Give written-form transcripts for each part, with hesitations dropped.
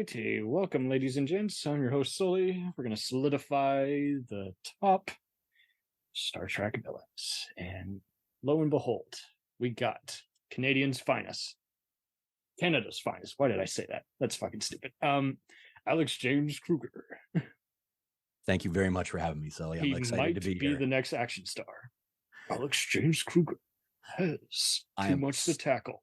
righty. Welcome, ladies and gents. I'm your host, Sully. We're going to solidify the top Star Trek villains. And lo and behold, we got Canada's finest. Canada's finest. Why did I say that? That's fucking stupid. Alex James Krueger. Thank you very much for having me, Sully. I'm excited to be here. He might be the next action star. Alex James Krueger has too much to tackle.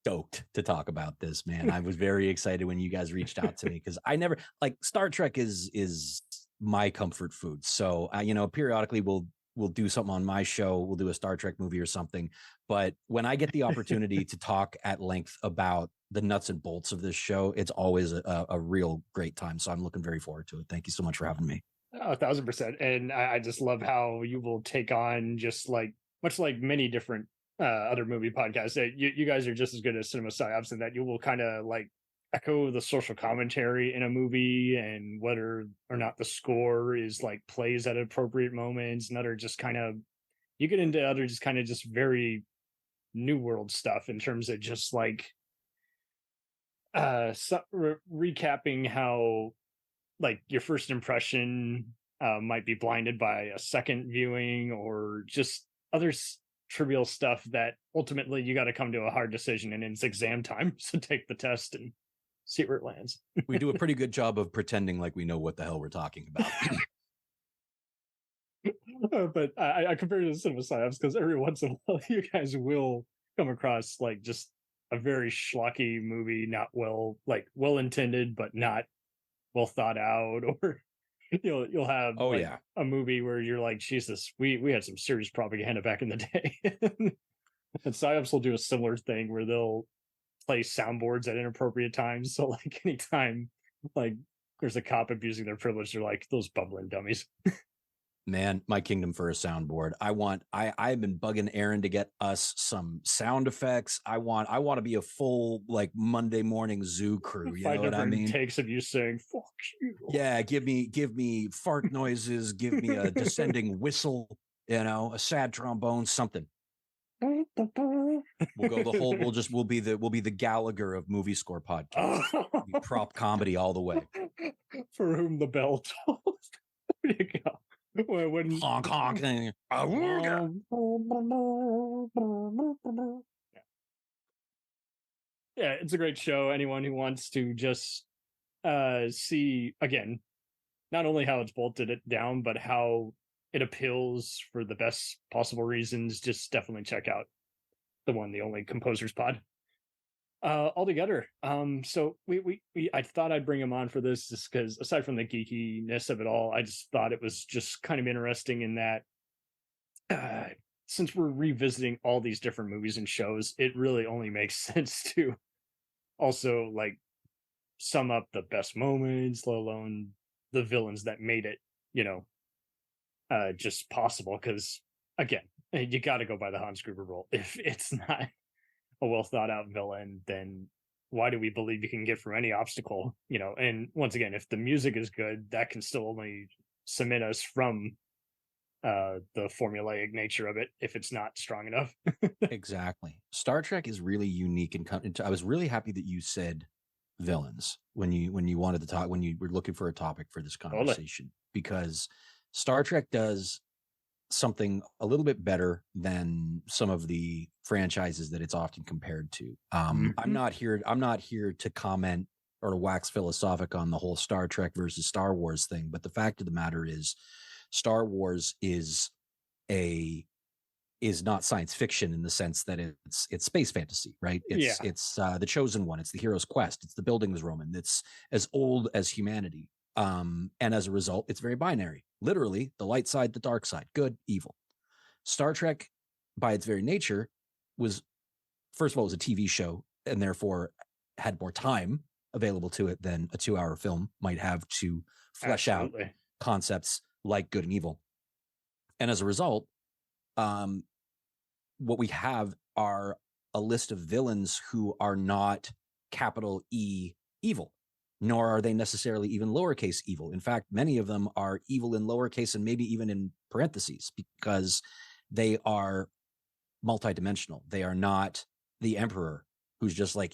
Stoked to talk about this, man. I was very excited when you guys reached out to me because I never Star Trek is my comfort food. So periodically we'll do something on my show. We'll do a Star Trek movie or something. But when I get the opportunity to talk at length about the nuts and bolts of this show, it's always a real great time. So I'm looking very forward to it. Thank you so much for having me. 1,000%. And I just love how you will take on just much like many different other movie podcasts that you guys are just as good as Cinema Psyops in that you will kind of echo the social commentary in a movie and whether or not the score is plays at appropriate moments and other just kind of you get into other just kind of just very new world stuff in terms of just recapping how your first impression might be blinded by a second viewing or just other trivial stuff that ultimately you got to come to a hard decision and it's exam time. So take the test and see where it lands. We do a pretty good job of pretending like we know what the hell we're talking about. But I compare it to Cinema Psyops because every once in a while you guys will come across just a very schlocky movie, not well intended, but not well thought out, or you'll have a movie where you're like, Jesus, we had some serious propaganda back in the day. And Psyops will do a similar thing where they'll play soundboards at inappropriate times. So anytime there's a cop abusing their privilege, they're like, those bubbling dummies. Man, my kingdom for a soundboard. I've been bugging Aaron to get us some sound effects. I want to be a full Monday morning zoo crew. You know what I mean? Takes of you saying "fuck you." Yeah, give me fart noises. Give me a descending whistle. A sad trombone, something. We'll go the whole. We'll be the Gallagher of movie score podcast. Prop comedy all the way. For whom the bell tolls. There you go. When honk honk. Yeah, it's a great show. Anyone who wants to just see again, not only how it's bolted it down, but how it appeals for the best possible reasons, just definitely check out the one, the only Composers Pod. Altogether. So I thought I'd bring him on for this just because aside from the geekiness of it all, I just thought it was just kind of interesting in that since we're revisiting all these different movies and shows, it really only makes sense to also sum up the best moments, let alone the villains that made it, just possible. Because again, you got to go by the Hans Gruber rule. If it's not a well thought out villain, then why do we believe you can get through any obstacle? And once again, if the music is good, that can still only cement us from the formulaic nature of it if it's not strong enough. Exactly. Star Trek is really unique, and I was really happy that you said villains when you wanted to talk, when you were looking for a topic for this conversation, because Star Trek does something a little bit better than some of the franchises that it's often compared to. I'm not here to comment or to wax philosophic on the whole Star Trek versus Star Wars thing, but the fact of the matter is Star Wars is not science fiction in the sense that it's space fantasy, right? It's the chosen one. It's the hero's quest. It's the Bildungsroman. It's as old as humanity. And as a result, it's very binary. Literally, the light side, the dark side, good, evil. Star Trek, by its very nature, was, first of all, it was a TV show and therefore had more time available to it than a 2-hour film might have to flesh out concepts like good and evil. And as a result, what we have are a list of villains who are not capital E evil, nor are they necessarily even lowercase evil. In fact, many of them are evil in lowercase and maybe even in parentheses because they are multidimensional. They are not the Emperor, who's just like,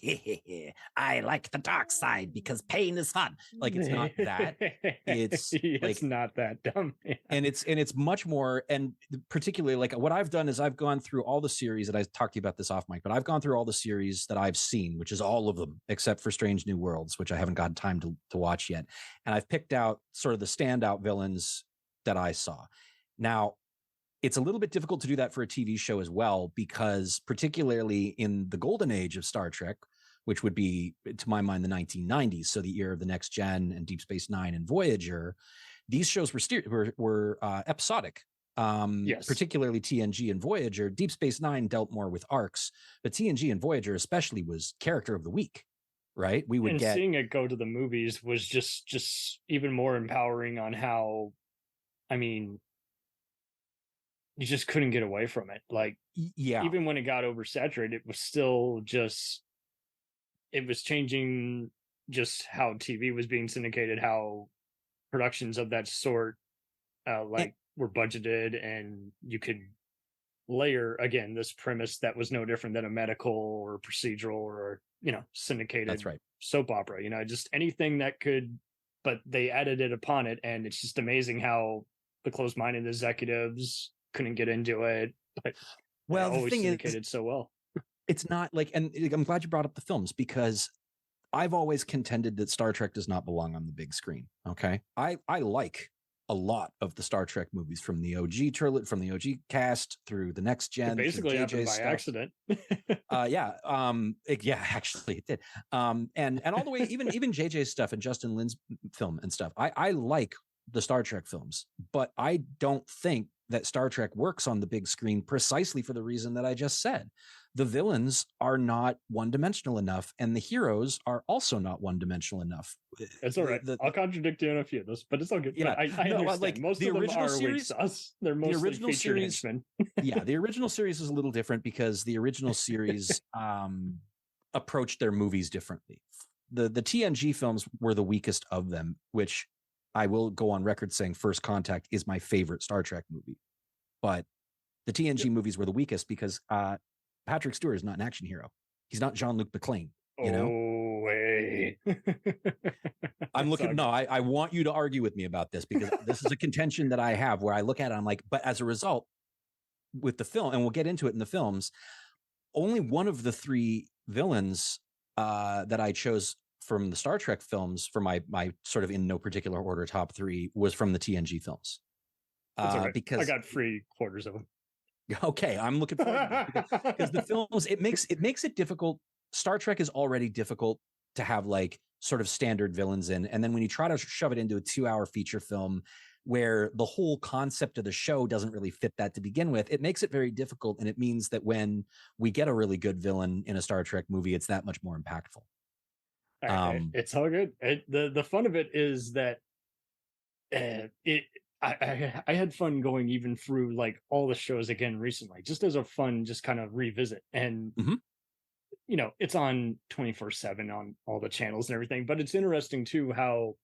I like the dark side because pain is fun. Like, it's not that. It's like, not that dumb. Yeah. And it's much more, and particularly like what I've done is I've gone through all the series that I talked to you about this off mic, but I've gone through all the series that I've seen, which is all of them except for Strange New Worlds, which I haven't gotten time to watch yet. And I've picked out sort of the standout villains that I saw. Now, it's a little bit difficult to do that for a TV show as well, because particularly in the golden age of Star Trek, which would be, to my mind, the 1990s, so the era of the Next Gen and Deep Space Nine and Voyager, these shows were episodic. Yes. Particularly TNG and Voyager. Deep Space Nine dealt more with arcs, but TNG and Voyager especially was character of the week, right? We would get seeing it go to the movies was just even more empowering on how, I mean, you just couldn't get away from it. Like, yeah, even when it got oversaturated, it was still just, it was changing just how TV was being syndicated, how productions of that sort were budgeted, and you could layer again this premise that was no different than a medical or procedural or syndicated soap opera, just anything that could, but they added it upon it. And it's just amazing how the closed-minded executives couldn't get into it, but well, the thing syndicated so well. It's not like, and I'm glad you brought up the films, because I've always contended that Star Trek does not belong on the big screen. Okay. I like a lot of the Star Trek movies from the OG trilogy, from the OG cast through the Next Gen. It basically happened by accident. Yeah. Actually it did. And all the way, even JJ's stuff and Justin Lin's film and stuff. I like the Star Trek films, but I don't think that Star Trek works on the big screen precisely for the reason that I just said. The villains are not one-dimensional enough, and the heroes are also not one-dimensional enough. It's all right. I'll contradict you on a few of those, but it's all good. Yeah, I understand. Like, most of them are weak sauce. They're mostly featured henchmen. Yeah, the original series is a little different because the original series approached their movies differently. The TNG films were the weakest of them, which I will go on record saying First Contact is my favorite Star Trek movie. But the TNG movies were the weakest because Patrick Stewart is not an action hero. He's not Jean-Luc Picard, Oh, way. I'm looking, no, I want you to argue with me about this, because this is a contention that I have where I look at it, I'm like, but as a result, with the film, and we'll get into it in the films, only one of the three villains that I chose from the Star Trek films for my sort of in no particular order top three was from the TNG films. Right. Because I got 3/4 of them. Okay, I'm looking forward to it because the films, it makes it difficult. Star Trek is already difficult to have like sort of standard villains in, and then when you try to shove it into a 2-hour feature film where the whole concept of the show doesn't really fit that to begin with, it makes it very difficult, and it means that when we get a really good villain in a Star Trek movie, it's that much more impactful. It's all good. The fun of it is that I had fun going even through like all the shows again recently, just as a fun, just kind of revisit. And, it's on 24/7 on all the channels and everything, but it's interesting too, how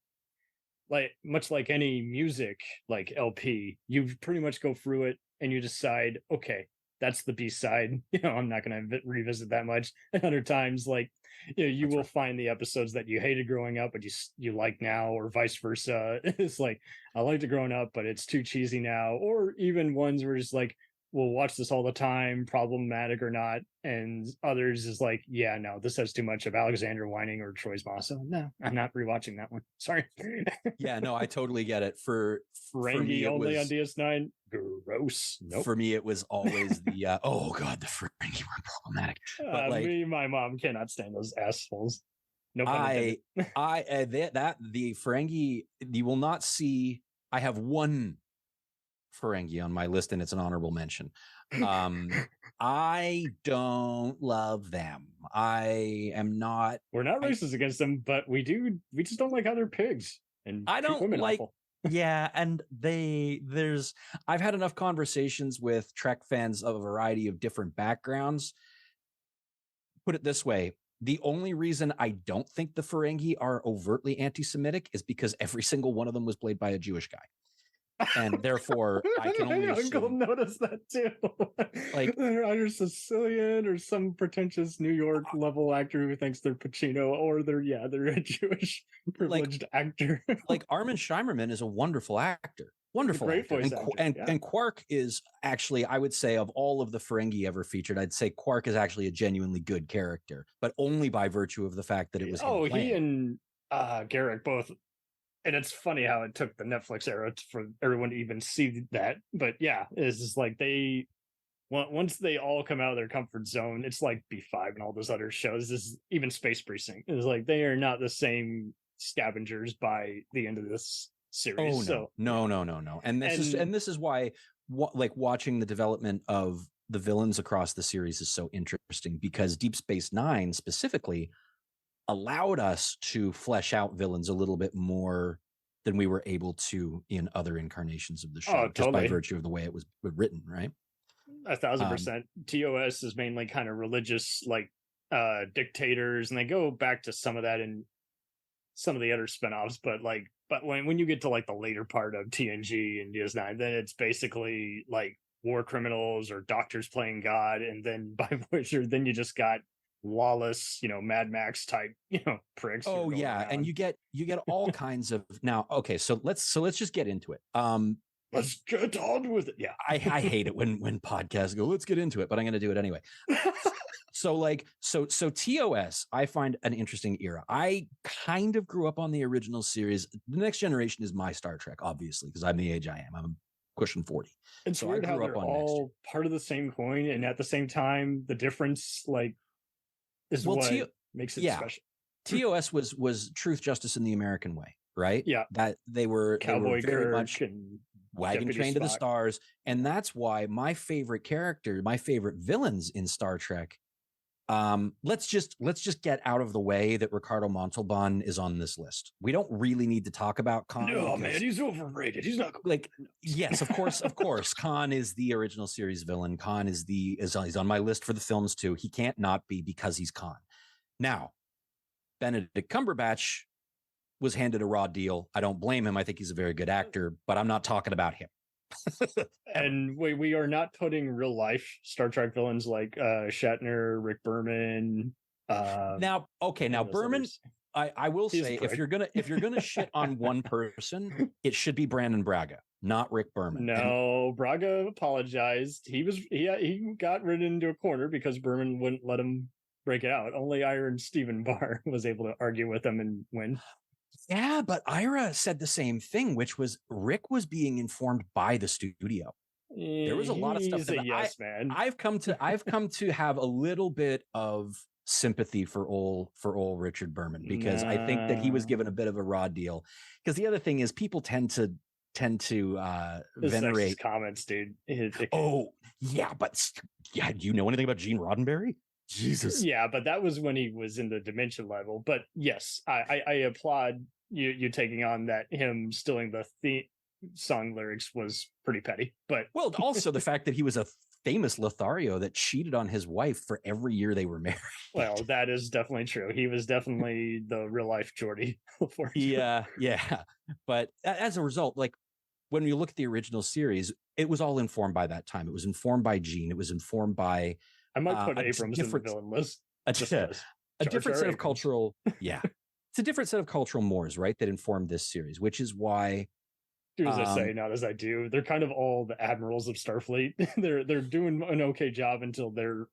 like, much like any music, like LP, you pretty much go through it and you decide, okay, that's the B-side. I'm not going to revisit that much. And other times, like, you will find the episodes that you hated growing up, but you like now, or vice versa. It's like, I liked it growing up, but it's too cheesy now. Or even ones where it's like, we'll watch this all the time, problematic or not. And others is like, yeah, no, this has too much of Alexander whining or Troy's Ma. So no, I'm not rewatching that one. Sorry. Yeah, no, I totally get it. For Ferengi only on DS9. Gross. Nope. For me, it was always the oh god, the Ferengi were problematic. But like, me, my mom cannot stand those assholes. No pun intended. The Ferengi, you will not see. I have one Ferengi on my list, and it's an honorable mention. I don't love them. I am not. We're not racist against them, but we just don't like how they're pigs. And I don't women like. Awful. Yeah, and I've had enough conversations with Trek fans of a variety of different backgrounds. Put it this way. The only reason I don't think the Ferengi are overtly anti-Semitic is because every single one of them was played by a Jewish guy. and therefore I can only uncle assume noticed that too. like they're either Sicilian or some pretentious New York level actor who thinks they're Pacino, or they're a Jewish privileged actor. like Armin Shimerman is a wonderful actor. Wonderful great actor. voice And Quark is actually, I would say, of all of the Ferengi ever featured, I'd say Quark is actually a genuinely good character, but only by virtue of the fact that it was him playing. He and Garrick both, and it's funny how it took the Netflix era for everyone to even see that. But yeah, it's just like once they all come out of their comfort zone, it's like B5 and all those other shows. This is even Space Precinct. It's like they are not the same scavengers by the end of this series. Oh no, no. And this is why like watching the development of the villains across the series is so interesting, because Deep Space Nine specifically allowed us to flesh out villains a little bit more than we were able to in other incarnations of the show, just by virtue of the way it was written, right? 1,000%. TOS is mainly kind of religious, like dictators, and they go back to some of that in some of the other spinoffs, but when you get to like the later part of TNG and DS9, then it's basically like war criminals or doctors playing God, and then by Voyager, then you just got lawless, Mad Max type, pricks. Oh yeah, around. And you get all kinds of now. Okay, so let's just get into it. Let's get on with it. Yeah, I hate it when podcasts go, let's get into it, but I'm going to do it anyway. So TOS, I find an interesting era. I kind of grew up on the original series. The Next Generation is my Star Trek, obviously, because I'm the age I am. I'm pushing 40. It's so weird how they're all part of the same coin, and at the same time, the difference is what makes it special. TOS was truth, justice, in the American way, right? Yeah, that they were Cowboy very Kirk much and wagon train to the stars, and that's why my favorite villains in Star Trek. Let's just get out of the way that Ricardo Montalban is on this list. We don't really need to talk about Khan. No, man, he's overrated. He's not yes, of course. Khan is the original series villain. Khan is he's on my list for the films too. He can't not be, because he's Khan. Now, Benedict Cumberbatch was handed a raw deal. I don't blame him. I think he's a very good actor, but I'm not talking about him. And we are not putting real life Star Trek villains like Shatner, Rick Berman. Now Berman, I will say, if you're gonna shit on one person, it should be Brandon Braga, not Rick Berman. No, Braga apologized. He got ridden into a corner because Berman wouldn't let him break it out. Only Iron Stephen Barr was able to argue with him and win. Yeah, but Ira said the same thing, which was Rick was being informed by the studio. There was a lot of stuff that man. I've come to have a little bit of sympathy for old Richard Berman, because I think that he was given a bit of a raw deal. Because the other thing is, people tend to venerate comments, dude. Oh yeah, but yeah, do you know anything about Gene Roddenberry? Jesus. Yeah, but that was when he was in the dimension level. But yes, I applaud you taking on that. Him stealing the theme song lyrics was pretty petty. But also the fact that he was a famous Lothario that cheated on his wife for every year they were married. Well, that is definitely true. He was definitely the real life Geordie. Yeah. But as a result, like when you look at the original series, it was all informed by that time. It was informed by Gene. It was informed by. I might put Abrams in the villain list. A different set of cultural, it's a different set of cultural mores, right, that informed this series, which is why. Do as I say, not as I do. They're kind of all the admirals of Starfleet. they're doing an okay job until they're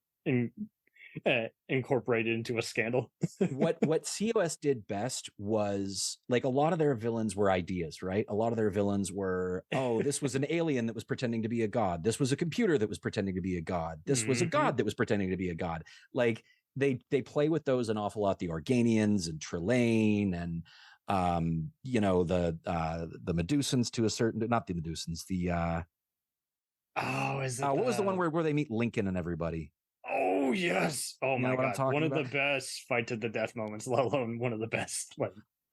incorporated into a scandal. what COS did best was, like, a lot of their villains were ideas, right? A lot of their villains were, this was an alien that was pretending to be a god. This was a computer that was pretending to be a god. This was a god that was pretending to be a god. Like they play with those an awful lot. The Organians and Trelane and the Medusans to a certain, not the Medusans, what was the one where they meet Lincoln and everybody? Oh yes! Oh my god! One of the best fight to the death moments, let alone one of the best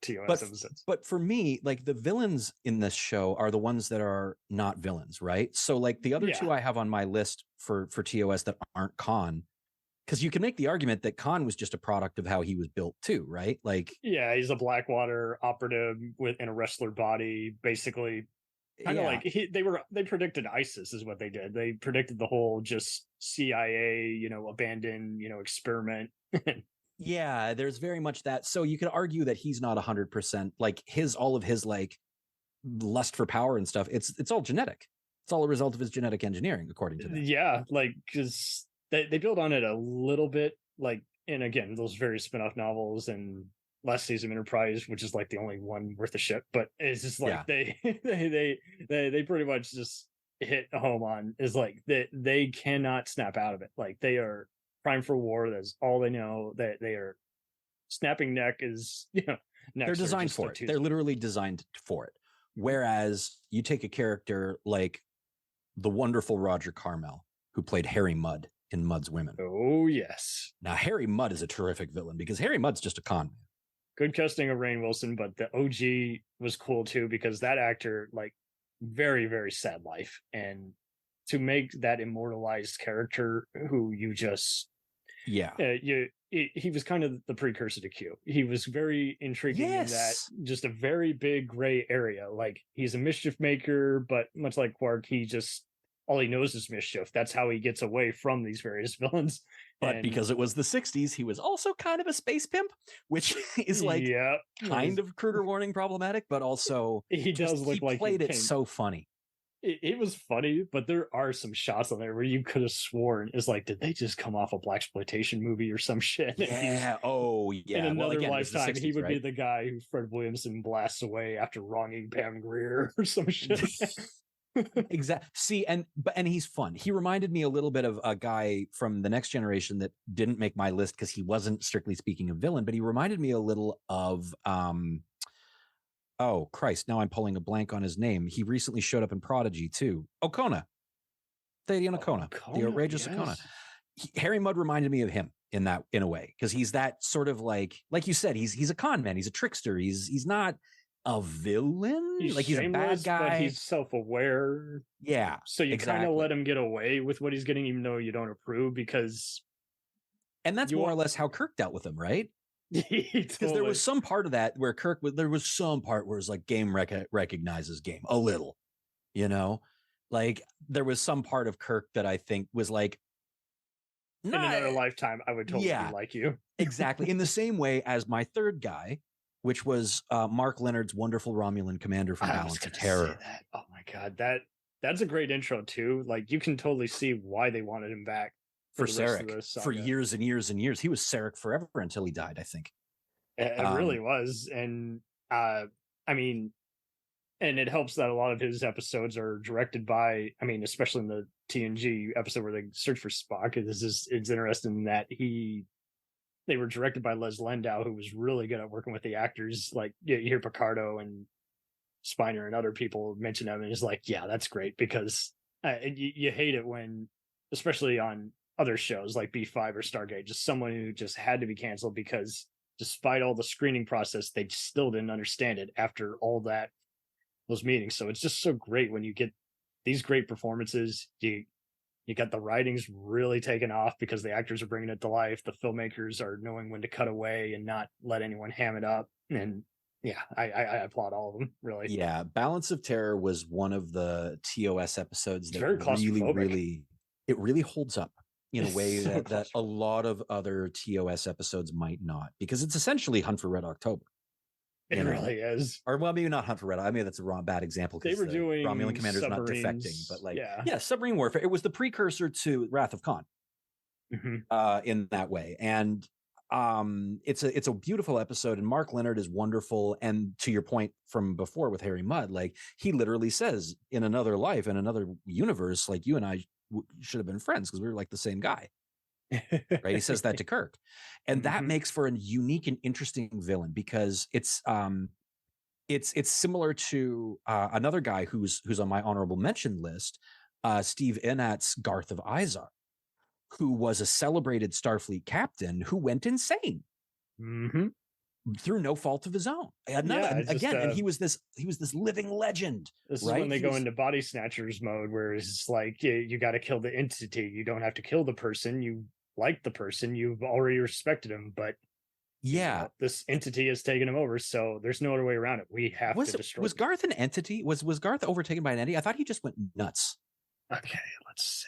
TOS episodes. But for me, like, the villains in this show are the ones that are not villains, right? So like the other two I have on my list for TOS that aren't Khan, because you can make the argument that Khan was just a product of how he was built too, right? Like, yeah, he's a Blackwater operative in a wrestler body, basically kind of like they predicted ISIS is what they did. They predicted the whole just CIA, abandoned, experiment. Yeah, there's very much that. So you could argue that he's not 100%, like all of his like lust for power and stuff. It's all genetic. It's all a result of his genetic engineering, according to them. Yeah, like because they build on it a little bit, like, and again, those various spin-off novels and Last Days of Enterprise, which is like the only one worth a shit. But it's just like they pretty much just hit home on is like that they cannot snap out of it. Like they are prime for war. That's all they know. That they are snapping neck is they're designed for it. They're literally designed for it. Whereas you take a character like the wonderful Roger Carmel, who played Harry Mudd in Mudd's Women. Oh yes. Now Harry Mudd is a terrific villain because Harry Mudd's just a con man. Good casting of Rainn Wilson, but the OG was cool too because that actor, like, very, very sad life, and to make that immortalized character who you just he was kind of the precursor to Q. He was very intriguing in that just a very big gray area. Like he's a mischief maker, but much like Quark, he just all he knows is mischief. That's how he gets away from these various villains. But because it was the 60s, he was also kind of a space pimp, which is like kind of Krueger warning problematic, but also he does look like played it so funny. It was funny, but there are some shots on there where you could have sworn it's like, did they just come off a blaxploitation movie or some shit? Yeah. Oh, yeah. In another lifetime, 60s, he would be the guy who Fred Williamson blasts away after wronging Pam Grier or some shit. Exactly. See, and he's fun. He reminded me a little bit of a guy from the Next Generation that didn't make my list because he wasn't strictly speaking a villain, but he reminded me a little of oh Christ, now I'm pulling a blank on his name. He recently showed up in Prodigy too. Okona. Thadian Okona. The outrageous Okona. Harry Mudd reminded me of him in a way, because he's that sort of like you said, he's a con man, he's a trickster, he's not a villain. He's a bad guy, but he's self-aware. Yeah. So you kind of let him get away with what he's getting, even though you don't approve, and that's more or less how Kirk dealt with him, right? Because there was some part of that where there was some part where it's like game recognizes game a little, like there was some part of Kirk that I think was like, in another lifetime, I would totally be like you. Exactly. In the same way as my third guy, which was Mark Leonard's wonderful Romulan commander from Balance of Terror. Oh my God. That's a great intro too. Like you can totally see why they wanted him back for Sarek for years and years and years. He was Sarek forever until he died, I think. It really was. And I mean, and it helps that a lot of his episodes are directed by, especially in the TNG episode where they search for Spock. It's interesting that they were directed by Les Landau, who was really good at working with the actors. Like you hear Picardo and Spiner and other people mention them, and it's like, yeah, that's great, because you hate it when, especially on other shows like B5 or Stargate, just someone who just had to be canceled because despite all the screening process, they still didn't understand it after all those meetings. So it's just so great when you get these great performances. You got the writings really taken off because the actors are bringing it to life. The filmmakers are knowing when to cut away and not let anyone ham it up. And yeah, I applaud all of them, really. Yeah, Balance of Terror was one of the TOS episodes that really holds up in a way that a lot of other TOS episodes might not, because it's essentially Hunt for Red October. It really is. Or well, maybe not Hunt for Red. I mean, that's a bad example because they were doing Romulan commander's not defecting, but submarine warfare. It was the precursor to Wrath of Khan, in that way. And it's a beautiful episode, and Mark Leonard is wonderful. And to your point from before with Harry Mudd, like he literally says, in another life, in another universe, like you and I should have been friends because we were like the same guy. Right, he says that to Kirk, and that makes for a unique and interesting villain, because it's similar to another guy who's on my honorable mention list, Steve Inat's Garth of Izar, who was a celebrated Starfleet captain who went insane through no fault of his own. And he was this living legend. This is when they go into body snatchers mode, where it's like you got to kill the entity. You don't have to kill the person. You like the person, you've already respected him, but Yeah. This entity has taken him over, so there's no other way around it. We have to destroy Was him. Garth an entity? Was Garth overtaken by an entity? I thought he just went nuts. Okay, let's see.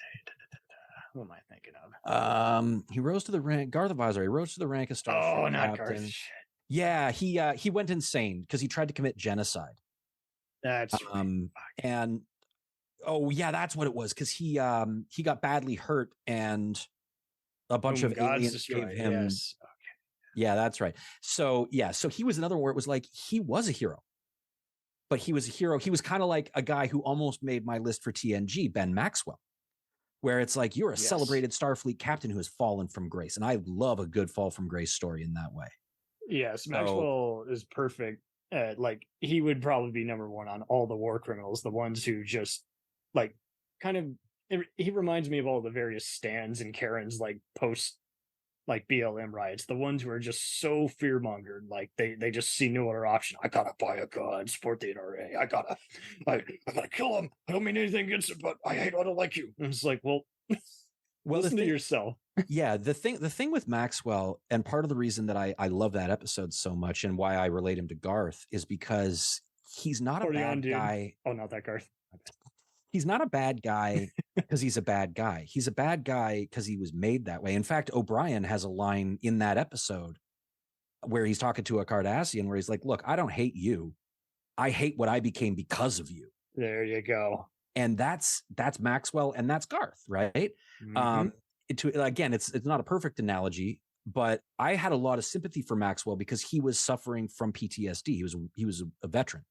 Who am I thinking of? He rose to the rank. Garth Advisor. He rose to the rank of Starship not Captain. Garth. Yeah, he went insane because he tried to commit genocide. That's and oh yeah, that's what it was, because he got badly hurt and a bunch of aliens gave him. Yes. Okay. Yeah, that's right. So yeah, so he was another one where it was like he was a hero, but he was a hero. He was kind of like a guy who almost made my list for TNG, Ben Maxwell, where it's like you're a celebrated Starfleet captain who has fallen from grace, and I love a good fall from grace story in that way. Yes, Maxwell is perfect. Like he would probably be number one on all the war criminals, the ones who just like kind of. He reminds me of all the various Stans and Karens like post like BLM riots, the ones who are just so fear mongered, like they just see no other option. I gotta buy a gun, support the NRA. I gotta kill him. I don't mean anything against it, but I hate I don't like you. And it's like, well, listen to yourself. Yeah, the thing with Maxwell, and part of the reason that I love that episode so much and why I relate him to Garth is because he's not a bad guy. Oh, not that Garth. He's not a bad guy because he's a bad guy. He's a bad guy because he was made that way. In fact, O'Brien has a line in that episode where he's talking to a Cardassian where he's like, look, I don't hate you. I hate what I became because of you. There you go. And that's Maxwell and that's Garth, right? Mm-hmm. Again, it's not a perfect analogy, but I had a lot of sympathy for Maxwell because he was suffering from PTSD. He was a veteran.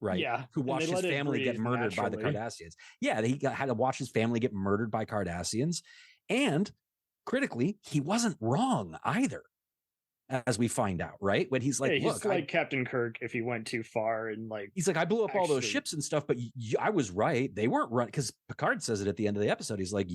Right. Yeah. Who watched his family get murdered by the Cardassians. Yeah. Had to watch his family get murdered by Cardassians. And critically, he wasn't wrong either, as we find out, right? When he's like, he's like Captain Kirk if he went too far and like he's like, I blew up all those ships and stuff, but I was right. They weren't running, because Picard says it at the end of the episode. He's like,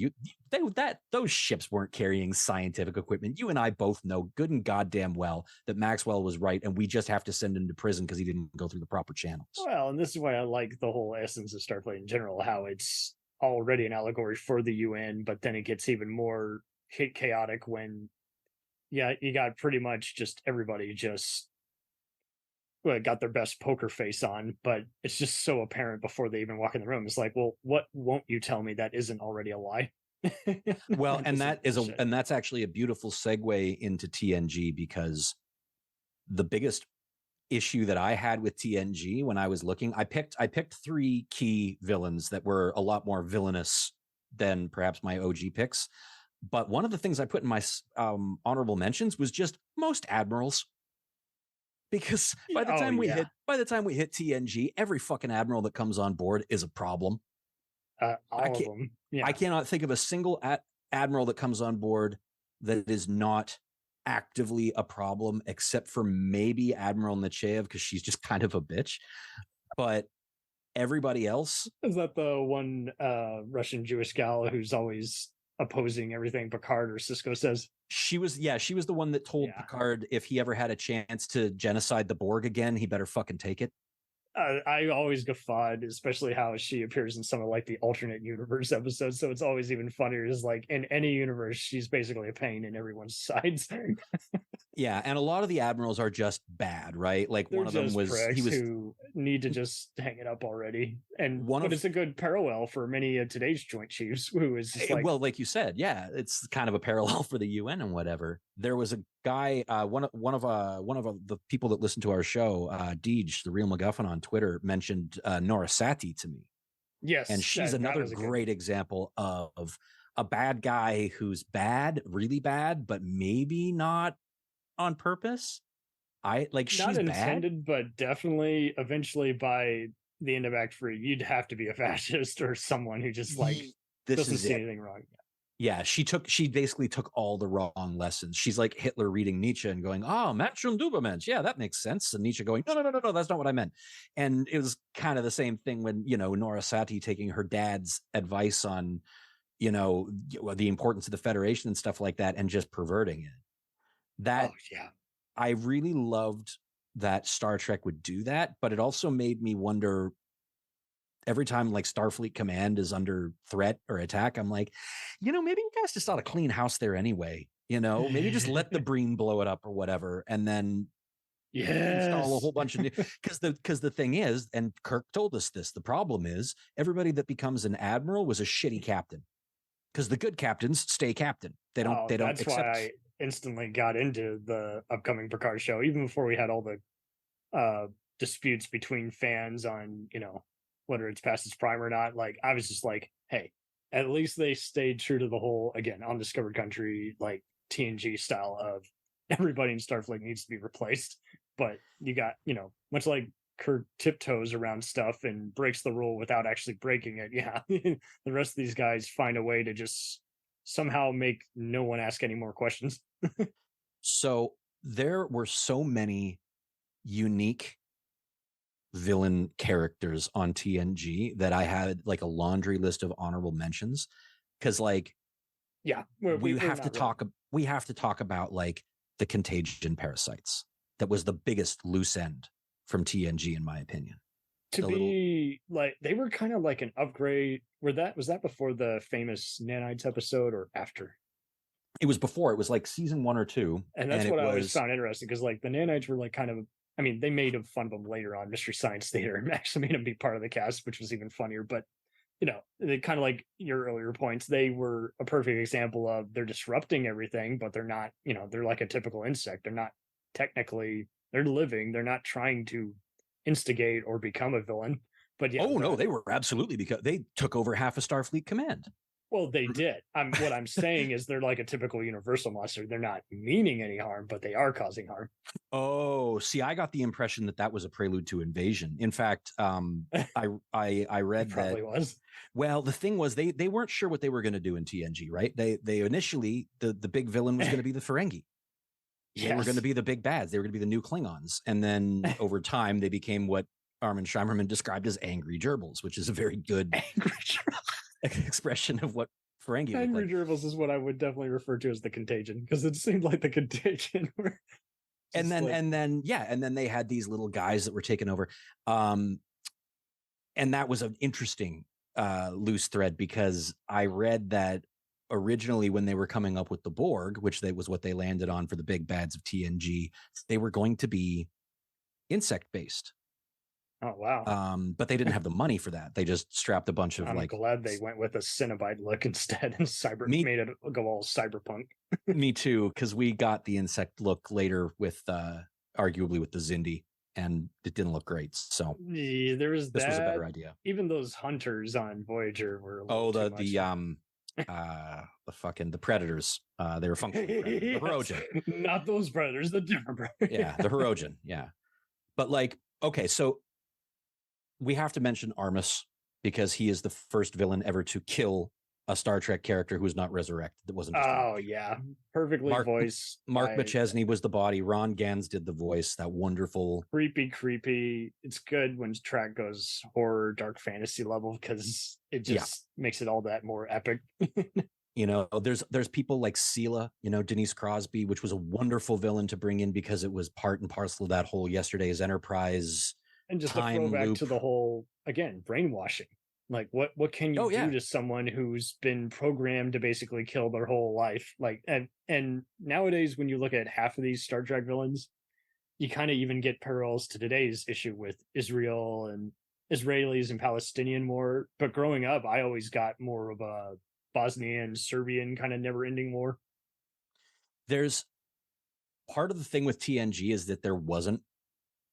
those ships weren't carrying scientific equipment. You and I both know good and goddamn well that Maxwell was right, and we just have to send him to prison because he didn't go through the proper channels. Well, and this is why I like the whole essence of Starfleet in general, how it's already an allegory for the UN, but then it gets even more chaotic when you got pretty much just everybody just got their best poker face on, but it's just so apparent before they even walk in the room. It's like, well, what won't you tell me that isn't already a lie? Well, and that's actually a beautiful segue into TNG, because the biggest issue that I had with TNG when I was looking, I picked 3 key villains that were a lot more villainous than perhaps my OG picks. But one of the things I put in my honorable mentions was just most admirals, because by the time we hit TNG, every fucking admiral that comes on board is a problem. All of them. Yeah. I cannot think of a single admiral that comes on board that is not actively a problem, except for maybe Admiral Nechayev, because she's just kind of a bitch. But everybody else, is that the one Russian Jewish gal who's always opposing everything Picard or Cisco says? She was the one that told Picard if he ever had a chance to genocide the Borg again, he better fucking take it. I always guffawed, especially how she appears in some of like the alternate universe episodes. So it's always even funnier. Is like in any universe, she's basically a pain in everyone's sides. Yeah, and a lot of the admirals are just bad, right? Like one of them was who need to just hang it up already. And it's a good parallel for many of today's Joint Chiefs, who is just like, well, like you said, yeah, it's kind of a parallel for the UN and whatever. There was a guy, one of the people that listen to our show, Deej, the Real MacGuffin on Twitter, mentioned Nora Sati to me. Yes, and she's another great example of a bad guy who's bad, really bad, but maybe not on purpose. She's not intended, bad, but definitely eventually by the end of Act 3, you'd have to be a fascist or someone who just like doesn't see anything wrong. Yeah, she basically took all the wrong lessons. She's like Hitler reading Nietzsche and going, "Oh, Mensch und Übermensch, yeah, that makes sense." And Nietzsche going, "No, that's not what I meant." And it was kind of the same thing when Nora Sati taking her dad's advice on the importance of the Federation and stuff like that, and just perverting it. I really loved that Star Trek would do that, but it also made me wonder. Every time like Starfleet Command is under threat or attack, I'm like, maybe you guys just ought to clean house there anyway. maybe just let the Breen blow it up or whatever, and then install a whole bunch of new, because the thing is, and Kirk told us this, the problem is everybody that becomes an admiral was a shitty captain, because the good captains stay captain. They don't that's accept. why I instantly got into the upcoming Picard show, even before we had all the disputes between fans on whether it's past its prime or not. Like, I was just like, hey, at least they stayed true to the whole, again, undiscovered country, like TNG style of everybody in Starfleet needs to be replaced. But you got, much like Kirk tiptoes around stuff and breaks the rule without actually breaking it. Yeah. The rest of these guys find a way to just somehow make no one ask any more questions. So there were so many unique villain characters on TNG that I had like a laundry list of honorable mentions, because we have to talk about like the Contagion parasites. That was the biggest loose end from TNG, in my opinion. They were kind of like an upgrade. Was that before the famous Nanites episode or after? It was before. It was like season 1 or 2. And that's what I always found interesting, because like the Nanites were like kind of, I mean, they made fun of them later on Mystery Science Theater and actually made them be part of the cast, which was even funnier. But they kind of, like your earlier points, they were a perfect example of, they're disrupting everything, but they're not, they're like a typical insect. They're not technically, they're living. They're not trying to instigate or become a villain. But yeah. Oh no, they were absolutely, because they took over half of Starfleet Command. Well, they did. What I'm saying is they're like a typical universal monster. They're not meaning any harm, but they are causing harm. Oh, see, I got the impression that was a prelude to invasion. In fact, I read probably that was. Well, the thing was, they weren't sure what they were going to do in TNG, right? They initially, the big villain was going to be the Ferengi. They were going to be the big bads. They were going to be the new Klingons. And then over time, they became what Armin Shimmerman described as angry gerbils, which is a very good expression of what Ferengi look Angry like. gerbils is what I would definitely refer to as the Contagion, because it seemed like the Contagion were and then they had these little guys that were taken over. And that was an interesting loose thread, because I read that originally when they were coming up with the Borg, which was what they landed on for the big bads of TNG, they were going to be insect based. Oh wow! But they didn't have the money for that. They just strapped a bunch of I'm glad they went with a Cenobite look instead and made it go all cyberpunk. Me too, because we got the insect look later with arguably with the Xindi, and it didn't look great. So yeah, this was a better idea. Even those hunters on Voyager were the predators. They were functional predators. The Hirogen. Not those predators, the different predators. Yeah, the Hirogen. Yeah. But like, okay, so we have to mention Armus, because he is the first villain ever to kill a Star Trek character who was not resurrected. That wasn't just perfectly voiced. Mark McChesney was the body. Ron Gans did the voice. That wonderful creepy. It's good when track goes horror, dark fantasy level, because it just makes it all that more epic. There's people like Sela, Denise Crosby, which was a wonderful villain to bring in, because it was part and parcel of that whole Yesterday's Enterprise. And just a throwback to the whole, again, brainwashing. Like, what can you do to someone who's been programmed to basically kill their whole life? Like, and nowadays, when you look at half of these Star Trek villains, you kind of even get parallels to today's issue with Israel and Israelis and Palestinian war. But growing up, I always got more of a Bosnian, Serbian kind of never-ending war. There's part of the thing with TNG is that there wasn't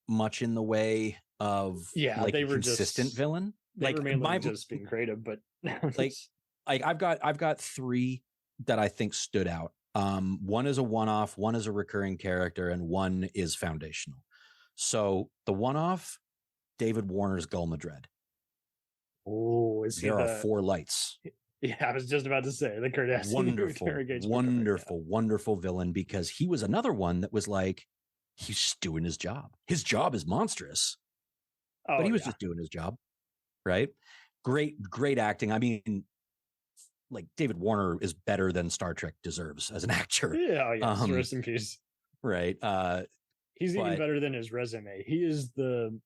much in the way of they were consistent villain. They were mainly just being creative, but like I've got 3 that I think stood out. One is a one-off, one is a recurring character, and one is foundational. So the one-off, David Warner's Gul Madred. Oh, there are 4 lights. Yeah, I was just about to say the Kardashian. Wonderful villain, because he was another one that was like, he's just doing his job. His job is monstrous, but he was just doing his job. Right. Great acting. I mean, like, David Warner is better than Star Trek deserves as an actor. Yeah. Rest in peace. Right. He's even better than his resume. He is the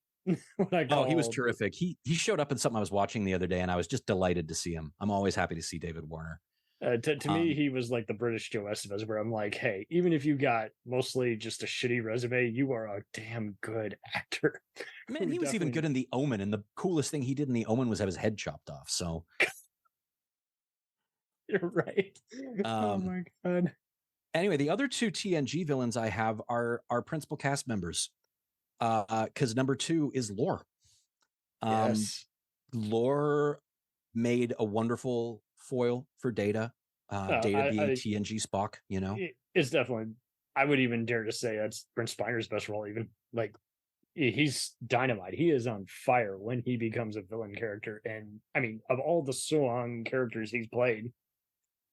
what I call. Oh, he was terrific. He showed up in something I was watching the other day, and I was just delighted to see him. I'm always happy to see David Warner. To me, he was like the British Joe Estevez, where I'm like, hey, even if you got mostly just a shitty resume, you are a damn good actor. Man, he was even good in The Omen, and the coolest thing he did in The Omen was have his head chopped off. So you're right. Oh my god. Anyway, the other two TNG villains I have are principal cast members. Because number 2 is Lore. Yes. Lore made a wonderful foil for Data. Data being TNG Spock, you know? It's definitely, I would even dare to say that's Brent Spiner's best role, even. Like, he's dynamite. He is on fire when he becomes a villain character. And I mean, of all the Soong characters he's played,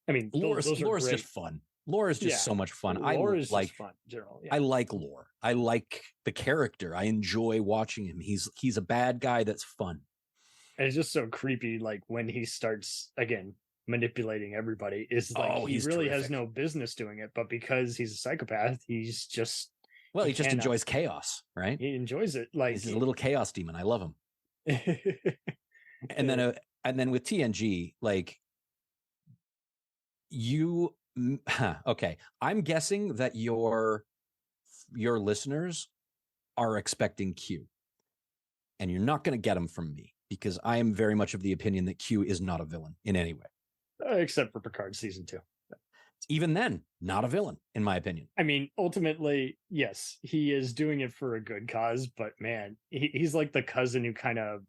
I mean, Lore's just fun. Lore is just so much fun. Lore is just fun in general. Yeah. I like Lore. I like the character. I enjoy watching him. He's a bad guy that's fun. And it's just so creepy, like when he starts again manipulating everybody. Is like he really has no business doing it, but because he's a psychopath, he's just he just enjoys chaos, right? He enjoys it. Like he's a little chaos demon. I love him. and then with TNG, like you. Okay, I'm guessing that your listeners are expecting Q, and you're not going to get them from me because I am very much of the opinion that Q is not a villain in any way, except for Picard season 2. Even then, not a villain in my opinion. I mean, ultimately, yes, he is doing it for a good cause, but man, he's like the cousin who kind of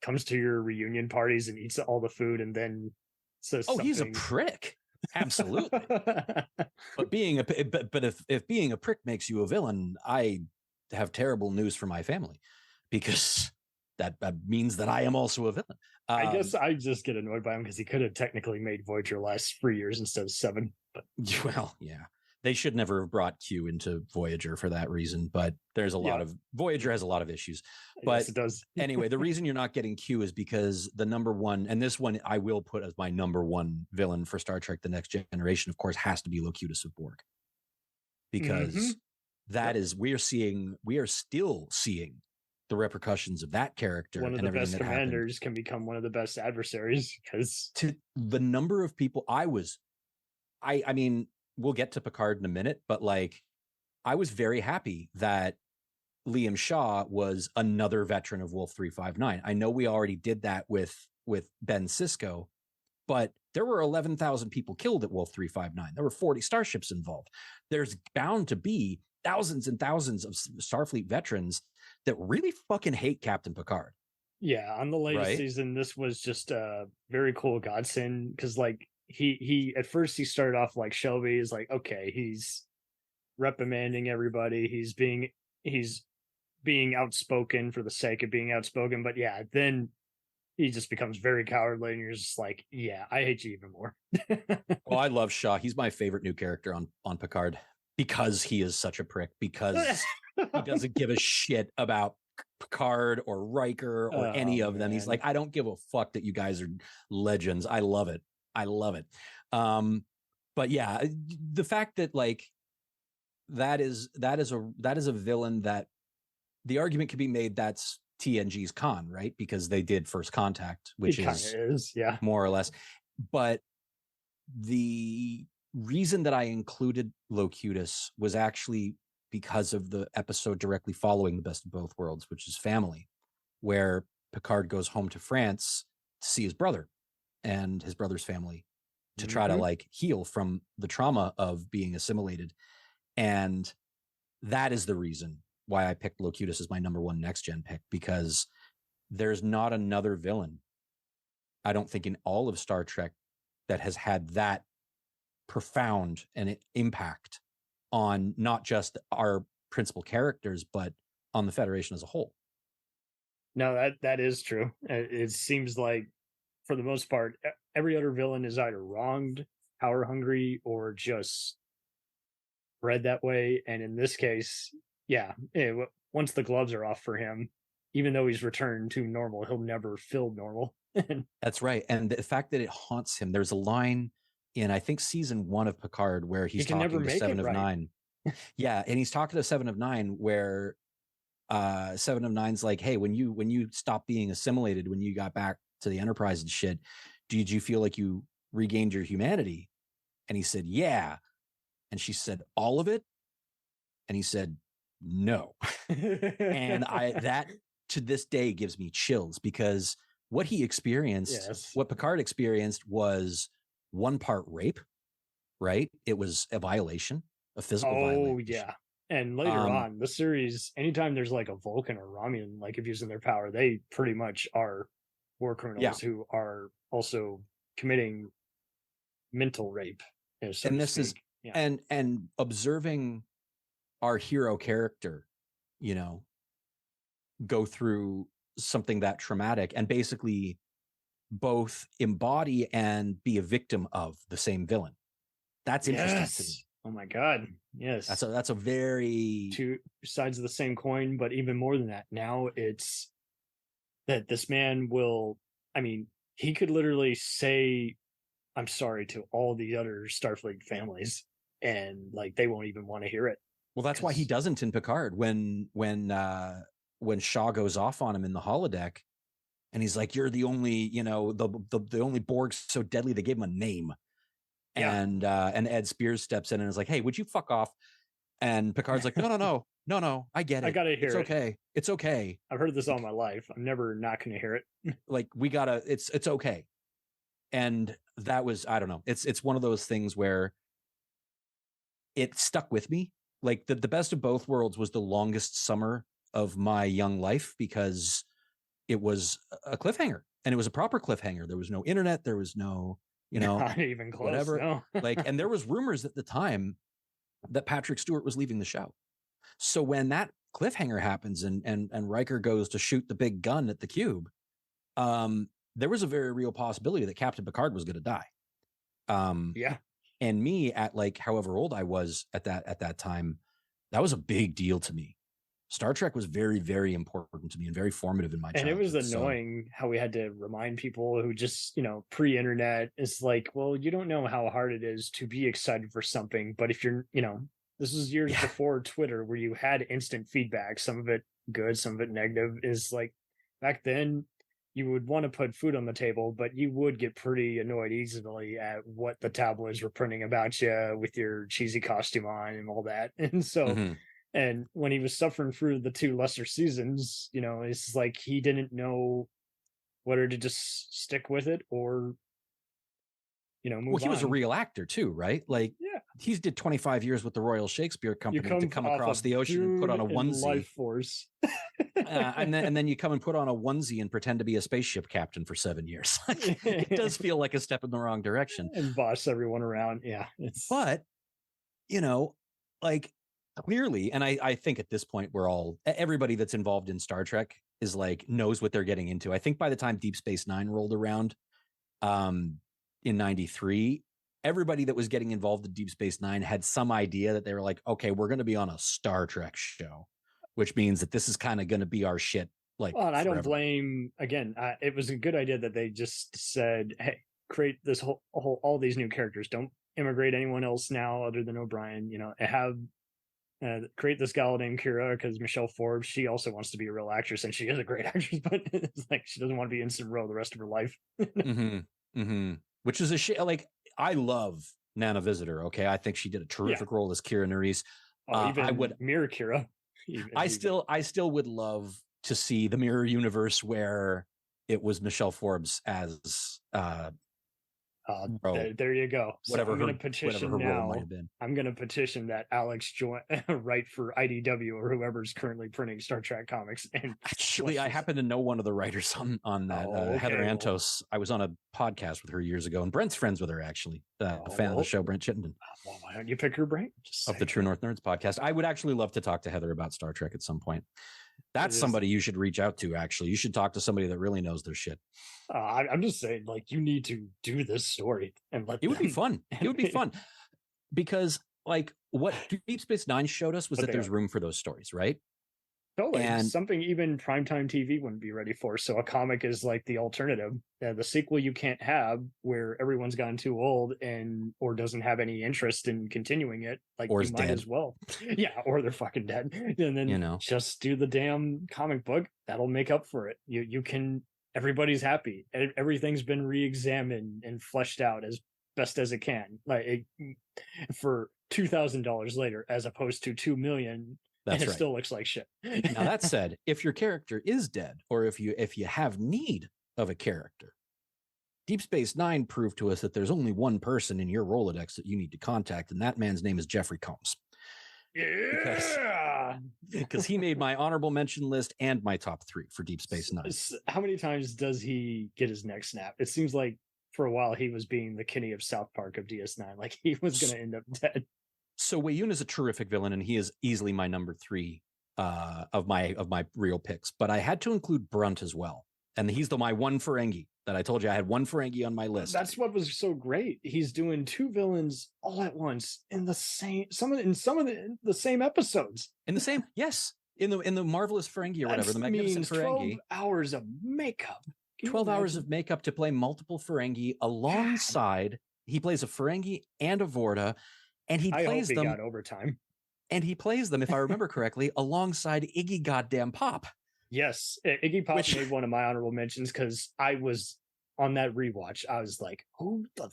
comes to your reunion parties and eats all the food and then says, "Oh, he's a prick." Absolutely. But if being a prick makes you a villain, I have terrible news for my family, because that means that I am also a villain. I guess I just get annoyed by him because he could have technically made Voyager last 3 years instead of 7. But well, yeah, they should never have brought Q into Voyager for that reason. But there's a lot of Voyager has a lot of issues. But yes, it does. Anyway, the reason you're not getting Q is because the number one, and this one I will put as my number one villain for Star Trek: The Next Generation, of course, has to be Locutus of Borg, because that is we are still seeing the repercussions of that character. One of and the best commanders happened. Can become one of the best adversaries, because to the number of people I mean, we'll get to Picard in a minute, but like, I was very happy that Liam Shaw was another veteran of Wolf 359. I know we already did that with Ben Sisko, but there were 11,000 people killed at Wolf 359. There were 40 starships involved. There's bound to be thousands and thousands of Starfleet veterans that really fucking hate Captain Picard. Yeah, on the latest season, this was just a very cool godsend, because like he at first he started off like Shelby is like, okay, he's reprimanding everybody, he's being outspoken for the sake of being outspoken, but yeah, then he just becomes very cowardly, and you're just like, yeah, I hate you even more. Oh, I love Shaw. He's my favorite new character on Picard, because he is such a prick, because he doesn't give a shit about Picard or Riker or any of them. He's like, I don't give a fuck that you guys are legends. I love it. But yeah, the fact that like that is a villain that the argument could be made that's TNG's Khan, right? Because they did First Contact, which is more or less. But the reason that I included Locutus was actually because of the episode directly following The Best of Both Worlds, which is Family, where Picard goes home to France to see his brother and his brother's family to try to like heal from the trauma of being assimilated. And that is the reason why I picked Locutus as my number one next gen pick, because there's not another villain, I don't think, in all of Star Trek that has had that profound an impact on not just our principal characters, but on the Federation as a whole. No, that is true. It seems like, for the most part, every other villain is either wronged, power hungry, or just bred that way. And in this case, once the gloves are off for him, even though he's returned to normal, he'll never feel normal. That's right. And the fact that it haunts him, there's a line in, I think, season 1 of Picard where he's talking to Seven of Nine. Yeah, and he's talking to Seven of Nine, where Seven of Nine's like, hey, when you stopped being assimilated, when you got back to the Enterprise and shit, did you feel like you regained your humanity? And he said, yeah. And she said, all of it? And he said, no. And that to this day gives me chills, because what he experienced, what Picard experienced, was one part rape, right? It was a violation, a physical violation. Oh, yeah. And later on, the series, anytime there's like a Vulcan or Romulan like abusing their power, they pretty much are war criminals who are also committing mental rape. And this is and observing our hero character, you know, go through something that traumatic and basically both embody and be a victim of the same villain. That's interesting to me. Oh my God. Yes. That's a very two sides of the same coin, but even more than that. Now it's that this man will, I mean, he could literally say, I'm sorry to all the other Starfleet families, and like they won't even want to hear it. Well, that's why he doesn't in Picard when Shaw goes off on him in the holodeck, and he's like, "You're the only, you know, the only Borg so deadly they gave him a name." Yeah. And Ed Spears steps in and is like, "Hey, would you fuck off?" And Picard's like, "No, I get it. I gotta hear it. Okay. It's okay. I've heard this all my life. I'm never not gonna hear it. Like it's okay." And that was, I don't know. It's one of those things where it stuck with me. Like the best of both worlds was the longest summer of my young life, because it was a cliffhanger, and it was a proper cliffhanger. There was no internet. There was no, you know, not even close, whatever. No. Like, and there was rumors at the time that Patrick Stewart was leaving the show. So when that cliffhanger happens and Riker goes to shoot the big gun at the cube, there was a very real possibility that Captain Picard was going to die. Yeah. And me, at like however old I was at that time, that was a big deal to me. Star Trek was very, very important to me and very formative in my childhood. And it was annoying how we had to remind people who just, you know, pre-internet, is like, well, you don't know how hard it is to be excited for something. But if you're, you know, this was years before Twitter, where you had instant feedback, some of it good, some of it negative. Is like, back then you would want to put food on the table, but you would get pretty annoyed easily at what the tabloids were printing about you with your cheesy costume on and all that. And so, and when he was suffering through the 2 lesser seasons, you know, it's like he didn't know whether to just stick with it or, you know, move on. Well, he was a real actor too, right? Like, he's did 25 years with the Royal Shakespeare Company to come across the ocean and put on a onesie. Life Force. and then you come and put on a onesie and pretend to be a spaceship captain for 7 years. It does feel like a step in the wrong direction. And boss everyone around. Yeah. But, you know, like, clearly, and I think at this point everybody that's involved in Star Trek is like, knows what they're getting into. I think by the time Deep Space Nine rolled around in 93, everybody that was getting involved in Deep Space Nine had some idea that they were like, okay, we're going to be on a Star Trek show, which means that this is kind of going to be our shit. Like, well, and I don't blame, again, it was a good idea that they just said, hey, create this all these new characters. Don't immigrate anyone else now other than O'Brien, you know, create this gal named Kira, because Michelle Forbes, she also wants to be a real actress, and she is a great actress, but it's like she doesn't want to be instant row the rest of her life. Which is a shit. Like, I love Nana Visitor. Okay, I think she did a terrific role as Kira Nerys. I would mirror Kira. I still would love to see the mirror universe where it was Michelle Forbes as there you go. So whatever I'm going to petition her now. Role might have been. I'm going to petition that Alex write for IDW or whoever's currently printing Star Trek comics. And actually, I happen to know one of the writers on that, Heather Antos. I was on a podcast with her years ago, and Brent's friends with her, actually. A fan of the show, Brent Chittenden. Well, why don't you pick her brain? Of the True North Nerds podcast. I would actually love to talk to Heather about Star Trek at some point. That's somebody you should reach out to, actually. You should talk to somebody that really knows their shit. I'm just saying, like, you need to do this story and let it would be fun. It would be fun. Because, like, what Deep Space Nine showed us was that there's room for those stories, right? Totally. And something even primetime TV wouldn't be ready for. So a comic is like the alternative. The sequel you can't have, where everyone's gotten too old or doesn't have any interest in continuing it. Like, or you might as well. Yeah, or they're fucking dead. And then just do the damn comic book. That'll make up for it. You can everybody's happy. Everything's been re-examined and fleshed out as best as it can. For $2,000 later, as opposed to 2 million, That's and it right. still looks like shit. Now that said, if your character is dead, or if you have need of a character, Deep Space Nine proved to us that there's only one person in your Rolodex that you need to contact, and that man's name is Jeffrey Combs. Yeah, because he made my honorable mention list and my top 3 for Deep Space Nine. How many times does he get his neck snapped? It seems like for a while he was being the Kenny of South Park of DS9, like he was going to end up dead. So Weyoun is a terrific villain, and he is easily my number 3 of my real picks. But I had to include Brunt as well, and he's my one Ferengi that I told you I had one Ferengi on my list. That's what was so great. He's doing 2 villains all at once in the same the same episodes. In the same, yes, in the Marvelous Ferengi or whatever, the Magnificent Ferengi. 12 hours of makeup. 12 hours of makeup to play multiple Ferengi alongside. He plays a Ferengi and a Vorta, and he plays them. Got overtime. And he plays them, if I remember correctly, alongside Iggy Goddamn Pop. Yes, Iggy Pop made one of my honorable mentions because I was on that rewatch. I was like, "Who the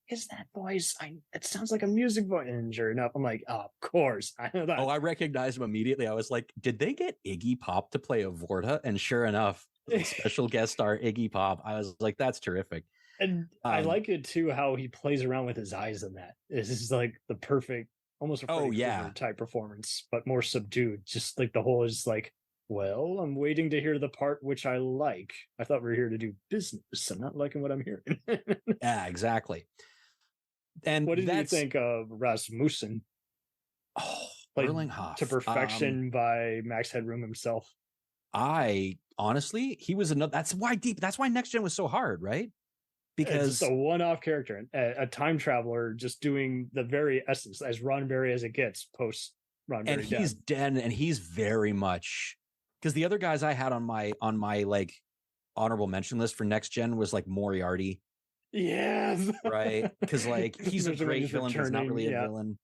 is that voice? It sounds like a music voice." And sure enough, I'm like, "Oh, of course, I know that." Oh, I recognized him immediately. I was like, "Did they get Iggy Pop to play a Vorta?" And sure enough, the special guest star Iggy Pop. I was like, "That's terrific." And I like it too how he plays around with his eyes in that. This is like the perfect, almost a Freddy Krueger type performance, but more subdued. Just like the whole is like, well, I'm waiting to hear the part which I like. I thought we were here to do business. I'm not liking what I'm hearing. Yeah, exactly. And what did you think of Rasmussen? Oh, Erlinghoff to perfection by Max Headroom himself. I honestly, he was another. That's why Next Gen was so hard, right? Because it's just a one-off character, a time traveler, just doing the very essence as Roddenberry as it gets post Roddenberry. And he's dead, and he's very much. Because the other guys I had on my like honorable mention list for Next Gen was like Moriarty. Yes. Right. Because like he's a great villain, but he's not really a villain.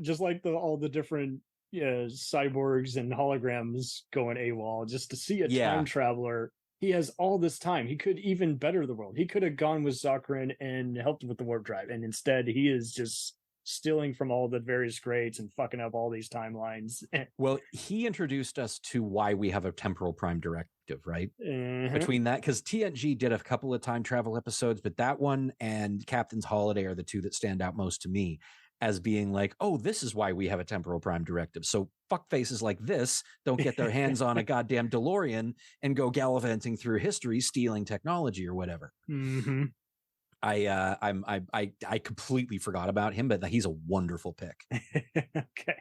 Just like all the different cyborgs and holograms going AWOL, just to see a time traveler. He has all this time. He could even better the world. He could have gone with Zokran and helped with the warp drive. And instead he is just stealing from all the various grades and fucking up all these timelines. Well, he introduced us to why we have a temporal prime directive, right? Mm-hmm. Between that, because TNG did a couple of time travel episodes, but that one and Captain's Holiday are the two that stand out most to me as being like, oh, this is why we have a temporal prime directive. So fuckfaces like this don't get their hands on a goddamn DeLorean and go gallivanting through history, stealing technology or whatever. Mm-hmm. I completely forgot about him, but he's a wonderful pick. Okay.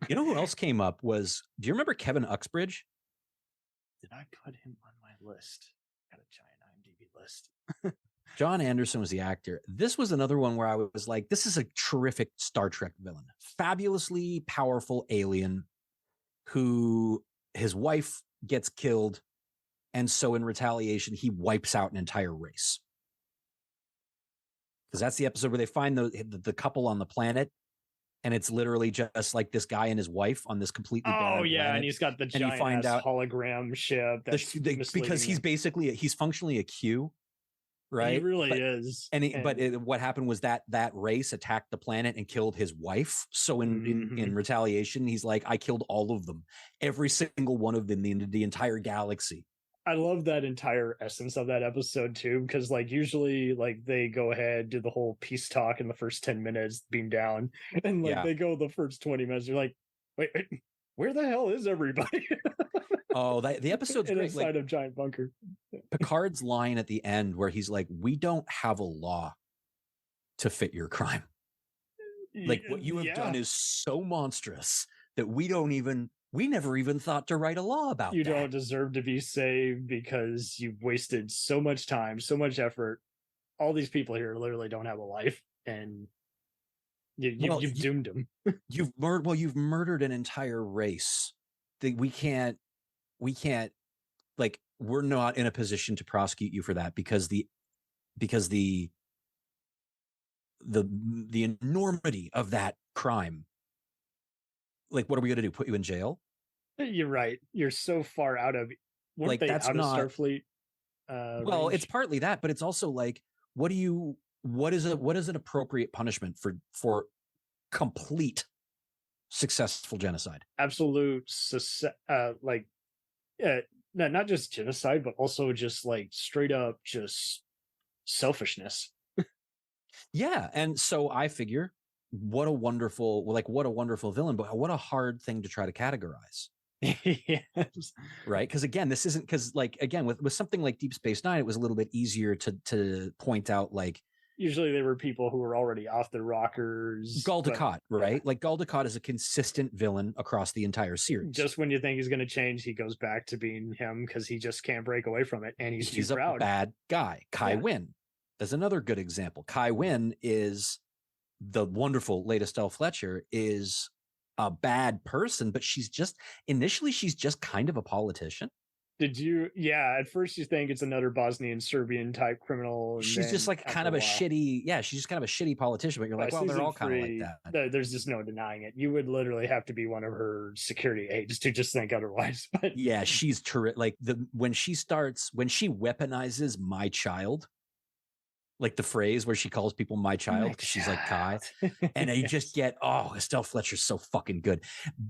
You know who else came up was, do you remember Kevin Uxbridge? Did I put him on my list? Got a giant IMDb list. John Anderson was the actor. This was another one where I was like, this is a terrific Star Trek villain. Fabulously powerful alien who his wife gets killed. And so in retaliation, he wipes out an entire race. Because that's the episode where they find the couple on the planet. And it's literally just like this guy and his wife on this completely barren planet. And he's got the giant hologram ship. Because he's functionally a Q. Right, he really is. What happened was that race attacked the planet and killed his wife. So in retaliation, he's like, I killed all of them, every single one of them in the entire galaxy. I love that entire essence of that episode too, because like usually like they go ahead, do the whole peace talk in the first 10 minutes, beam down, and like they go the first 20 minutes. You're like, wait, where the hell is everybody? Oh, the episode's great. Inside of giant bunker. Picard's line at the end where he's like, we don't have a law to fit your crime. Like what you have done is so monstrous that we never even thought to write a law about you don't deserve to be saved because you've wasted so much time, so much effort. All these people here literally don't have a life, and you've doomed them. You've murdered an entire race. That we can't like, we're not in a position to prosecute you for that because the enormity of that crime. Like, what are we going to do? Put you in jail? You're right. You're so far out of. Like, that's out not, of Starfleet. Well, range. it's partly that, but it's also like, what is an appropriate punishment for complete successful genocide? Absolute like not just genocide, but also just like straight up just selfishness. Yeah, and so I figure, what a wonderful villain, but what a hard thing to try to categorize. Yes. Right, because again, this isn't, because like, again, with something like Deep Space Nine, it was a little bit easier to point out, like, Usually they were people who were already off their rockers. Gul Dukat, right? Yeah. Like Gul Dukat is a consistent villain across the entire series. Just when you think he's going to change, he goes back to being him because he just can't break away from it, and he's too proud. A bad guy. Kai Wynn is another good example. Kai Wynn is the wonderful Lady Estelle Fletcher, is a bad person, but she's just kind of a politician. Did you? Yeah, at first you think it's another Bosnian Serbian type criminal. And she's just like kind of a shitty, she's just kind of a shitty politician, but you're like, well, they're all kind of like that. There's just no denying it. You would literally have to be one of her security aides to just think otherwise. But yeah, she's terrific. Like when she weaponizes my child, like the phrase where she calls people my child because she's like Kai, and they just get, Estelle Fletcher's so fucking good.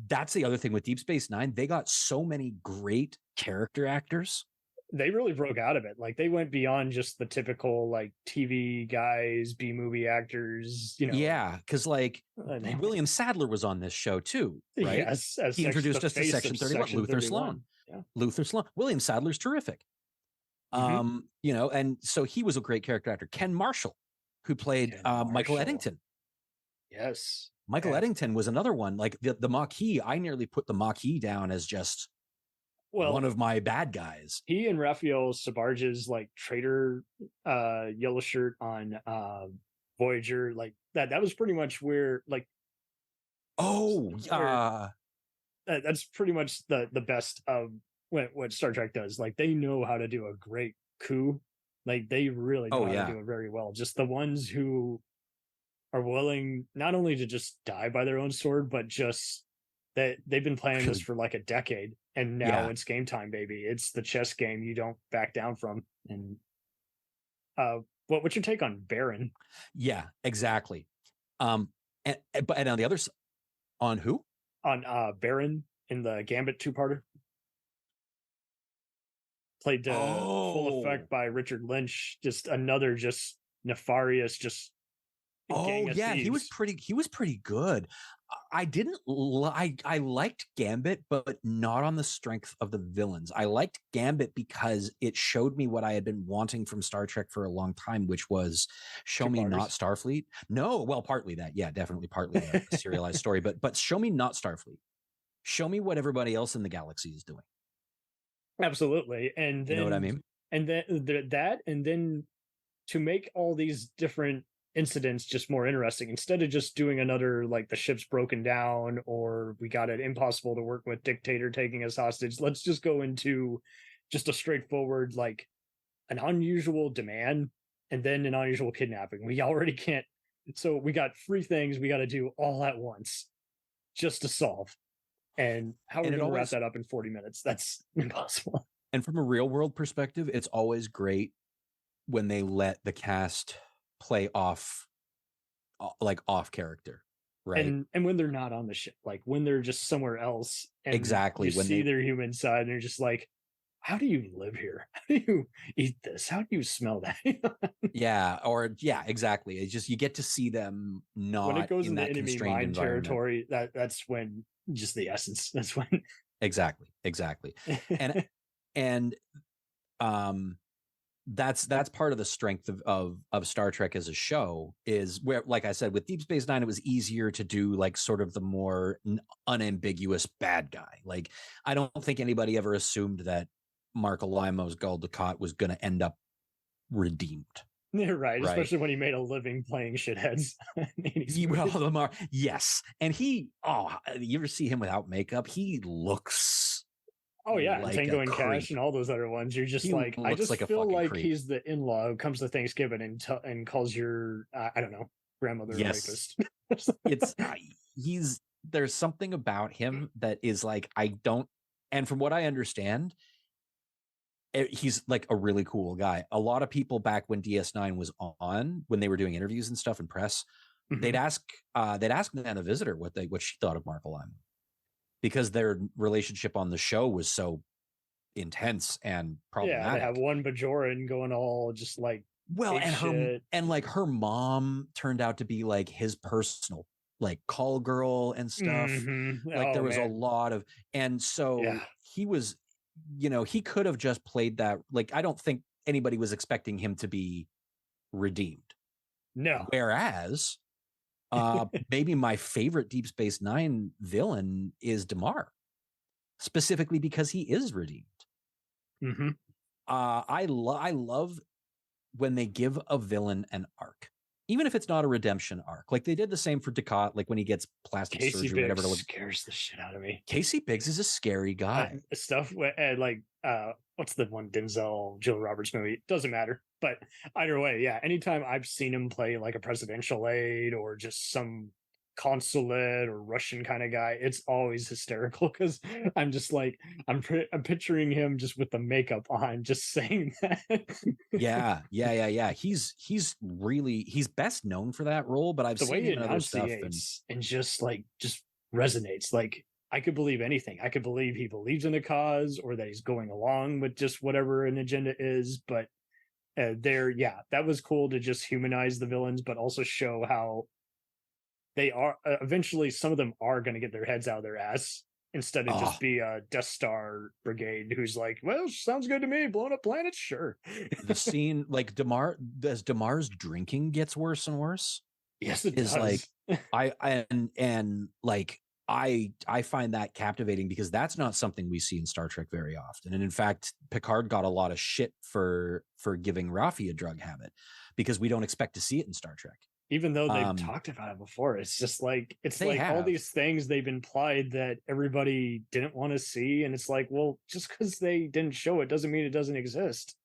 That's the other thing with Deep Space Nine. They got so many great character actors. They really broke out of it. Like they went beyond just the typical like TV guys, B movie actors, Yeah, because like William Sadler was on this show too, right? Yes, he introduced us to Section 31. Luther Sloan. Yeah. Luther Sloan. William Sadler's terrific. And so he was a great character actor. Ken Marshall, who played Michael Eddington. Yes. Michael Eddington was another one. Like the Maquis, I nearly put the Maquis down as just one of my bad guys. He and Raphael Sabarge's like traitor yellow shirt on Voyager, like that was pretty much where like that's pretty much the best of what Star Trek does. Like they know how to do a great coup. Like they really know how to do it very well. Just the ones who are willing not only to just die by their own sword, but just that they've been playing this for like a decade, and now it's game time, baby. It's the chess game you don't back down from. And what's your take on Baron? Yeah, exactly. But on the other side, on who? On Baron in the Gambit two-parter. Played full effect by Richard Lynch. Just another just nefarious, just he was pretty good. I liked Gambit, but not on the strength of the villains. I liked Gambit because it showed me what I had been wanting from Star Trek for a long time, which was show me not Starfleet. No, well, partly that. Yeah, definitely partly a serialized story, but show me not Starfleet. Show me what everybody else in the galaxy is doing. Absolutely. And then, you know what I mean? And then and then to make all these different incidents just more interesting, instead of just doing another like the ship's broken down or we got it impossible to work with dictator taking us hostage, let's just go into just a straightforward like an unusual demand and then an unusual kidnapping. We already can't, so we got 3 things we got to do all at once just to solve. And how are we going to wrap that up in 40 minutes? That's impossible. And from a real world perspective, it's always great when they let the cast play off character, right? And when they're not on the ship, like when they're just somewhere else, and exactly, you see their human side, and they're just like, how do you live here? How do you eat this? How do you smell that? Exactly. It's just you get to see them not when it goes in into that enemy mine territory. That's when just the essence. That's when exactly. and that's part of the strength of Star Trek as a show, is where, like I said, with Deep Space Nine, it was easier to do like sort of the more unambiguous bad guy. Like I don't think anybody ever assumed that Mark Alimo's Gul Dukat was going to end up redeemed. Yeah, right. Especially when he made a living playing shitheads. Yes. And you ever see him without makeup? He looks like Tango and Cash and all those other ones. You're just like, I just feel like he's the in-law who comes to Thanksgiving and calls your I don't know, grandmother a rapist. There's something about him that is like, and from what I understand, he's like a really cool guy. A lot of people back when DS9 was on, when they were doing interviews and stuff in press, they'd ask Nana Visitor what she thought of Mark Lyman, because their relationship on the show was so intense and problematic. Yeah, they have one Bajoran going all just like her mom turned out to be like his personal like call girl and stuff. Like there was a lot of, and so he was, he could have just played that. Like, I don't think anybody was expecting him to be redeemed. No. Whereas maybe my favorite Deep Space Nine villain is Damar, specifically because he is redeemed. I love when they give a villain an arc, even if it's not a redemption arc. Like they did the same for Ducat, like when he gets plastic surgery, whatever. Scares the shit out of me. Casey Biggs is a scary guy. Stuff like what's the one Denzel Jill Roberts movie? Doesn't matter. But either way, yeah. Anytime I've seen him play like a presidential aide or just some consulate or Russian kind of guy, it's always hysterical because I'm just like I'm picturing him just with the makeup on, just saying that. Yeah. He's best known for that role, but I've seen him in other stuff and just resonates. Like I could believe anything. I could believe he believes in a cause or that he's going along with just whatever an agenda is. But that was cool to just humanize the villains, but also show how they are eventually some of them are going to get their heads out of their ass instead of just be a Death Star brigade who's like, well, sounds good to me, blowing up planets, sure. The scene, like Damar's drinking gets worse and worse. Yes, it does. Like I find that captivating because that's not something we see in Star Trek very often. And in fact, Picard got a lot of shit for giving Raffi a drug habit because we don't expect to see it in Star Trek. Even though they've talked about it before, it's just like all these things they've implied that everybody didn't want to see, and it's like, well, just because they didn't show it doesn't mean it doesn't exist.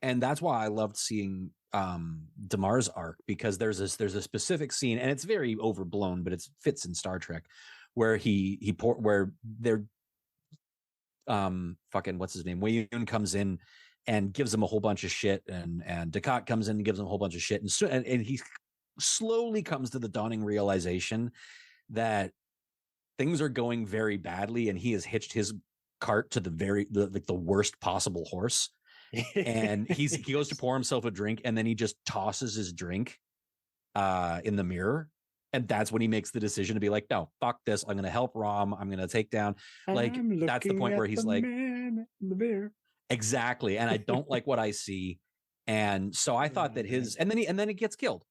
And that's why I loved seeing Damar's arc, because there's a specific scene, and it's very overblown, but it fits in Star Trek, where where they're fucking what's his name, Wayun comes in and gives him a whole bunch of shit, and Ducat comes in and gives him a whole bunch of shit, and he slowly comes to the dawning realization that things are going very badly, and he has hitched his cart to the worst possible horse. And he goes to pour himself a drink, and then he just tosses his drink in the mirror, and that's when he makes the decision to be like, no, fuck this, I'm gonna help Rom, I'm gonna take down, like, that's the point where he's like, man in the mirror. Exactly. And I don't like what I see. And so I thought that and then he gets killed.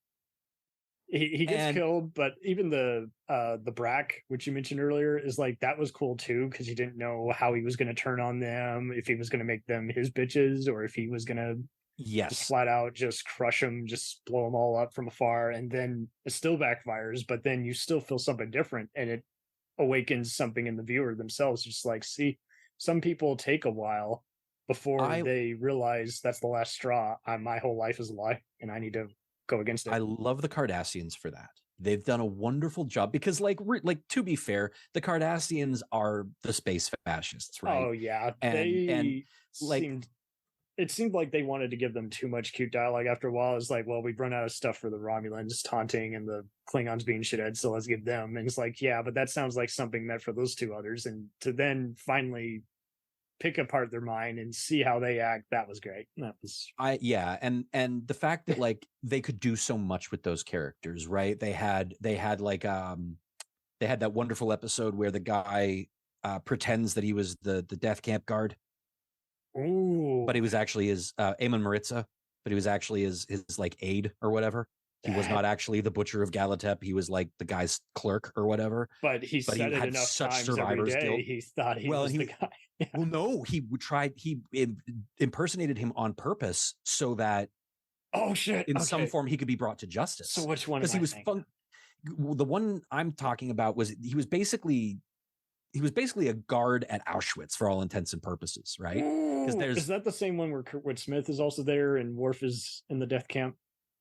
He gets killed, but even the Brack, which you mentioned earlier, is like, that was cool too, because he didn't know how he was going to turn on them, if he was going to make them his bitches, or if he was going to just flat out just crush them, just blow them all up from afar, and then it still backfires, but then you still feel something different, and it awakens something in the viewer themselves. Just like, see, some people take a while before they realize that's the last straw. My whole life is a lie, and I need to go against it. I love the Cardassians for that. They've done a wonderful job because, like, to be fair, the Cardassians are the space fascists, right? Oh yeah, it seemed like they wanted to give them too much cute dialogue after a while. It's like, well, we've run out of stuff for the Romulans taunting and the Klingons being shitheads, so let's give them. And it's like, yeah, but that sounds like something meant for those two others, and to then finally pick apart their mind and see how they act, that was great. And the fact that like they could do so much with those characters, right? They had like they had that wonderful episode where the guy pretends that he was the death camp guard. Ooh. But he was actually his Eamon Maritza, but he was actually his like aide or whatever. He was not actually the butcher of Galatep. He was like the guy's clerk or whatever. But he said it enough times every day. He thought he was the guy. Yeah. Well, no, he impersonated him on purpose so that in some form he could be brought to justice. So which one? Because he was the one I'm talking about was he was basically a guard at Auschwitz for all intents and purposes, right? Is that the same one where Kurtwood Smith is also there and Worf is in the death camp?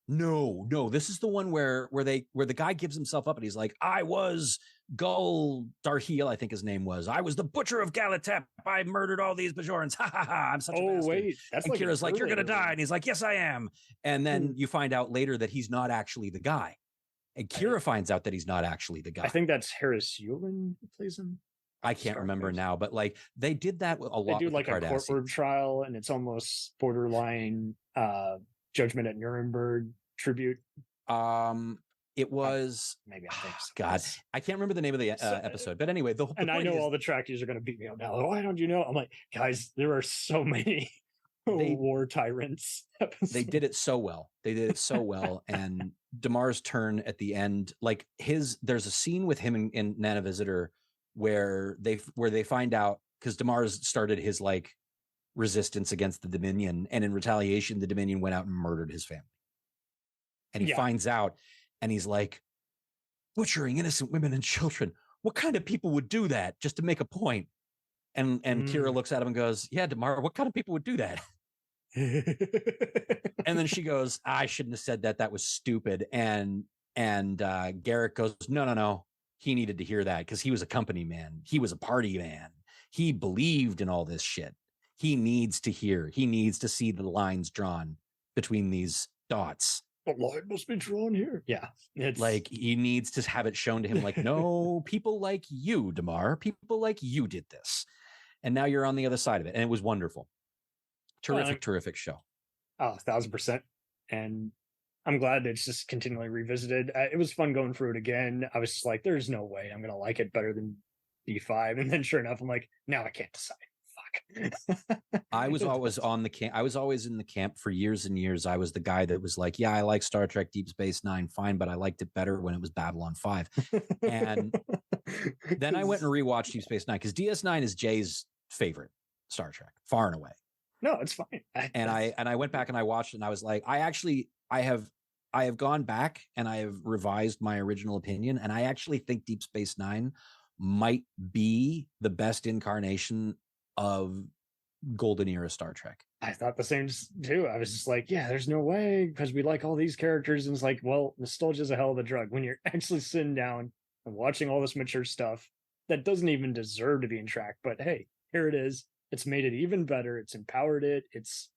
No. This is the one where the guy gives himself up and he's like, I was Gul Darheal, I think his name was. I was the butcher of Galatep. I murdered all these Bajorans. Ha ha ha. I'm such a bastard. Wait, that's and like Kira's like, you're gonna die. And he's like, yes, I am. And then you find out later that he's not actually the guy. And Kira finds out that he's not actually the guy. I think that's Harris Yulin who plays him. I can't remember now, but like they did that a lot. They do like a courtroom trial, and it's almost borderline Judgment at Nuremberg tribute. It was maybe I think so. God, I can't remember the name of the episode, but anyway, I know all the trackies are going to beat me up now. Why don't you know? I'm like, guys, there are so many war tyrants. They did it so well. And Damar's turn at the end, like there's a scene with him in Nana Visitor where they find out, because Damar's started his like resistance against the Dominion, and in retaliation, the Dominion went out and murdered his family. And he finds out, and he's like, butchering innocent women and children. What kind of people would do that just to make a point? And Kira looks at him and goes, yeah, Damar, what kind of people would do that? And then she goes, I shouldn't have said that. That was stupid. And Garrett goes, no. He needed to hear that because he was a company man. He was a party man. He believed in all this shit. He needs to hear. He needs to see the lines drawn between these dots. The line must be drawn here. Yeah. It's like he needs to have it shown to him like, no, people like you, Damar, people like you did this. And now you're on the other side of it. And it was wonderful. Terrific show. 1,000%. And I'm glad it's just continually revisited. It was fun going through it again. I was just like, there's no way I'm going to like it better than B5. And then sure enough, I'm like, now I can't decide. I was always on the camp. I was always in the camp for years and years. I was the guy that was like, yeah, I like Star Trek Deep Space Nine, fine, but I liked it better when it was Babylon 5. And then I went and rewatched Deep Space Nine because DS9 is Jay's favorite Star Trek, far and away. No, it's fine. I went back and I watched it, and I was like, I have gone back and I have revised my original opinion, and I actually think Deep Space Nine might be the best incarnation of golden era Star Trek. I thought the same too. I was just like, yeah, there's no way, because we like all these characters. And it's like, well, nostalgia is a hell of a drug when you're actually sitting down and watching all this mature stuff that doesn't even deserve to be in track. But hey, here it is. It's made it even better. It's empowered it. It's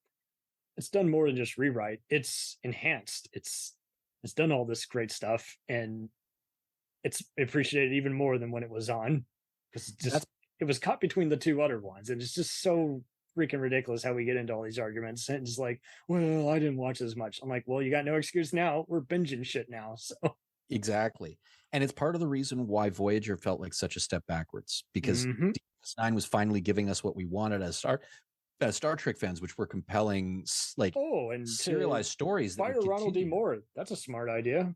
done more than just rewrite. It's enhanced. It's done all this great stuff, and it's appreciated even more than when it was on, because it was caught between the two other ones, and it's just so freaking ridiculous how we get into all these arguments. And it's like, well, I didn't watch as much. I'm like, well, you got no excuse now. We're binging shit now. So exactly, and it's part of the reason why Voyager felt like such a step backwards, because DS9 was finally giving us what we wanted as Star Trek fans, which were compelling, like and serialized stories. Fire Ronald D. Moore. That's a smart idea,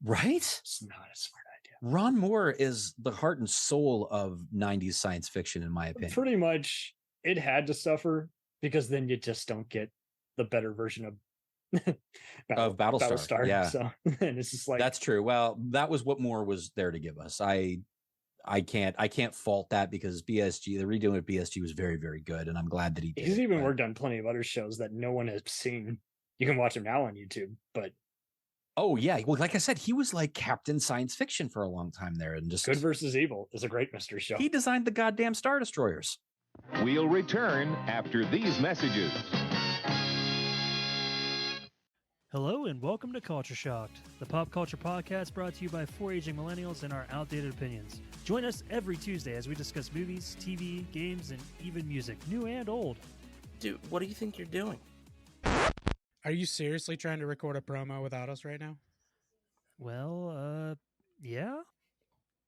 right? It's not a smart idea. Ron Moore is the heart and soul of 90s science fiction, in my opinion. Pretty much, it had to suffer, because then you just don't get the better version of Battlestar. Yeah, so, and it's just like, that's true. Well, that was what Moore was there to give us. I can't fault that, because BSG, the redoing of BSG was very, very good, and I'm glad that he did. He's even worked on plenty of other shows that no one has seen. You can watch him now on YouTube, but oh yeah, well, like I said, he was like Captain Science Fiction for a long time there, and just Good versus Evil is a great mystery show. He designed the goddamn Star Destroyers. We'll return after these messages. Hello and welcome to Culture Shocked, the pop culture podcast brought to you by four aging millennials and our outdated opinions. Join us every Tuesday as we discuss movies, TV, games, and even music, new and old. Dude, what do you think you're doing? Are you seriously trying to record a promo without us right now? Well, yeah.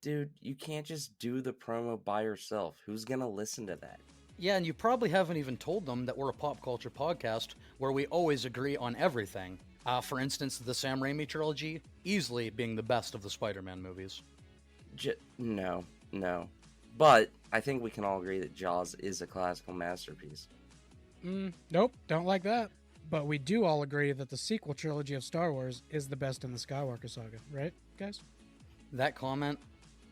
Dude, you can't just do the promo by yourself. Who's gonna listen to that? Yeah, and you probably haven't even told them that we're a pop culture podcast where we always agree on everything. For instance, the Sam Raimi trilogy, easily being the best of the Spider-Man movies. No. But I think we can all agree that Jaws is a classical masterpiece. Nope, don't like that. But we do all agree that the sequel trilogy of Star Wars is the best in the Skywalker saga, right, guys? That comment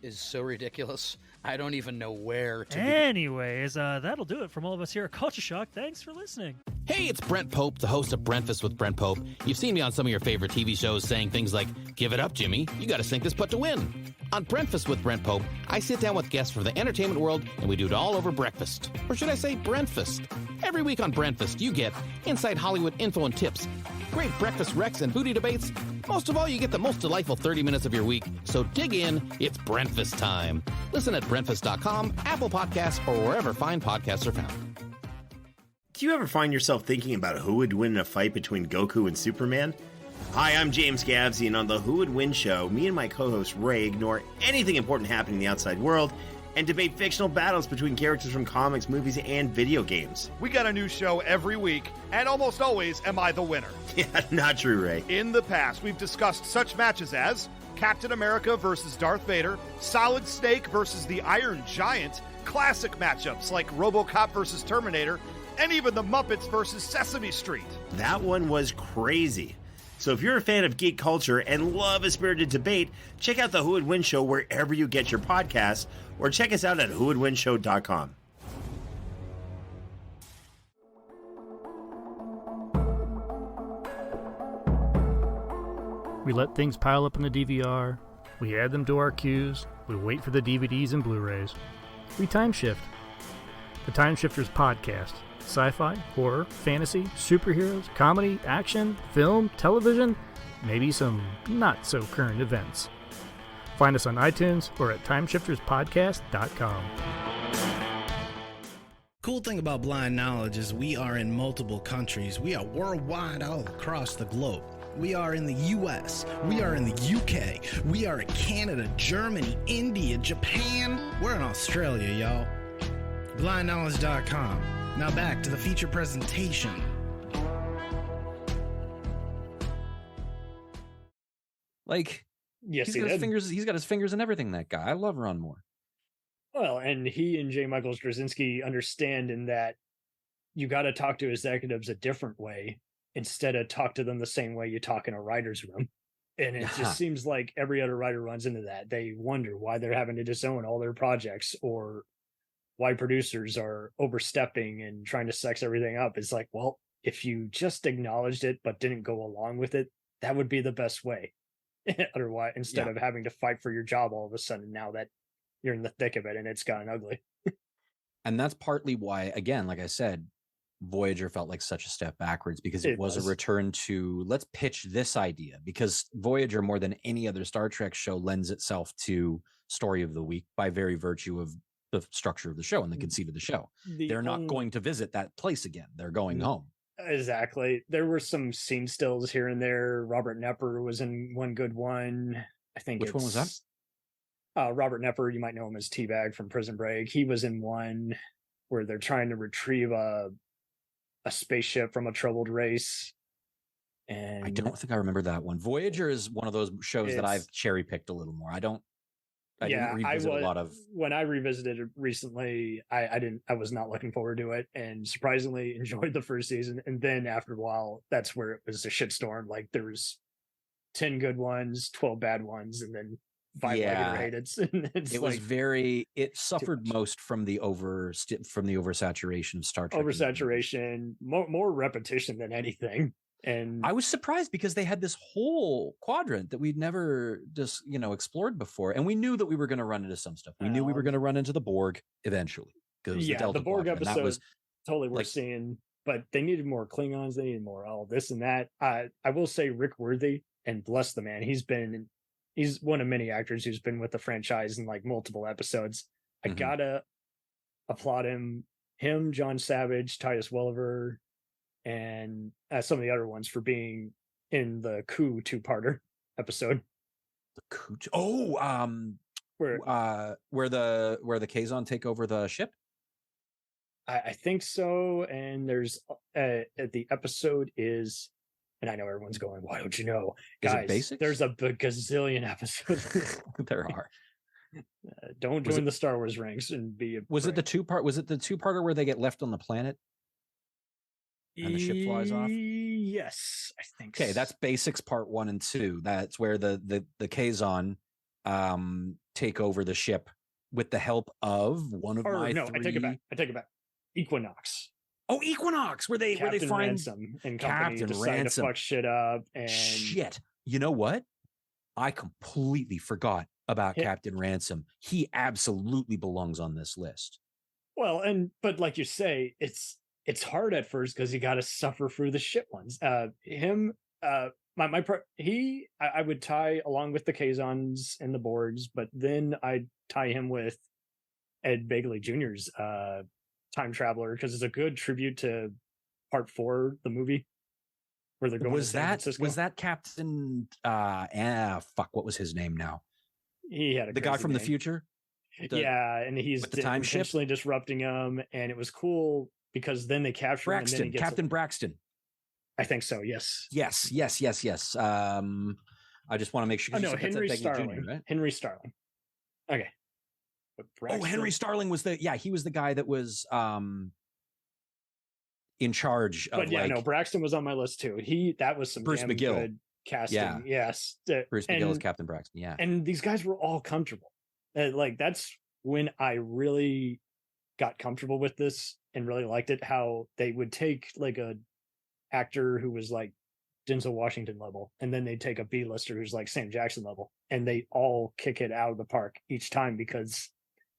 is so ridiculous. I don't even know where to Anyways, that'll do it from all of us here at Culture Shock. Thanks for listening. Hey, it's Brent Pope, the host of Breakfast with Brent Pope. You've seen me on some of your favorite TV shows saying things like, "Give it up, Jimmy. You got to sink this putt to win." On Breakfast with Brent Pope, I sit down with guests from the entertainment world, and we do it all over breakfast. Or should I say Brentfast? Every week on Brentfast, you get inside Hollywood info and tips, great breakfast recs and foodie debates. Most of all, you get the most delightful 30 minutes of your week. So dig in. It's Brentfast time. Listen at Brentfast.com, Apple Podcasts, or wherever fine podcasts are found. Do you ever find yourself thinking about who would win in a fight between Goku and Superman? Hi, I'm James Gavsey, and on the Who Would Win show, me and my co-host Ray ignore anything important happening in the outside world and debate fictional battles between characters from comics, movies, and video games. We got a new show every week, and almost always am I the winner. Yeah, not true, Ray. In the past, we've discussed such matches as Captain America versus Darth Vader, Solid Snake versus the Iron Giant, classic matchups like RoboCop versus Terminator, and even the Muppets versus Sesame Street. That one was crazy. So if you're a fan of geek culture and love a spirited debate, check out the Who Would Win show wherever you get your podcasts, or check us out at whowouldwinshow.com. We let things pile up in the DVR, we add them to our queues, we wait for the DVDs and Blu-rays. We time shift. The Time Shifters Podcast. Sci-fi, horror, fantasy, superheroes, comedy, action, film, television, maybe some not-so-current events. Find us on iTunes or at timeshifterspodcast.com. Cool thing about Blind Knowledge is we are in multiple countries. We are worldwide all across the globe. We are in the US, we are in the UK, we are in Canada, Germany, India, Japan. We're in Australia, y'all. BlindKnowledge.com. Now back to the feature presentation. Like, yes, he's got his fingers in everything, that guy. I love Ron Moore. Well, and he and J. Michael Straczynski understand in that you got to talk to executives a different way instead of talk to them the same way you talk in a writer's room. And it just seems like every other writer runs into that. They wonder why they're having to disown all their projects, or why producers are overstepping and trying to sex everything up. It's like, well, if you just acknowledged it but didn't go along with it, that would be the best way. Otherwise, instead of having to fight for your job all of a sudden now that you're in the thick of it and it's gotten ugly. And that's partly why, again, like I said, Voyager felt like such a step backwards, because it was a return to, let's pitch this idea, because Voyager, more than any other Star Trek show, lends itself to story of the week by very virtue of the structure of the show and the conceit of the show. They're not going to visit that place again. They're going home. Exactly. There were some scene stills here and there. Robert Nepper was in one good one. I think. Which one was that? Robert Nepper, you might know him as Teabag from Prison Break. He was in one where they're trying to retrieve a spaceship from a troubled race. And I don't think I remember that one. Voyager is one of those shows that I've cherry picked a little more. I didn't revisit a lot of. When I revisited it recently, I was not looking forward to it, and surprisingly enjoyed the first season. And then after a while, that's where it was a shitstorm. Like there was 10 good ones, 12 bad ones, and then 5 hated. It was it suffered most from the oversaturation of Star Trek. Oversaturation, more repetition than anything. And I was surprised because they had this whole quadrant that we'd never just, explored before. And we knew that we were going to run into some stuff. We knew we were going to run into the Borg eventually. The Borg episode was totally worth seeing, but they needed more Klingons. They needed more all this and that. I will say Rick Worthy, and bless the man, he's one of many actors who's been with the franchise in like multiple episodes. I gotta applaud him, John Savage, Titus Welliver, and some of the other ones for being in the Coup 2-parter episode. The Coup. Where the Kazon take over the ship. I think so. And there's the episode is, and I know everyone's going, why don't you know, guys? There's a gazillion episodes. There are. Don't join the Star Wars ranks and be. Was it the 2-parter where they get left on the planet? And the ship flies off? Yes, I think so. Okay, that's Basics Part 1 and 2. That's where the Kazon take over the ship with the help of one of my three... I take it back. Equinox. Oh, Equinox, where they Captain find Ransom and company Captain decide Ransom. to fuck shit up. And shit. You know what? I completely forgot about Captain Ransom. He absolutely belongs on this list. Well, but like you say, it's hard at first because you got to suffer through the shit ones. I would tie along with the Kazons and the Borgs, but then I'd tie him with Ed Begley Jr.'s Time Traveler because it's a good tribute to Part 4, the movie, where they're going to San Francisco. Was that Captain? What was his name now? He had the guy from the future. And he's with the time ship, intentionally disrupting him, and it was cool because then they capture him. And then he gets Captain Braxton. I think so. Yes. Yes. I just want to make sure. Oh no, Henry Starling. Jr., right? Henry Starling. Okay. Henry Starling was he was the guy that was in charge of. But Braxton was on my list too. That was some Bruce damn McGill good casting. Yeah. Yes. Bruce McGill is Captain Braxton. Yeah. And these guys were all comfortable. That's when I really got comfortable with this and really liked it. How they would take like a actor who was like Denzel Washington level, and then they take a B-lister who's like Sam Jackson level, and they all kick it out of the park each time because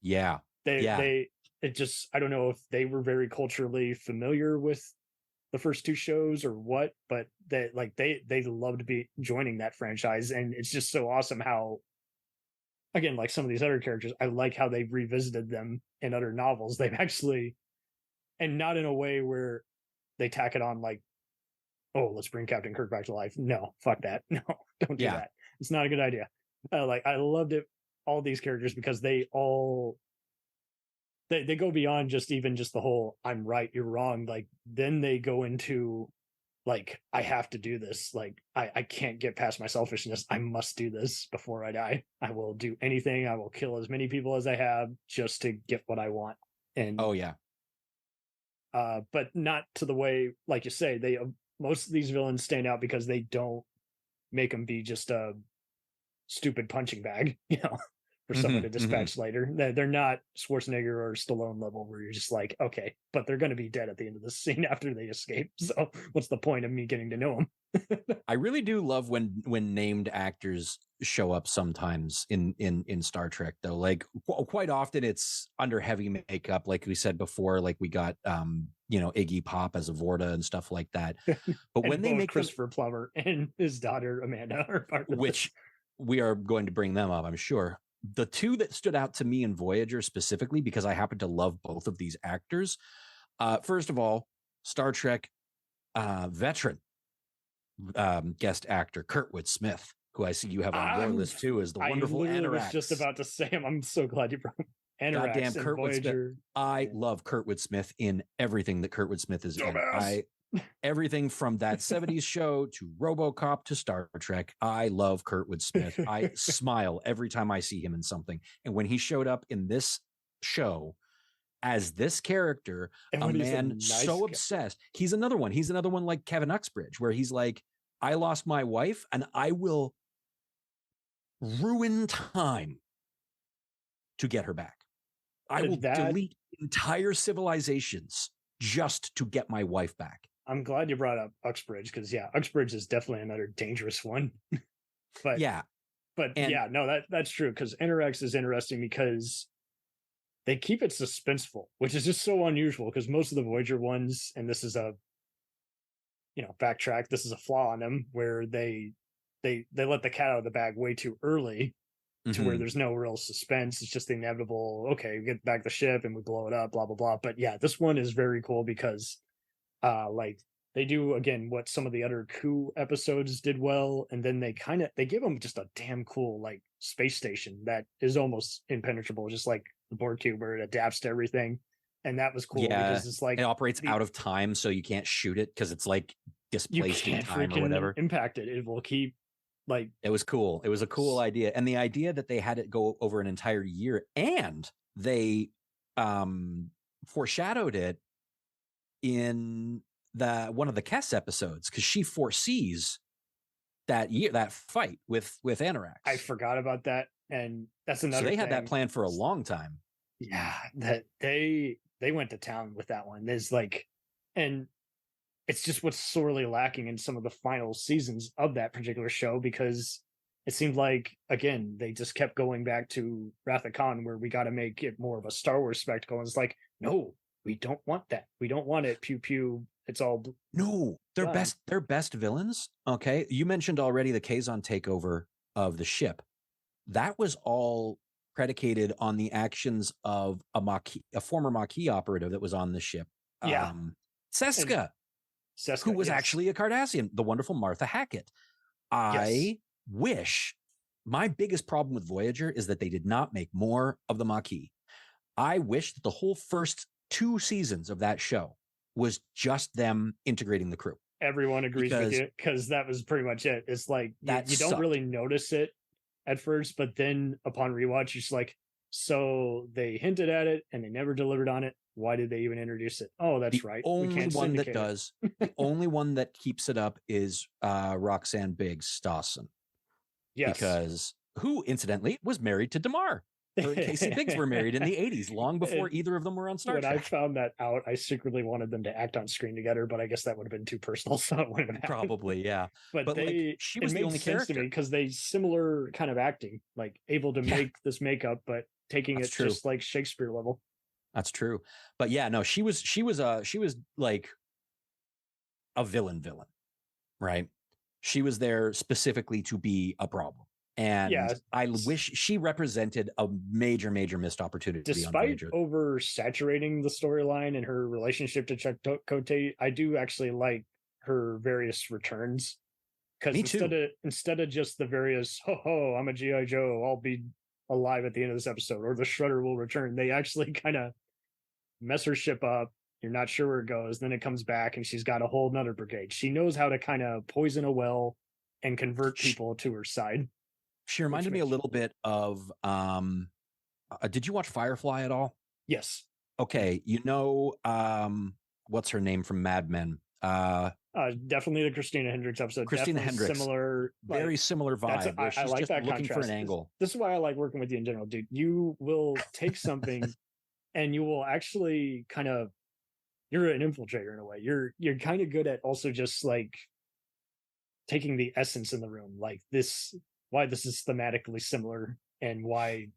I don't know if they were very culturally familiar with the first two shows or what, but they love to be joining that franchise. And it's just so awesome how, again, like some of these other characters, I like how they've revisited them in other novels. They've actually, and not in a way where they tack it on like, oh, let's bring Captain Kirk back to life. No, fuck that. No, don't do that. It's not a good idea. I loved it, all these characters, because they all, they go beyond just the whole I'm right, you're wrong. Like then they go into like, I have to do this. Like I can't get past my selfishness. I must do this before I die. I will do anything. I will kill as many people as I have just to get what I want. And but not to the way, like you say, they most of these villains stand out because they don't make them be just a stupid punching bag, for someone to dispatch later. They're not Schwarzenegger or Stallone level where you're just like, okay, but they're going to be dead at the end of the scene after they escape. So what's the point of me getting to know them? I really do love when named actors show up sometimes in Star Trek, though. Like quite often it's under heavy makeup, like we said before. Like we got Iggy Pop as a Vorta and stuff like that. But when they make Christopher Plummer and his daughter Amanda are part of which we are going to bring them up, I'm sure. The two that stood out to me in Voyager specifically, because I happen to love both of these actors. First of all, Star Trek veteran guest actor Kurtwood Smith, who I see you have on your list too, is the wonderful Anorax. I was just about to say him. I'm so glad you brought him. Anorax. Goddamn Kurtwood Smith. I love Kurtwood Smith in everything that Kurtwood Smith is in. Everything from that 70s show to RoboCop to Star Trek. I love Kurtwood Smith. I smile every time I see him in something. And when he showed up in this show as this character, a man so obsessed. He's another one. He's another one like Kevin Uxbridge, where he's like, I lost my wife and I will ruin time to get her back. I will delete entire civilizations just to get my wife back. I'm glad you brought up Uxbridge because Uxbridge is definitely another dangerous one. But that's true, because Anorax is interesting because they keep it suspenseful, which is just so unusual because most of the Voyager ones, and this is a backtrack, this is a flaw on them where they let the cat out of the bag way too early to where there's no real suspense. It's just the inevitable, okay, we get back the ship and we blow it up, blah, blah, blah. But yeah, this one is very cool because they do, again, what some of the other Coup episodes did well. And then they give them just a damn cool, like, space station that is almost impenetrable, just like the Borg cube, where it adapts to everything. And that was cool because it's like, it operates out of time, so you can't shoot it because it's like displaced in time or whatever. Impact it. It will keep, like, it was cool. It was a cool idea. And the idea that they had it go over an entire year, and they foreshadowed it in one of the Kess episodes, because she foresees that fight with Anorax. I forgot about that. And that's another So they had that plan for a long time. Yeah, that they went to town with that one. There's like, And it's just what's sorely lacking in some of the final seasons of that particular show, because it seemed like, again, they just kept going back to Wrath of Khan, where we got to make it more of a Star Wars spectacle. And it's like, no, we don't want that. We don't want it. Pew pew. It's all no. They're best villains. Okay, you mentioned already the Kazon takeover of the ship. That was all predicated on the actions of a former Maquis operative that was on the ship. Yeah, Seska, who was actually a Cardassian, the wonderful Martha Hackett. I wish, my biggest problem with Voyager is that they did not make more of the Maquis. I wish that the whole first 2 seasons of that show was just them integrating the crew. Everyone agrees with you, because that was pretty much it. It's like you don't really notice it at first, but then upon rewatch, you're just like, so they hinted at it and they never delivered on it. Why did they even introduce it? Oh, that's right. The only one that does, the only one that keeps it up is Roxanne Biggs Dawson. Yes. Because who, incidentally, was married to Damar. Her and Casey Biggs were married in the 80s, long before either of them were on Star Trek. When I found that out, I secretly wanted them to act on screen together, but I guess that would have been too personal, so it wouldn't have happened. Probably, yeah. But like, she was the only character to me, because they similar kind of acting, like able to make this makeup, but taking it just like Shakespeare level. That's true. But yeah, no, she was like a villain, right? She was there specifically to be a problem. And I wish she represented a major missed opportunity. Despite oversaturating the storyline and her relationship to Chuck Cote, I do actually like her various returns. Because instead of just the various, I'm a G.I. Joe, I'll be alive at the end of this episode, or the Shredder will return, they actually kind of mess her ship up. You're not sure where it goes. Then it comes back and she's got a whole nother brigade. She knows how to kind of poison a well and convert people to her side. She reminded me a little bit of, did you watch Firefly at all? Yes. Okay. You know, what's her name from Mad Men? Definitely the Christina Hendricks episode. Christina Hendricks. Similar, very similar vibe. I like just that looking contrast. for an angle. This is why I like working with you in general, dude. You will take something and you will actually kind of, you're an infiltrator in a way. You're kind of good at also just like taking the essence in the room, like this, why this is thematically similar and why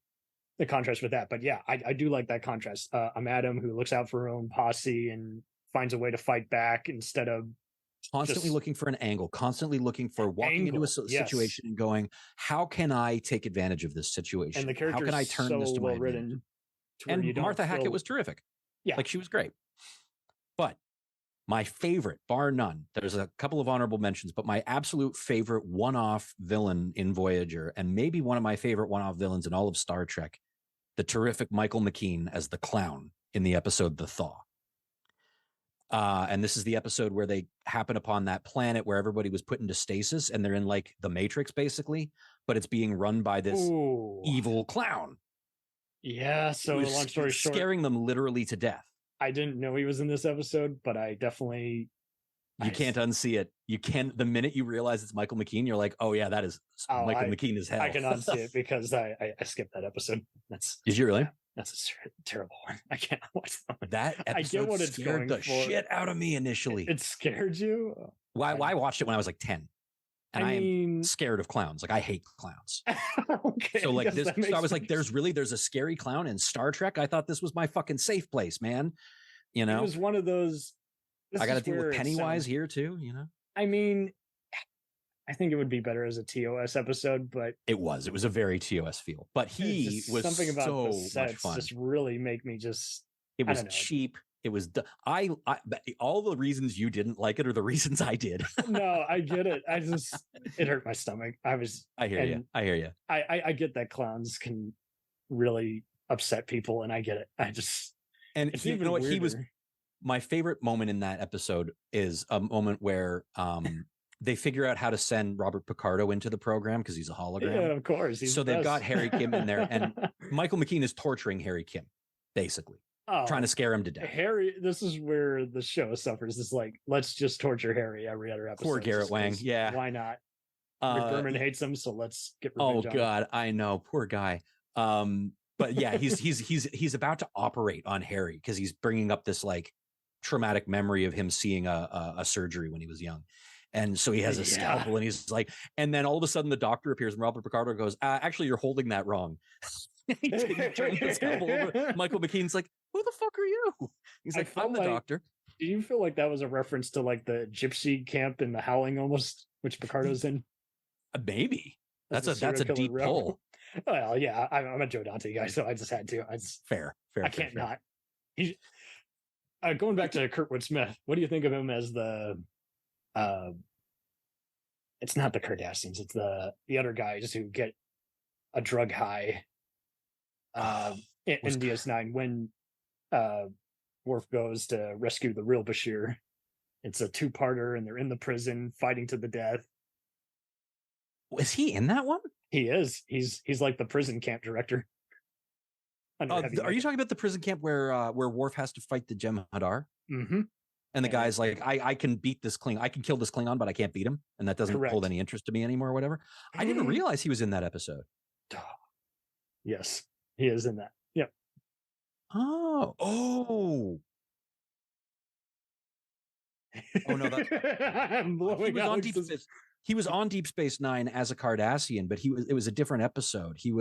the contrast with that. But yeah, I do like that contrast. A madam who looks out for her own posse and finds a way to fight back instead of constantly looking for an angle, constantly looking for walking into a situation and going, how can I take advantage of this situation? And the character, how can I turn this to my advantage? And Martha Hackett was terrific. Yeah, like she was great. But my favorite, bar none, there's a couple of honorable mentions, but my absolute favorite one-off villain in Voyager, and maybe one of my favorite one-off villains in all of Star Trek, the terrific Michael McKean as the clown in the episode The Thaw. And this is the episode where they happen upon that planet where everybody was put into stasis and they're in like the Matrix basically, but it's being run by this evil clown. Yeah. So long story short, scaring them literally to death. I didn't know he was in this episode, but I definitely... You can't unsee it. You can, the minute you realize it's Michael McKean, you're like, oh yeah, that is Michael McKean is hell. I can unsee it because I skipped that episode. Did you really? That's a terrible one. I can't watch that. That episode I get what it's scared the shit out of me initially. It scared you? Well, I watched it when I was like 10. And I am scared of clowns. Like I hate clowns. Okay. So like this, so I was like, there's a scary clown in Star Trek. I thought this was my fucking safe place, man. You know, it was one of those. I got to deal with Pennywise here too. You know, I mean, I think it would be better as a TOS episode, but it was a very TOS feel. But he was something about so the sets much fun. Just really make me just. It was cheap. It was I all the reasons you didn't like it are the reasons I did. No, I get it. It hurt my stomach. I hear you. I get that clowns can really upset people, and I get it. And you know what? He was my favorite moment in that episode is a moment where they figure out how to send Robert Picardo into the program because he's a hologram. Yeah, of course. So they've got Harry Kim in there, and Michael McKean is torturing Harry Kim, basically. Trying to scare him to death. Harry, this is where the show suffers. It's like, let's just torture Harry every other episode. Poor Garrett Wang. Yeah. Why not? Rick Berman hates him, so let's get revenge on God, I know. Poor guy. But yeah, he's about to operate on Harry because he's bringing up this like traumatic memory of him seeing a surgery when he was young. And so he has a scalpel and he's like, and then all of a sudden the doctor appears and Robert Picardo goes, actually, you're holding that wrong. He turns the scalpel over. Michael McKean's like, who the fuck are you? He's like, I'm the doctor. Do you feel like that was a reference to like the gypsy camp in The Howling almost, which Picardo's in? Maybe. That's a deep pull. Well, yeah, I'm a Joe Dante guy, so I just had to. Fair. I can't not. He's going back to Kurtwood Smith. What do you think of him as the? It's not the Cardassians. It's the other guys who get a drug high. In DS9 when Worf goes to rescue the real Bashir. It's a two-parter, and they're in the prison fighting to the death. Is he in that one? He is. He's like the prison camp director. Are you talking about the prison camp where Worf has to fight the Jem'Hadar? Mm-hmm. And the guy's like, I can beat this Klingon. I can kill this Klingon, but I can't beat him. And that doesn't hold any interest to me anymore or whatever. I didn't realize he was in that episode. Yes, he is in that. Yep. Oh no! I'm blowing out. He was on Deep Space Nine as a Cardassian, but it was a different episode. He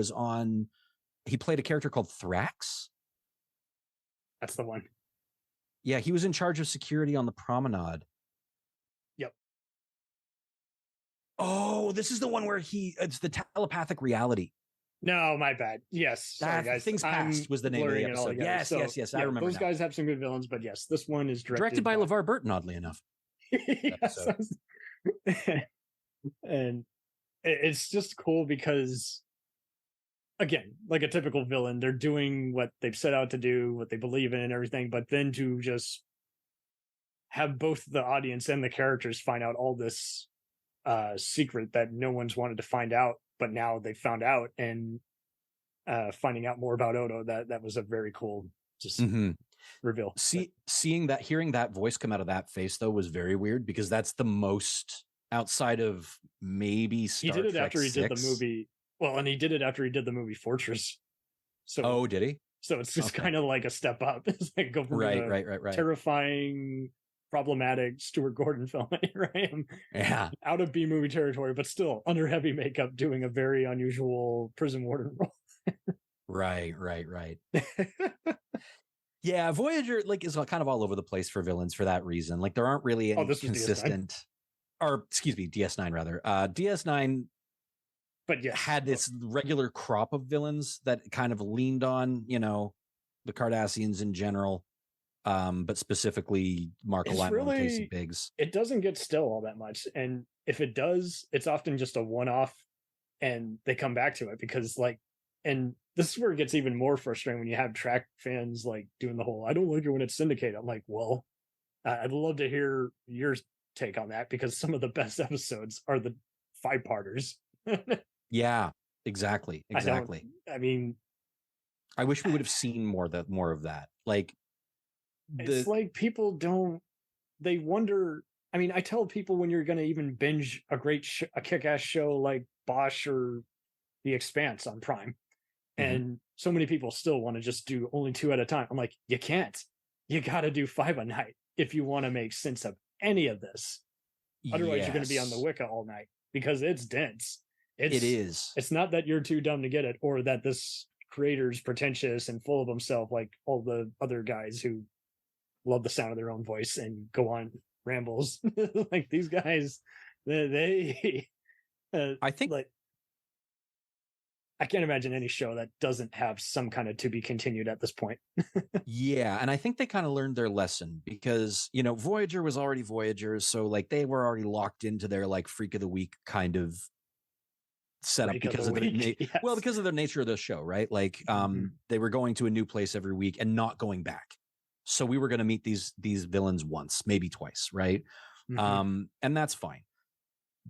played a character called Thrax. That's the one. Yeah, he was in charge of security on the Promenade. Yep. Oh, this is the one where it's the telepathic reality. No, my bad. Yes. Sorry, guys. Things Past was the name of the episode. Yes. I remember. Those guys have some good villains, but yes, this one is directed by LeVar Burton, oddly enough. Yes. And it's just cool because, again, like a typical villain, they're doing what they've set out to do, what they believe in and everything, but then to just have both the audience and the characters find out all this secret that no one's wanted to find out, but now they found out, and finding out more about Odo, that was a very cool reveal. Hearing that voice come out of that face though was very weird, because that's the most outside of maybe Star He did it Trek after 6. He did the movie. Well, and he did it after he did the movie Fortress. So did he? So it's just kind of like a step up. It's like go from right. terrifying, problematic Stuart Gordon film, right? Yeah, out of B movie territory, but still under heavy makeup, doing a very unusual prison warden role. Right. Yeah, Voyager is kind of all over the place for villains for that reason. Like there aren't really any consistent, or excuse me, DS9 rather. DS9, but yes, had this regular crop of villains that kind of leaned on, the Cardassians in general, but specifically Mark Alamo and Casey Biggs. It doesn't get still all that much, and if it does, it's often just a one-off, and they come back to it because and this is where it gets even more frustrating when you have Trek fans doing the whole, I don't like it when it's syndicated. I'm like, well, I'd love to hear your take on that, because some of the best episodes are the 5-parters. Yeah, exactly. I mean, I wish we would have seen more of that. It's like people don't. They wonder. I mean, I tell people when you're going to even binge a kick-ass show like Bosch or The Expanse on Prime, and so many people still want to just do only 2 at a time. I'm like, you can't. You got to do 5 a night if you want to make sense of any of this. Otherwise, you're going to be on the Wicca all night, because it's dense. It is. It's not that you're too dumb to get it, or that this creator's pretentious and full of himself, like all the other guys who love the sound of their own voice and go on rambles. Like these guys, they I think I can't imagine any show that doesn't have some kind of to be continued at this point. Yeah, and I think they kind of learned their lesson, because Voyager was already Voyager, so they were already locked into their Freak of the Week kind of setup because of the nature of the show, right? They were going to a new place every week and not going back, so we were going to meet these villains once, maybe twice, right? And that's fine.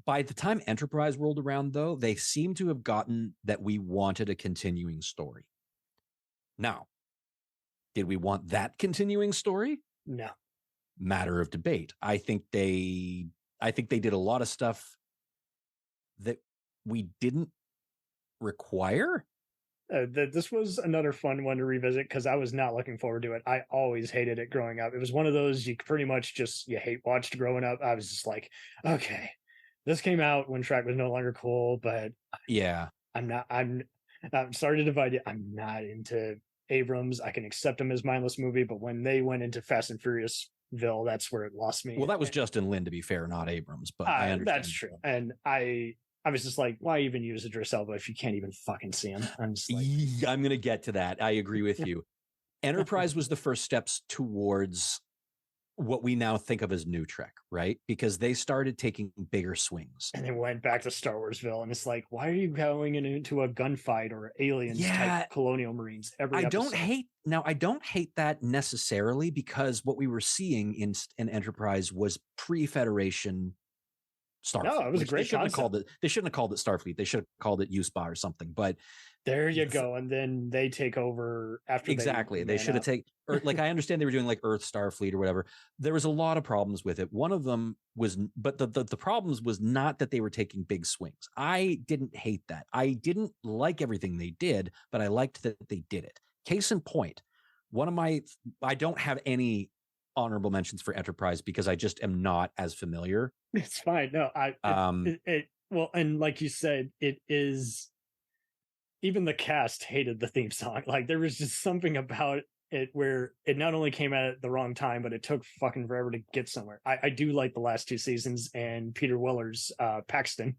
By the time Enterprise rolled around, though, they seem to have gotten that we wanted a continuing story. Now, did we want that continuing story? No. Matter of debate. I think they did a lot of stuff that we didn't require. This was another fun one to revisit because I was not looking forward to it. I always hated it growing up. It was one of those you pretty much just you hate watched growing up. I was just like, okay, this came out when Shrek was no longer cool, but yeah, I'm sorry to divide you. I'm not into Abrams. I can accept him as mindless movie, but when they went into Fast and Furiousville, that's where it lost me. Well, that was Justin Lin, to be fair, not Abrams, but I understand. That's true. And I was just like, why even use Idris Elba if you can't even fucking see him? I'm just like, I'm going to get to that. I agree with you. Enterprise was the first steps towards what we now think of as new Trek, right? Because they started taking bigger swings. And then went back to Star Warsville. And it's like, why are you going into a gunfight or aliens type colonial marines every episode? I don't hate that necessarily, because what we were seeing in Enterprise was pre-Federation Starfleet. No, it was a great concept. They shouldn't have called it Starfleet. They should have called it USPA or something. But there you go. And then they take over after. Exactly. They should have taken, or like, I understand they were doing like Earth Starfleet or whatever. There was a lot of problems with it. One of them was, but the problems was not that they were taking big swings. I didn't hate that. I didn't like everything they did, but I liked that they did it. Case in point, I don't have any honorable mentions for Enterprise because I just am not as familiar. It's fine. No, well, and like you said, it is, even the cast hated the theme song. Like there was just something about it where it not only came at the wrong time, but it took fucking forever to get somewhere. I do like the last two seasons and Peter Weller's Paxton.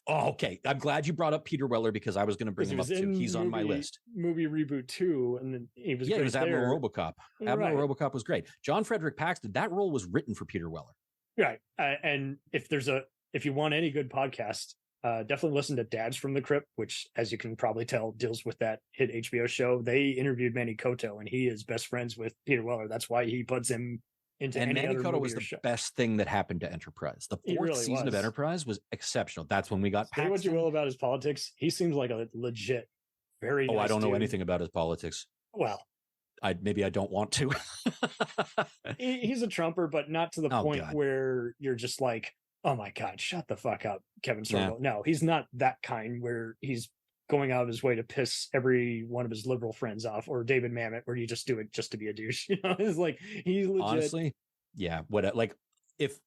Oh, okay. I'm glad you brought up Peter Weller because I was going to bring him up too. He's on my list. Movie Reboot 2, and then he was it was Admiral RoboCop. Admiral RoboCop was great. John Frederick Paxton, that role was written for Peter Weller. Right. And if you want any good podcast, definitely listen to Dads from the Crypt, which, as you can probably tell, deals with that hit HBO show. They interviewed Manny Koto, and he is best friends with Peter Weller. That's why he puts him into any Manny other Koto movie was the show. best thing that happened to Enterprise. The fourth season of Enterprise was exceptional. That's when we got Paxton. Say what you will about his politics. He seems like a legit, very nice I don't know dude. Anything about his politics. Well, maybe I don't want to. He's a Trumper, but not to the point where you're just like, oh my God, shut the fuck up, Kevin Sorbo. Yeah. No, he's not that kind where he's going out of his way to piss every one of his liberal friends off, or David Mamet, where you just do it just to be a douche. You know, it's like he's legit. Honestly, yeah. If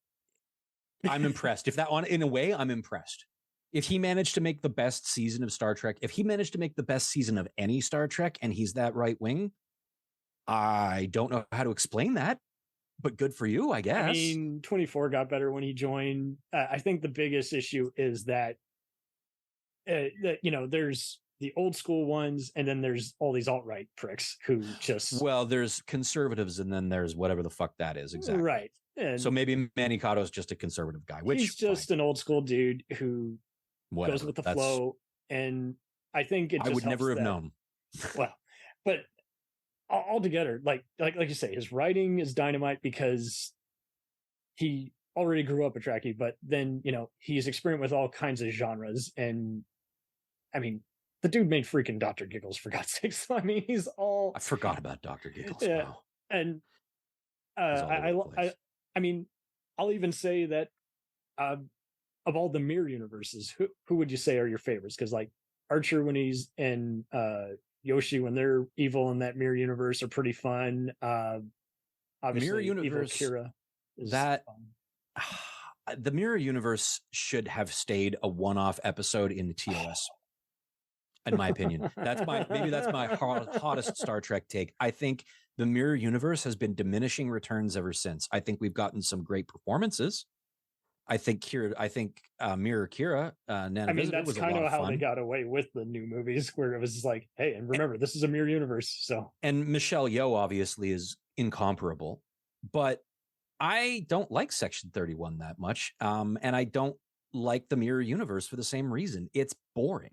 I'm impressed, in a way, I'm impressed. If he managed to make the best season of Star Trek, if he managed to make the best season of any Star Trek, and he's that right wing, I don't know how to explain that. But good for you, I guess. I mean, 24 got better when he joined. I think the biggest issue is that there's the old school ones, and then there's all these alt-right pricks who just... Well, there's conservatives, and then there's whatever the fuck that is, exactly. Right. And so maybe Manny Cotto is just a conservative guy, which... He's just an old school dude who goes with the flow, and I think it just I would never have known. Well, but altogether, like you say, his writing is dynamite because he already grew up a Trekkie, but then, he's experimented with all kinds of genres, and I mean, the dude made freaking Dr. Giggles, for God's sake. So, I mean, he's all... I forgot about Dr. Giggles. Yeah. Wow. And I mean, I'll even say that of all the mirror universes, who would you say are your favorites? Because like Archer when he's in Yoshi when they're evil in that mirror universe are pretty fun. Obviously, mirror universe, evil Kira is fun. The mirror universe should have stayed a one-off episode in the TOS. In my opinion, that's my hottest Star Trek take. I think the mirror universe has been diminishing returns ever since. I think we've gotten some great performances. I think Mirror Kira, Nana Visitor that's was kind a lot of how fun. they got away with the new movies, where it was just like, hey, and remember, this is a mirror universe. So, and Michelle Yeoh obviously is incomparable, but I don't like Section 31 that much, and I don't like the mirror universe for the same reason. It's boring.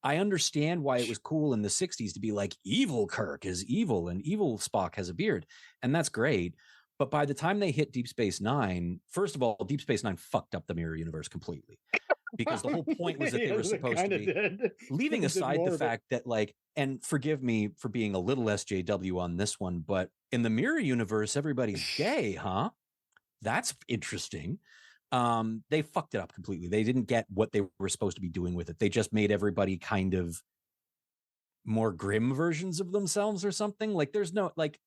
I understand why it was cool in the 60s to be like, evil Kirk is evil and evil Spock has a beard, and that's great. But by the time they hit Deep Space Nine, first of all, Deep Space Nine fucked up the mirror universe completely. Because the whole point was that they were supposed to be, leaving aside the fact that, like, and forgive me for being a little SJW on this one, but in the mirror universe, everybody's gay, huh? That's interesting. They fucked it up completely. They didn't get what they were supposed to be doing with it. They just made everybody kind of more grim versions of themselves or something. Like there's no like.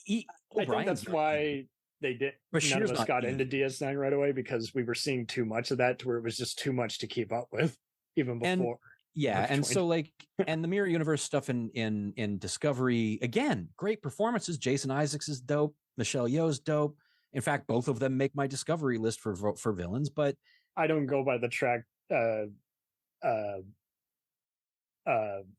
I think that's why they did. None of us got into DS9 right away because we were seeing too much of that to where it was just too much to keep up with, even before. And so like, and the Mirror Universe stuff in Discovery, again, great performances. Jason Isaacs is dope. Michelle Yeoh's dope. In fact, both of them make my Discovery list for villains. But I don't go by the track.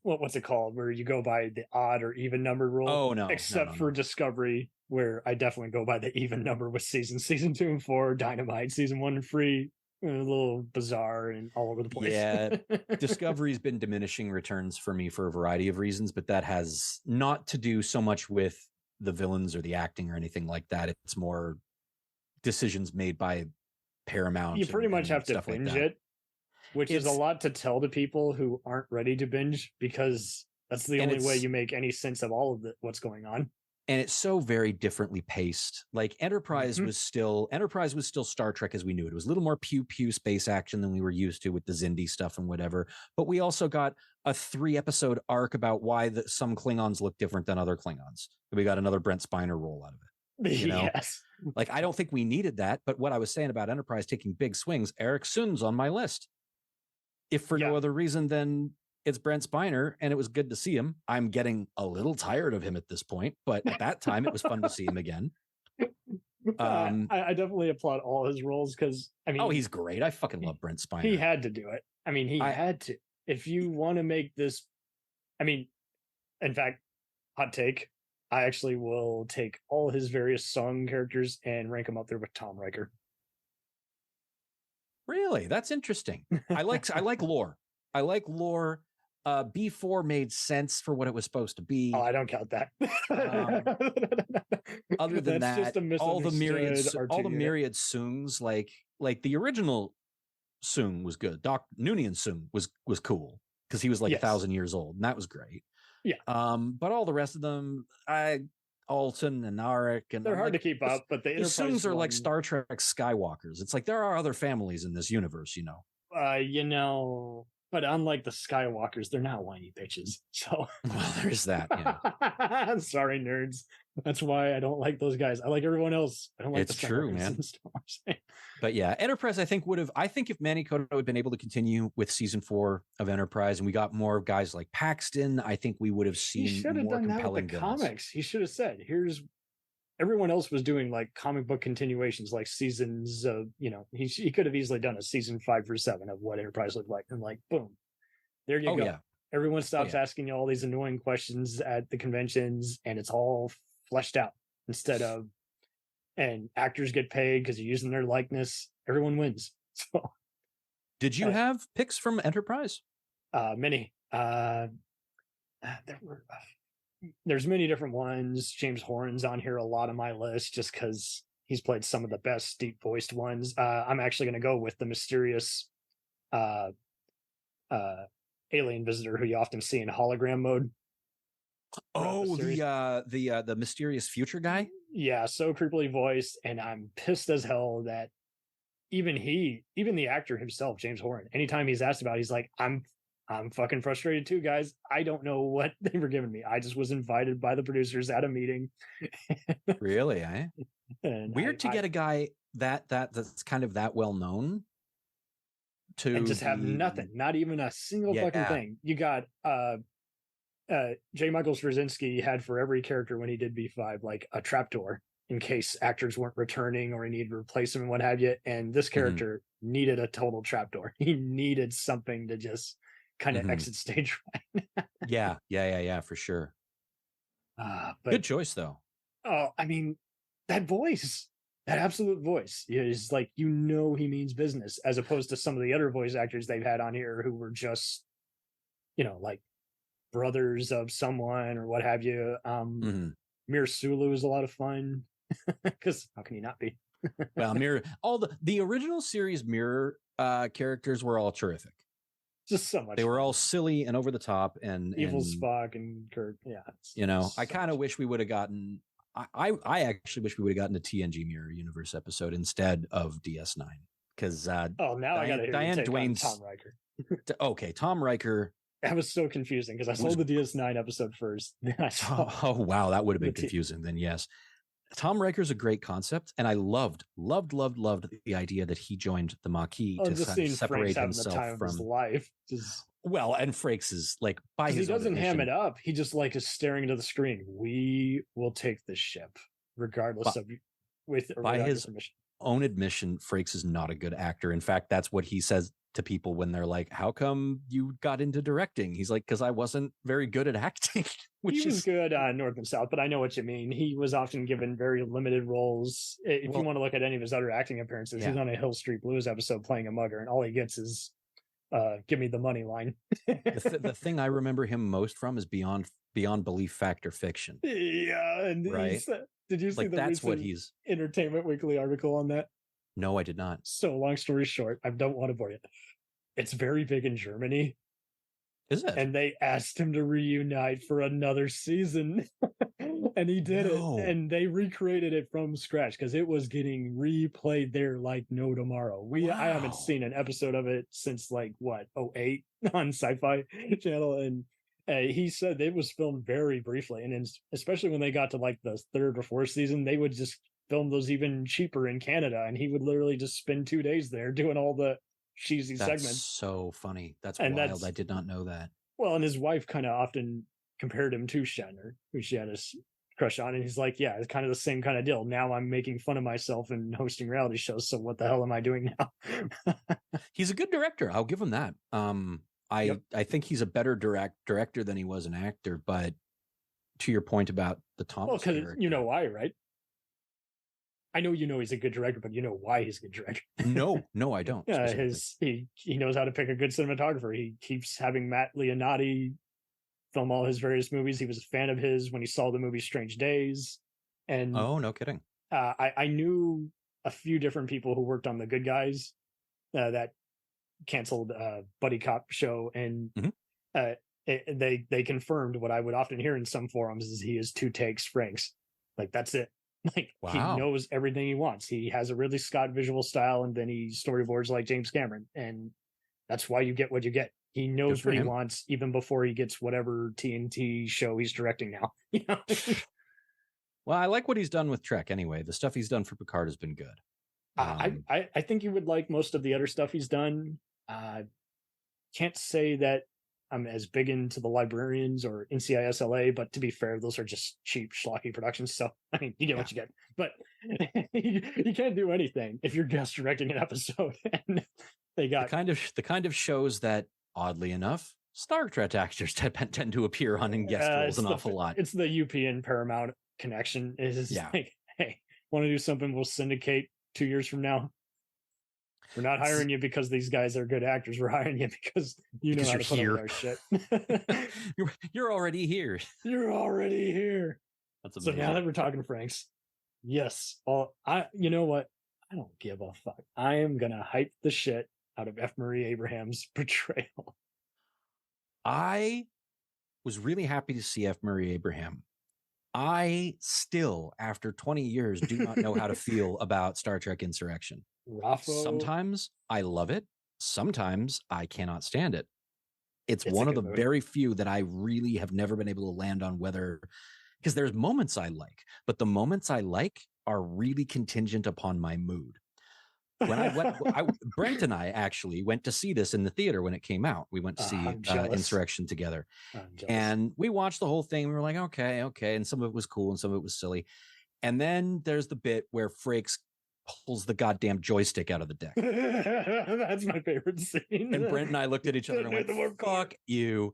What's it called? Where you go by the odd or even number rule? Oh no, except for Discovery, where I definitely go by the even number with season 2 and 4, Dynamite, season 1 and 3. A little bizarre and all over the place. Yeah, Discovery's been diminishing returns for me for a variety of reasons, but that has not to do so much with the villains or the acting or anything like that. It's more decisions made by Paramount. You pretty much have to binge it, which is a lot to tell to people who aren't ready to binge, because that's the only way you make any sense of all of what's going on. And it's so very differently paced. Like Enterprise was still Star Trek as we knew it. It was a little more pew space action than we were used to with the Xindi stuff and whatever. But we also got a 3-episode arc about why some Klingons look different than other Klingons. We got another Brent Spiner role out of it. You know? Yes. Like I don't think we needed that. But what I was saying about Enterprise taking big swings, Eric Soon's on my list. If for no other reason than it's Brent Spiner, and it was good to see him. I'm getting a little tired of him at this point, but at that time it was fun to see him again. I definitely applaud all his roles because I mean, he's great. I fucking love Brent Spiner. He had to do it. I mean, he had to. If you want to make this, I mean, in fact, hot take. I actually will take all his various song characters and rank them up there with Tom Riker. Really, that's interesting. I like lore. I like lore. B4 made sense for what it was supposed to be. Oh, I don't count that. Other than that, all the myriad Soongs, like the original Soong was good. Doc Noonien Soong was cool because he was like 1,000 years old, and that was great. Yeah. But all the rest of them, Alton and Arik, and they're hard to keep up. But the Soongs are like Star Trek Skywalkers. It's like there are other families in this universe, you know. But unlike the Skywalkers, they're not whiny bitches. So well, there's that. Yeah. Sorry, nerds. That's why I don't like those guys. I like everyone else. I don't like it's true, man. But yeah, Enterprise, I think if Manny Coto had been able to continue with season 4 of Enterprise and we got more guys like Paxton, I think we would have seen more compelling comics. He should have said, here's everyone else was doing like comic book continuations, like seasons of, he could have easily done a season 5 or 7 of what Enterprise looked like. And like, boom, there you go. Yeah. Everyone stops asking you all these annoying questions at the conventions and it's all fleshed out instead of, and actors get paid because you're using their likeness. Everyone wins. So, did you have picks from Enterprise? Many. There's many different ones. James Horan's on here a lot on my list just because he's played some of the best deep voiced ones. I'm actually going to go with the mysterious alien visitor who you often see in hologram mode. Oh, the mysterious future guy? Yeah, so creepily voiced, and I'm pissed as hell that even the actor himself, James Horan, anytime he's asked about it, he's like, I'm fucking frustrated too, guys. I don't know what they were giving me. I just was invited by the producers at a meeting. Really, eh? Weird to get a guy that's kind of that well known to and just have nothing, not even a single fucking thing. You got J. Michael Straczynski had for every character when he did B5 like a trapdoor in case actors weren't returning or he needed to replace them and what have you. And this character needed a total trapdoor. He needed something to just kind of exit stage right. yeah, for sure. But, good choice though. Oh, I mean, that voice, that absolute voice is like, he means business, as opposed to some of the other voice actors they've had on here who were just, like brothers of someone or what have you. Mir Sulu is a lot of fun because how can you not be? Well, Mirror, all the original series Mirror characters were all terrific. Just so much. They were all silly and over the top and evil Spock and Kirk. Yeah. I kind of wish we would have gotten I actually wish we would have gotten a TNG Mirror Universe episode instead of DS9 because now I got to hear Diane your take Duane's on Tom Riker. Okay, Tom Riker. That was so confusing because I saw the DS9 episode first. Then I saw. Oh wow, that would have been confusing. Then yes, Tom Riker's a great concept, and I loved the idea that he joined the Maquis to kind of separate himself from his life. Well, and Frakes is like by his he doesn't ham it up. He just like is staring into the screen. We will take the ship, regardless of with or by his permission. Own admission. Frakes is not a good actor. In fact, that's what he says to people when they're like, "How come you got into directing?" He's like, "Because I wasn't very good at acting." He was good on North and South, but I know what you mean. He was often given very limited roles. If you want to look at any of his other acting appearances, he's on a Hill Street Blues episode playing a mugger, and all he gets is "Give me the money" line. the thing I remember him most from is Beyond Belief, Fact or Fiction. Yeah, and right. Did you see the that's what he's Entertainment Weekly article on that? No, I did not. So long story short, I don't want to bore you. It's very big in Germany. Is it? And they asked him to reunite for another season. And he did it. And they recreated it from scratch because it was getting replayed there like no tomorrow. I haven't seen an episode of it since like 2008 on Sci-Fi Channel. And he said it was filmed very briefly. And especially when they got to like the third or fourth season, they would just film those even cheaper in Canada. And he would literally just spend 2 days there doing all the cheesy segments. So funny. That's wild. I did not know that. Well, and his wife kind of often compared him to Shatner, who she had a crush on, and he's like, yeah, it's kind of the same kind of deal. Now I'm making fun of myself and hosting reality shows, so what the hell am I doing now? He's a good director. I'll give him that. I think he's a better director than he was an actor, but to your point about the Thomas character, you know why, right? I know you know he's a good director, but you know why he's a good director. No, I don't. He knows how to pick a good cinematographer. He keeps having Matt Leonotti film all his various movies. He was a fan of his when he saw the movie Strange Days. And oh, no kidding. I knew a few different people who worked on The Good Guys, that canceled buddy cop show, and they confirmed what I would often hear in some forums is he is 2 takes Franks. Like that's it. Like he knows everything he wants. He has a Ridley Scott visual style, and then he storyboards like James Cameron, and that's why you get what you get. He knows what he wants even before he gets whatever TNT show he's directing now. You know? Well, I like what he's done with Trek anyway. The stuff he's done for Picard has been good. I think you would like most of the other stuff he's done. Can't say that I'm as big into the Librarians or NCIS LA, but to be fair, those are just cheap, schlocky productions. So, I mean, you get what you get. But you can't do anything if you're guest directing an episode. And they got the kind of shows that, oddly enough, Star Trek actors tend to appear on in guest roles an awful lot. It's the UP and Paramount connection. Is like, hey, want to do something we'll syndicate 2 years from now? We're not hiring you because these guys are good actors. We're hiring you because you know how to put up with our shit. You're already here. You're already here. That's amazing. So now that we're talking Franks, yes. You know what? I don't give a fuck. I am gonna hype the shit out of F. Murray Abraham's portrayal. I was really happy to see F. Murray Abraham. I still, after 20 years, do not know how to feel about Star Trek Insurrection. Raffo. Sometimes I love it. Sometimes I cannot stand it. It's one of the very few that I really have never been able to land on whether, because there's moments I like, but the moments I like are really contingent upon my mood. When I went, Brent and I actually went to see this in the theater when it came out. We went to see Insurrection together, and we watched the whole thing. We were like, okay. And some of it was cool and some of it was silly. And then there's the bit where Frakes pulls the goddamn joystick out of the deck. That's my favorite scene. And Brent and I looked at each other and went, fuck you.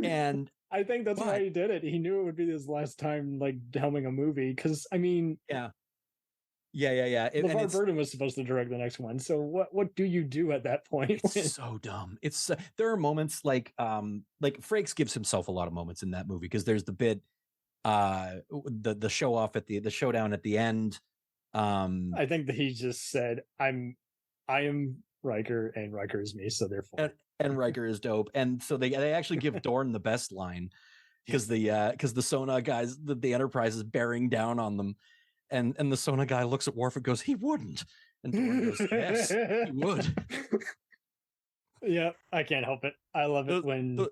And I think that's why he did it. He knew it would be his last time like helming a movie. Because I mean, yeah. LeVar Burton was supposed to direct the next one. So what do you do at that point? It's so dumb. It's there are moments like Frakes gives himself a lot of moments in that movie, because there's the bit the show off at the showdown at the end. I think that he just said, I am Riker and Riker is me, so therefore and Riker is dope. And so they actually give Dorn the best line. because the Sona guys, the Enterprise is bearing down on them, and the Sona guy looks at Worf and goes, "He wouldn't," and Dorn goes, "Yes, he would." Yeah, I can't help it. I love it when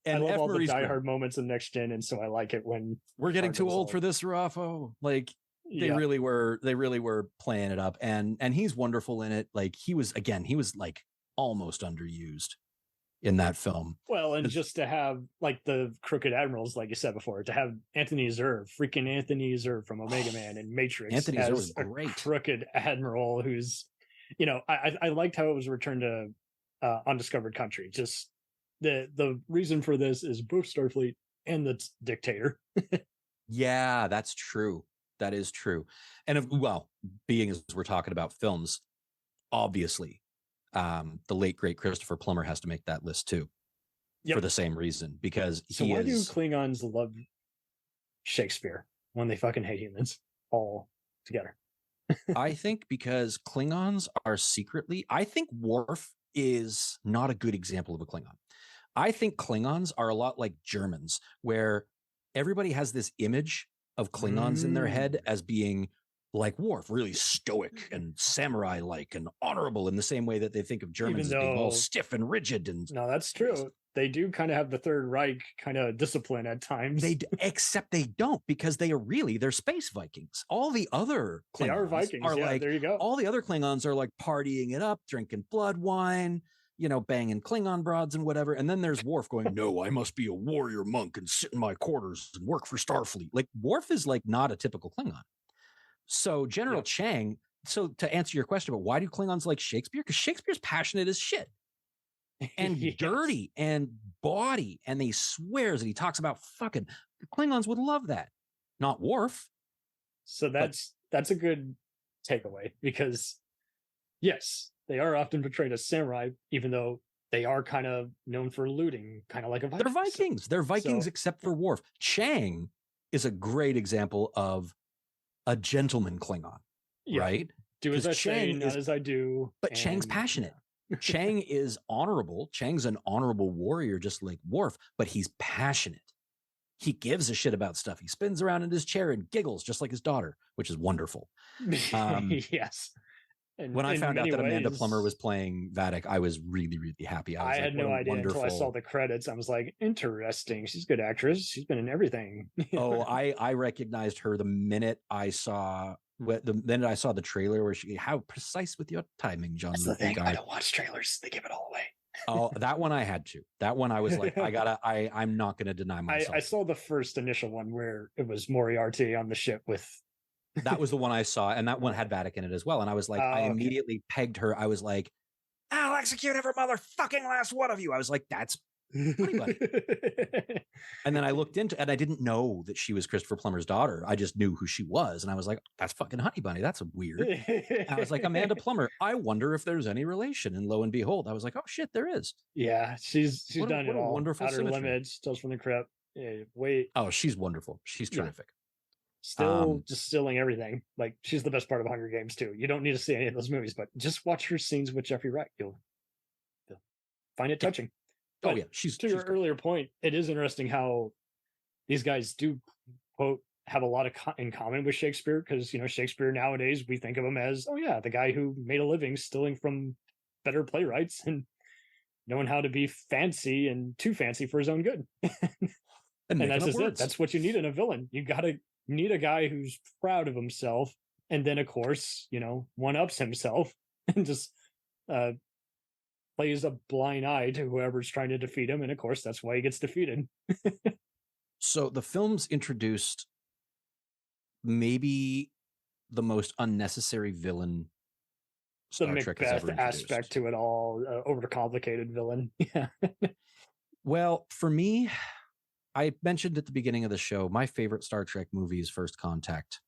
I love all the diehard moments in Next Gen, and so I like it when we're getting too old for this, Raffo. Like they really were playing it up, and he's wonderful in it. Like he was like almost underused in that film. Well, and just to have like the crooked admirals, like you said before, to have Anthony Zerve from Omega Man and Matrix, Anthony Zerve was great. Crooked admiral who's, I liked how it was returned to Undiscovered Country. Just the reason for this is both Starfleet and the dictator. Yeah, that's true. That is true. And being as we're talking about films, obviously, the late great Christopher Plummer has to make that list too, for the same reason, because why do Klingons love Shakespeare when they fucking hate humans all together? I think because Klingons are I think Worf is not a good example of a Klingon. I think Klingons are a lot like Germans, where everybody has this image of Klingons in their head as being like Worf, really stoic and samurai-like and honorable, in the same way that they think of Germans as being all stiff and rigid. And no, that's true. They do kind of have the Third Reich kind of discipline at times. Except they don't, because they're space Vikings. All the other Klingons are Vikings. Like, there you go. All the other Klingons are like partying it up, drinking blood wine, banging Klingon broads and whatever. And then there's Worf going, "No, I must be a warrior monk and sit in my quarters and work for Starfleet." Like Worf is like not a typical Klingon. So General Chang, so to answer your question about why do Klingons like Shakespeare? Because Shakespeare's passionate as shit and dirty and bawdy, and he swears and he talks about fucking. The Klingons would love that, not Worf. So that's a good takeaway, because yes, they are often portrayed as samurai, even though they are kind of known for looting, kind of like a Viking. They're Vikings. They're Vikings except for Worf. Chang is a great example of a gentleman Klingon, right? Do as I say, not as I do. But Chang's passionate. Chang is honorable. Chang's an honorable warrior, just like Worf, but he's passionate. He gives a shit about stuff. He spins around in his chair and giggles, just like his daughter, which is wonderful. Yes. And when I found out that Amanda Plummer was playing Vadic, I was really, really happy. I had no idea until I saw the credits. I was like, interesting. She's a good actress. She's been in everything. I recognized her the minute I saw the trailer where how precise with your timing, John. That's the thing. I don't watch trailers. They give it all away. Oh, that one I had to. That one I was like, I'm not going to deny myself. I saw the first initial one where it was Moriarty on the ship with. That was the one I saw, and that one had Vadic in it as well. And I was like, I immediately pegged her. I was like, "I'll execute every motherfucking last one of you." I was like, "That's Honey Bunny." And then I looked into, and I didn't know that she was Christopher Plummer's daughter. I just knew who she was, and I was like, "That's fucking Honey Bunny. That's weird." And I was like, "Amanda Plummer. I wonder if there's any relation." And lo and behold, I was like, "Oh shit, there is." Yeah, she's done it all. Wonderful Outer Limits, Tales from the Crypt. Yeah, wait. Oh, she's wonderful. She's terrific. Still distilling everything. Like, she's the best part of Hunger Games too. You don't need to see any of those movies, but just watch her scenes with Jeffrey Wright. You'll find it touching. But she's to your earlier point, it is interesting how these guys do, quote, have a lot in common with Shakespeare, because Shakespeare nowadays we think of him as the guy who made a living stealing from better playwrights and knowing how to be fancy and too fancy for his own good. and that's just it. That's what you need in a villain. You need a guy who's proud of himself, and then of course one-ups himself and just plays a blind eye to whoever's trying to defeat him, and of course that's why he gets defeated. So the films introduced maybe the most unnecessary villain Star Trek has ever introduced. Aspect to it all, overcomplicated villain. Yeah. Well, for me, I mentioned at the beginning of the show, my favorite Star Trek movie is First Contact.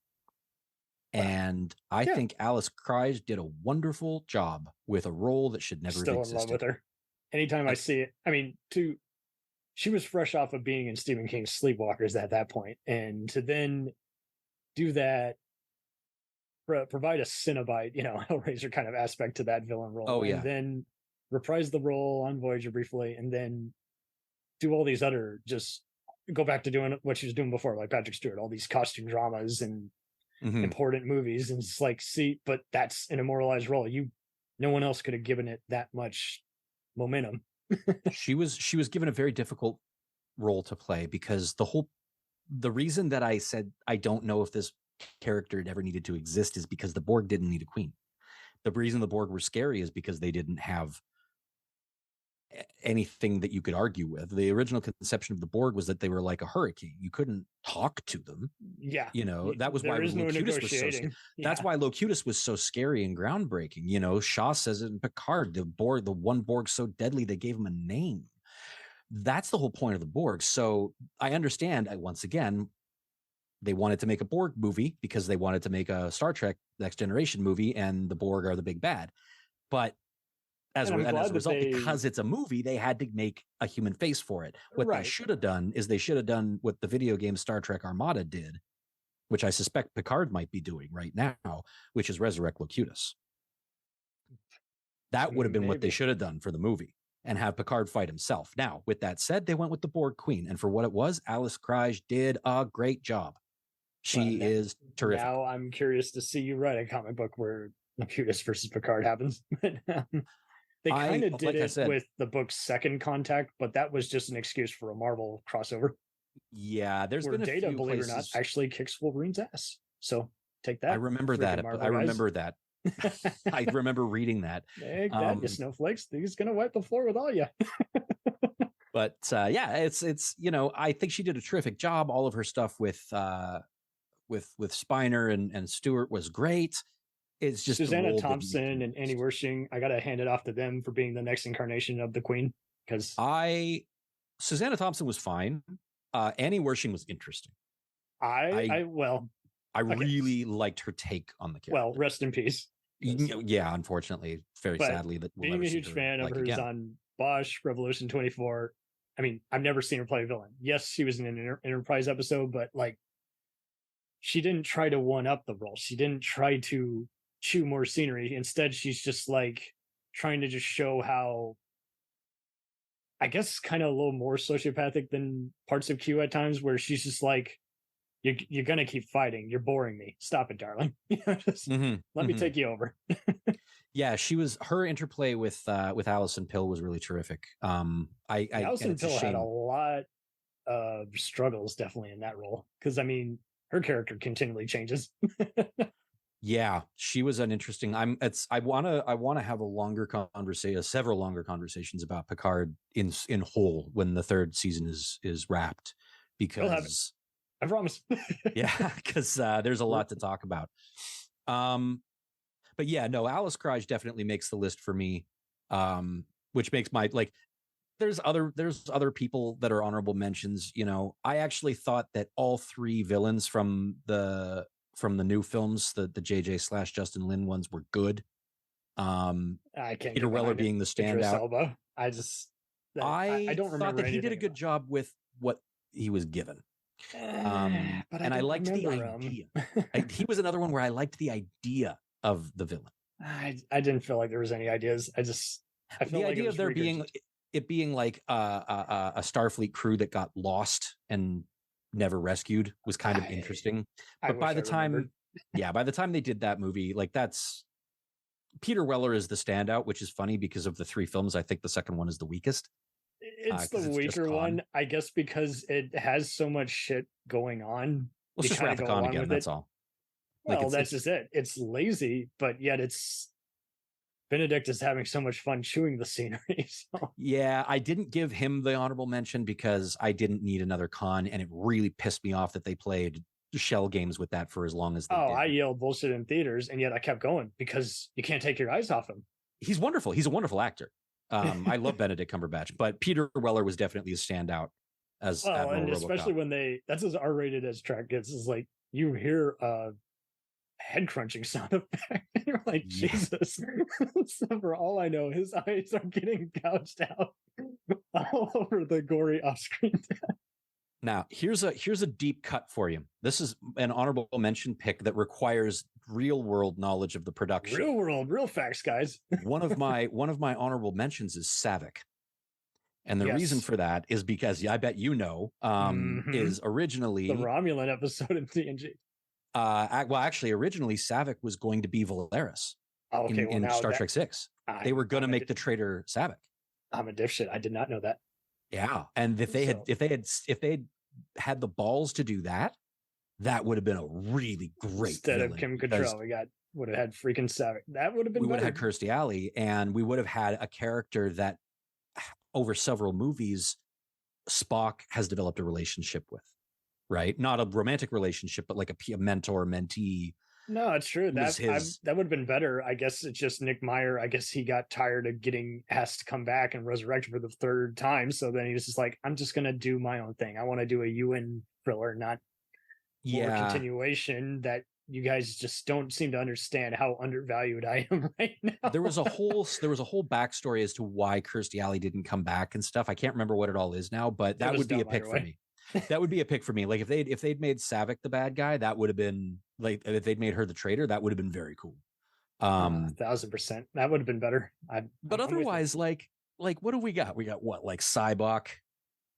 And I think Alice Krige did a wonderful job with a role that should never have existed. Still in love with her. Anytime I see it, I mean, she was fresh off of being in Stephen King's Sleepwalkers at that point, and to then do that, provide a Cenobite, Hellraiser kind of aspect to that villain role, and then reprise the role on Voyager briefly, and then do all these other just go back to doing what she was doing before, like Patrick Stewart, all these costume dramas and important movies, and it's like, see, but that's an immortalized role. No one else could have given it that much momentum. She was given a very difficult role to play, because the reason that I said I don't know if this character ever needed to exist is because the Borg didn't need a queen. The reason the Borg were scary is because they didn't have anything that you could argue with. The original conception of the Borg was that they were like a hurricane. You couldn't talk to them. Yeah. That was why Locutus was so scary. That's why Locutus was so scary and groundbreaking. Shaw says it in Picard, the one Borg so deadly they gave him a name. That's the whole point of the Borg. So I understand, once again, they wanted to make a Borg movie because they wanted to make a Star Trek Next Generation movie, and the Borg are the big bad. But as a result, because it's a movie, they had to make a human face for it. What they should have done is they should have done what the video game Star Trek Armada did, which I suspect Picard might be doing right now, which is resurrect Locutus. That would have been what they should have done for the movie, and have Picard fight himself. Now, with that said, they went with the Borg Queen, and for what it was, Alice Krige did a great job. She is terrific. Now I'm curious to see you write a comic book where Locutus versus Picard happens. They kind of did it with the book Second Contact, but that was just an excuse for a Marvel crossover. Yeah, there's where been a Data, few believe places... it or not, actually kicks Wolverine's ass. So take that. I remember that. I remember that. I remember reading that. Take that, you snowflakes. He's gonna wipe the floor with all you. But yeah, it's I think she did a terrific job. All of her stuff with Spiner and Stewart was great. It's just Susanna Thompson and Annie Wersching. I gotta hand it off to them for being the next incarnation of the Queen. Because Susanna Thompson was fine. Annie Wersching was interesting. I really liked her take on the character. Well, rest in peace. Yeah, unfortunately, very sadly, that being a huge fan of hers on Bosch, Revolution 24. I mean, I've never seen her play a villain. Yes, she was in an Enterprise episode, but like, she didn't try to one up the role. She didn't try to chew more scenery. Instead, she's just like trying to just show how, I guess, kind of a little more sociopathic than parts of Q at times, where she's just like, you're gonna keep fighting. You're boring me. Stop it, darling. Let me take you over. Yeah, her interplay with Alison Pill was really terrific. Alison Pill had a lot of struggles, definitely, in that role, because I mean, her character continually changes. Yeah, she was an interesting. I want to have a longer conversation, several longer conversations about Picard in whole when the third season is wrapped, because I promise. Yeah, because there's a lot to talk about. But yeah, no, Alice Krige definitely makes the list for me, which makes my There's other people that are honorable mentions. I actually thought that all three villains from the new films, the JJ / Justin Lin ones, were good. I can't. Peter Weller being the standout. I don't remember. Thought that he did a good job with what he was given. And I liked the idea. He was another one where I liked the idea of the villain. I didn't feel like there was any ideas. I felt the like idea of there being like a Starfleet crew that got lost and never rescued was kind of interesting. But by the time they did that movie, that's Peter Weller is the standout, which is funny because of the three films. I think the second one is the weakest. It's the weaker one, I guess, because it has so much shit going on. Let's just wrap the con again. That's all. Well, that's just it. It's lazy, but yet Benedict is having so much fun chewing the scenery. So. Yeah, I didn't give him the honorable mention because I didn't need another con, and it really pissed me off that they played shell games with that for as long as they did. I yelled bullshit in theaters, and yet I kept going because you can't take your eyes off him. He's wonderful. He's a wonderful actor. I love Benedict Cumberbatch, but Peter Weller was definitely a standout as Admiral and RoboCop. Especially when that's as R-rated as Trek gets. Is like you hear head crunching sound effect. And you're like, Jesus. So for all I know, his eyes are getting gouged out all over the gory off-screen death. Now, here's a deep cut for you. This is an honorable mention pick that requires real world knowledge of the production. Real world, real facts, guys. one of my honorable mentions is Savick. And the reason for that is because I bet is originally the Romulan episode in TNG. Well, actually, originally Savick was going to be Valeris in Star Trek VI. They were going to make the traitor Savick. I'm a dipshit. I did not know that. Yeah, and if they had the balls to do that, that would have been a really great. Instead of Kim Cattrall, would have had freaking Savick. That would have been. We would have had Kirstie Alley, and we would have had a character that, over several movies, Spock has developed a relationship with. Right, not a romantic relationship, but like a mentor-mentee. No, it's true. That would have been better. I guess it's just Nick Meyer. I guess he got tired of getting asked to come back and resurrect for the third time. So then he was just like, I'm just going to do my own thing. I want to do a UN thriller, not more continuation that you guys just don't seem to understand how undervalued I am right now. There was a whole backstory as to why Kirstie Alley didn't come back and stuff. I can't remember what it all is now, but that would be a pick for me. That would be a pick for me. Like if they'd made Savick the bad guy, that would have been like, if they'd made her the traitor, that would have been very cool. 1000%. That would have been better. But otherwise, like what do we got? We got what, like Cybok?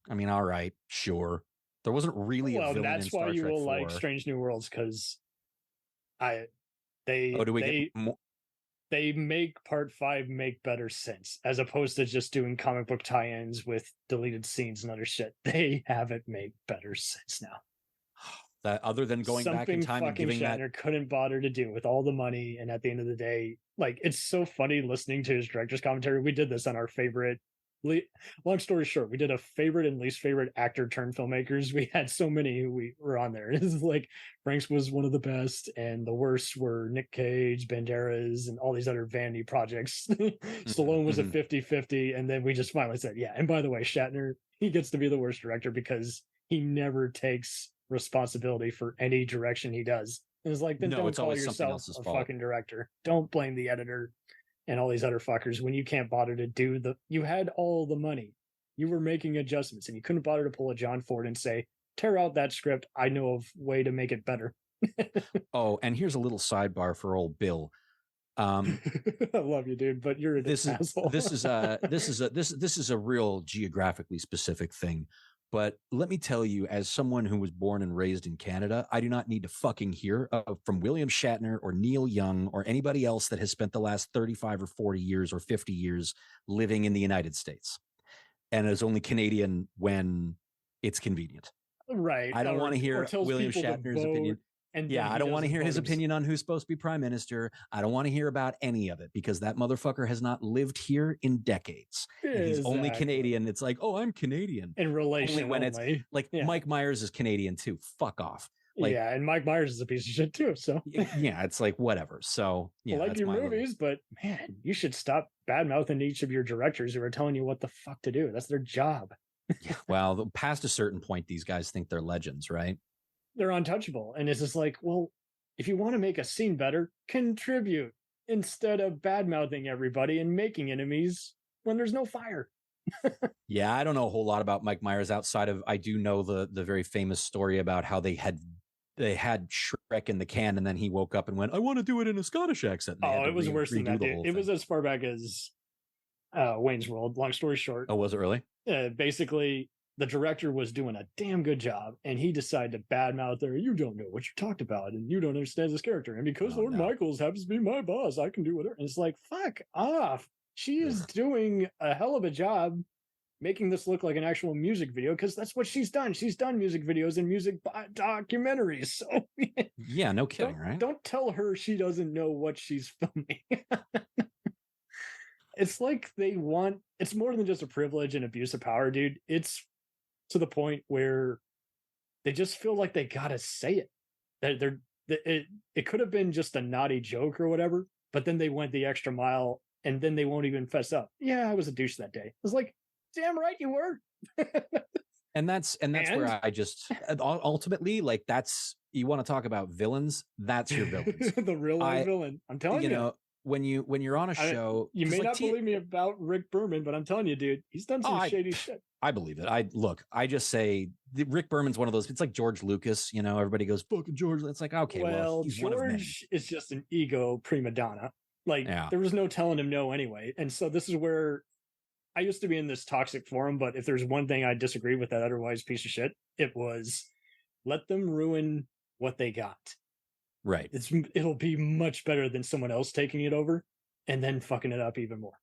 I mean, all right, sure. There wasn't really a villain in Star Trek 4. That's why you will like Strange New Worlds, because they make part 5 make better sense, as opposed to just doing comic book tie-ins with deleted scenes and other shit. They have it make better sense now. That other than going back in time and giving Shatner couldn't bother to do with all the money, and at the end of the day, like, it's so funny listening to his director's commentary. We did this on our favorite. Long story short, we did a favorite and least favorite actor turned filmmakers. We had so many who we were on there. It's like Franks was one of the best, and the worst were Nick Cage, Banderas, and all these other vanity projects. Stallone was a 50-50, and then we just finally said, yeah, and by the way, Shatner, he gets to be the worst director because he never takes responsibility for any direction he does. And it's like, then don't call yourself a fucking director. Don't blame the editor and all these other fuckers when you can't bother to do you had all the money. You were making adjustments and you couldn't bother to pull a John Ford and say, tear out that script. I know of a way to make it better. Oh, and here's a little sidebar for old Bill. I love you, dude, but you're asshole. This is a real geographically specific thing. But let me tell you, as someone who was born and raised in Canada, I do not need to fucking hear from William Shatner or Neil Young or anybody else that has spent the last 35 or 40 years or 50 years living in the United States and is only Canadian when it's convenient. Right. I don't want to hear William Shatner's opinion. I don't want to hear his opinion on who's supposed to be prime minister. I don't want to hear about any of it because that motherfucker has not lived here in decades. He's only Canadian. It's like, oh, I'm Canadian. In relation only when it's like Mike Myers is Canadian too. Fuck off. Like, yeah, and Mike Myers is a piece of shit too. So yeah, it's like whatever. So yeah, I like your movies, but man, you should stop badmouthing each of your directors who are telling you what the fuck to do. That's their job. Yeah, well, past a certain point, these guys think they're legends, right? They're untouchable. And it's just like, well, if you want to make a scene better, contribute instead of bad-mouthing everybody and making enemies when there's no fire. Yeah, I don't know a whole lot about Mike Myers outside of, I do know the very famous story about how they had Shrek in the can and then he woke up and went, I want to do it in a Scottish accent. Oh, it was worse than that. It was as far back as Wayne's World. Long story short. Oh, was it really? Basically, the director was doing a damn good job, and he decided to badmouth her. You don't know what you talked about, and you don't understand this character. And because Lord Michaels happens to be my boss, I can do whatever. And it's like, fuck off. She is doing a hell of a job making this look like an actual music video, because that's what she's done. She's done music videos and music documentaries. So yeah, no kidding, right? Don't tell her she doesn't know what she's filming. It's like it's more than just a privilege and abuse of power, dude. It's to the point where they just feel like they gotta say it. It could have been just a naughty joke or whatever, but then they went the extra mile and then they won't even fess up. Yeah, I was a douche that day. I was like, damn right you were. and that's where I just ultimately, like, that's, you want to talk about villains, that's your villains. The real life villain. I'm telling you. You know, when you're on a show, you may not believe me about Rick Berman, but I'm telling you, dude, he's done some shady shit. I believe it. I just say Rick Berman's one of those. It's like George Lucas, you know. Everybody goes fucking George. It's like, okay, well he's George one of many. Is just an ego prima donna. Like there was no telling him no anyway. And so this is where I used to be in this toxic forum, but if there's one thing I disagree with that otherwise piece of shit, it was let them ruin what they got. Right. It'll be much better than someone else taking it over and then fucking it up even more.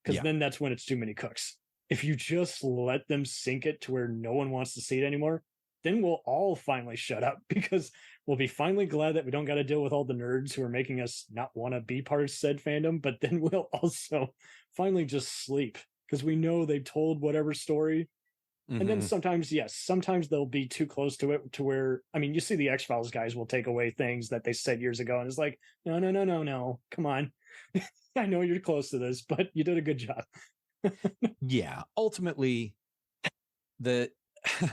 Because then that's when it's too many cooks. If you just let them sink it to where no one wants to see it anymore, then we'll all finally shut up because we'll be finally glad that we don't got to deal with all the nerds who are making us not want to be part of said fandom. But then we'll also finally just sleep because we know they've told whatever story. And then sometimes they'll be too close to it to where, I mean, you see the X-Files guys will take away things that they said years ago. And it's like, no, come on. I know you're close to this, but you did a good job. Yeah. Ultimately,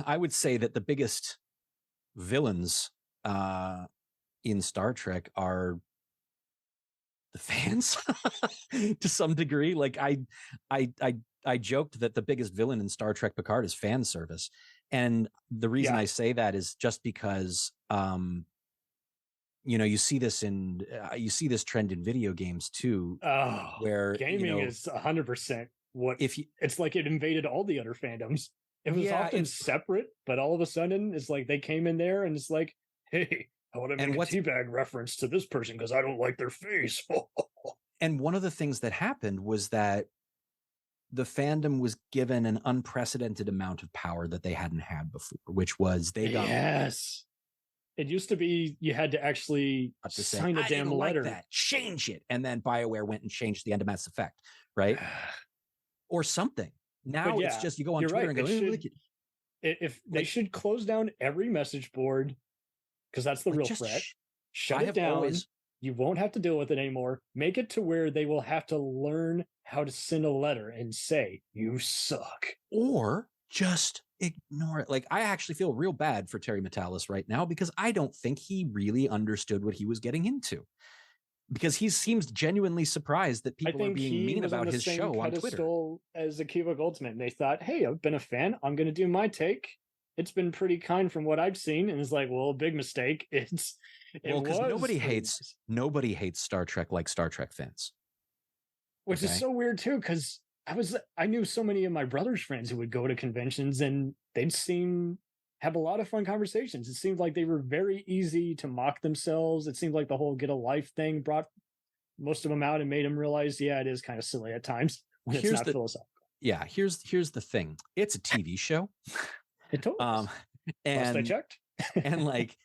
I would say that the biggest villains in Star Trek are the fans to some degree. Like I joked that the biggest villain in Star Trek Picard is fan service. And the reason I say that is just because, you see this trend in video games too, where gaming is 100% it's like it invaded all the other fandoms. It was often separate, but all of a sudden it's like they came in there and it's like, hey, I want to make a teabag reference to this person because I don't like their face. And one of the things that happened was that the fandom was given an unprecedented amount of power that they hadn't had before, which was they got It used to be you had to actually sign a damn letter. Like that. Change it. And then BioWare went and changed the end of Mass Effect, right? Or something. Now it's just you go on Twitter and go, if they should close down every message board, because that's the real threat. Shut it down. You won't have to deal with it anymore. Make it to where they will have to learn how to send a letter and say, you suck. Or just ignore it. Like, I actually feel real bad for Terry Matalas right now because I don't think he really understood what he was getting into. Because he seems genuinely surprised that people are being mean about his show on Twitter. As Akiva Goldsman, they thought, hey, I've been a fan. I'm going to do my take. It's been pretty kind from what I've seen. And it's like, well, big mistake. Because nobody hates Star Trek like Star Trek fans. Which is so weird too, because I knew so many of my brother's friends who would go to conventions and they'd have a lot of fun conversations. It seemed like they were very easy to mock themselves. It seemed like the whole get a life thing brought most of them out and made them realize, it is kind of silly at times when it's not philosophical. Yeah, here's the thing. It's a TV show. It totally and I checked. And like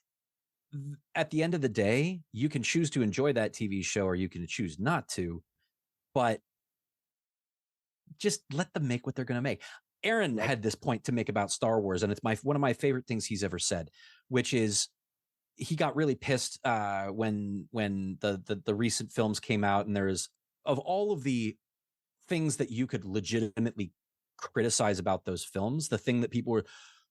at the end of the day, you can choose to enjoy that TV show or you can choose not to, but just let them make what they're going to make. Aaron had this point to make about Star Wars, and it's one of my favorite things he's ever said, which is he got really pissed when the recent films came out, and there's of all of the things that you could legitimately criticize about those films, the thing that people were,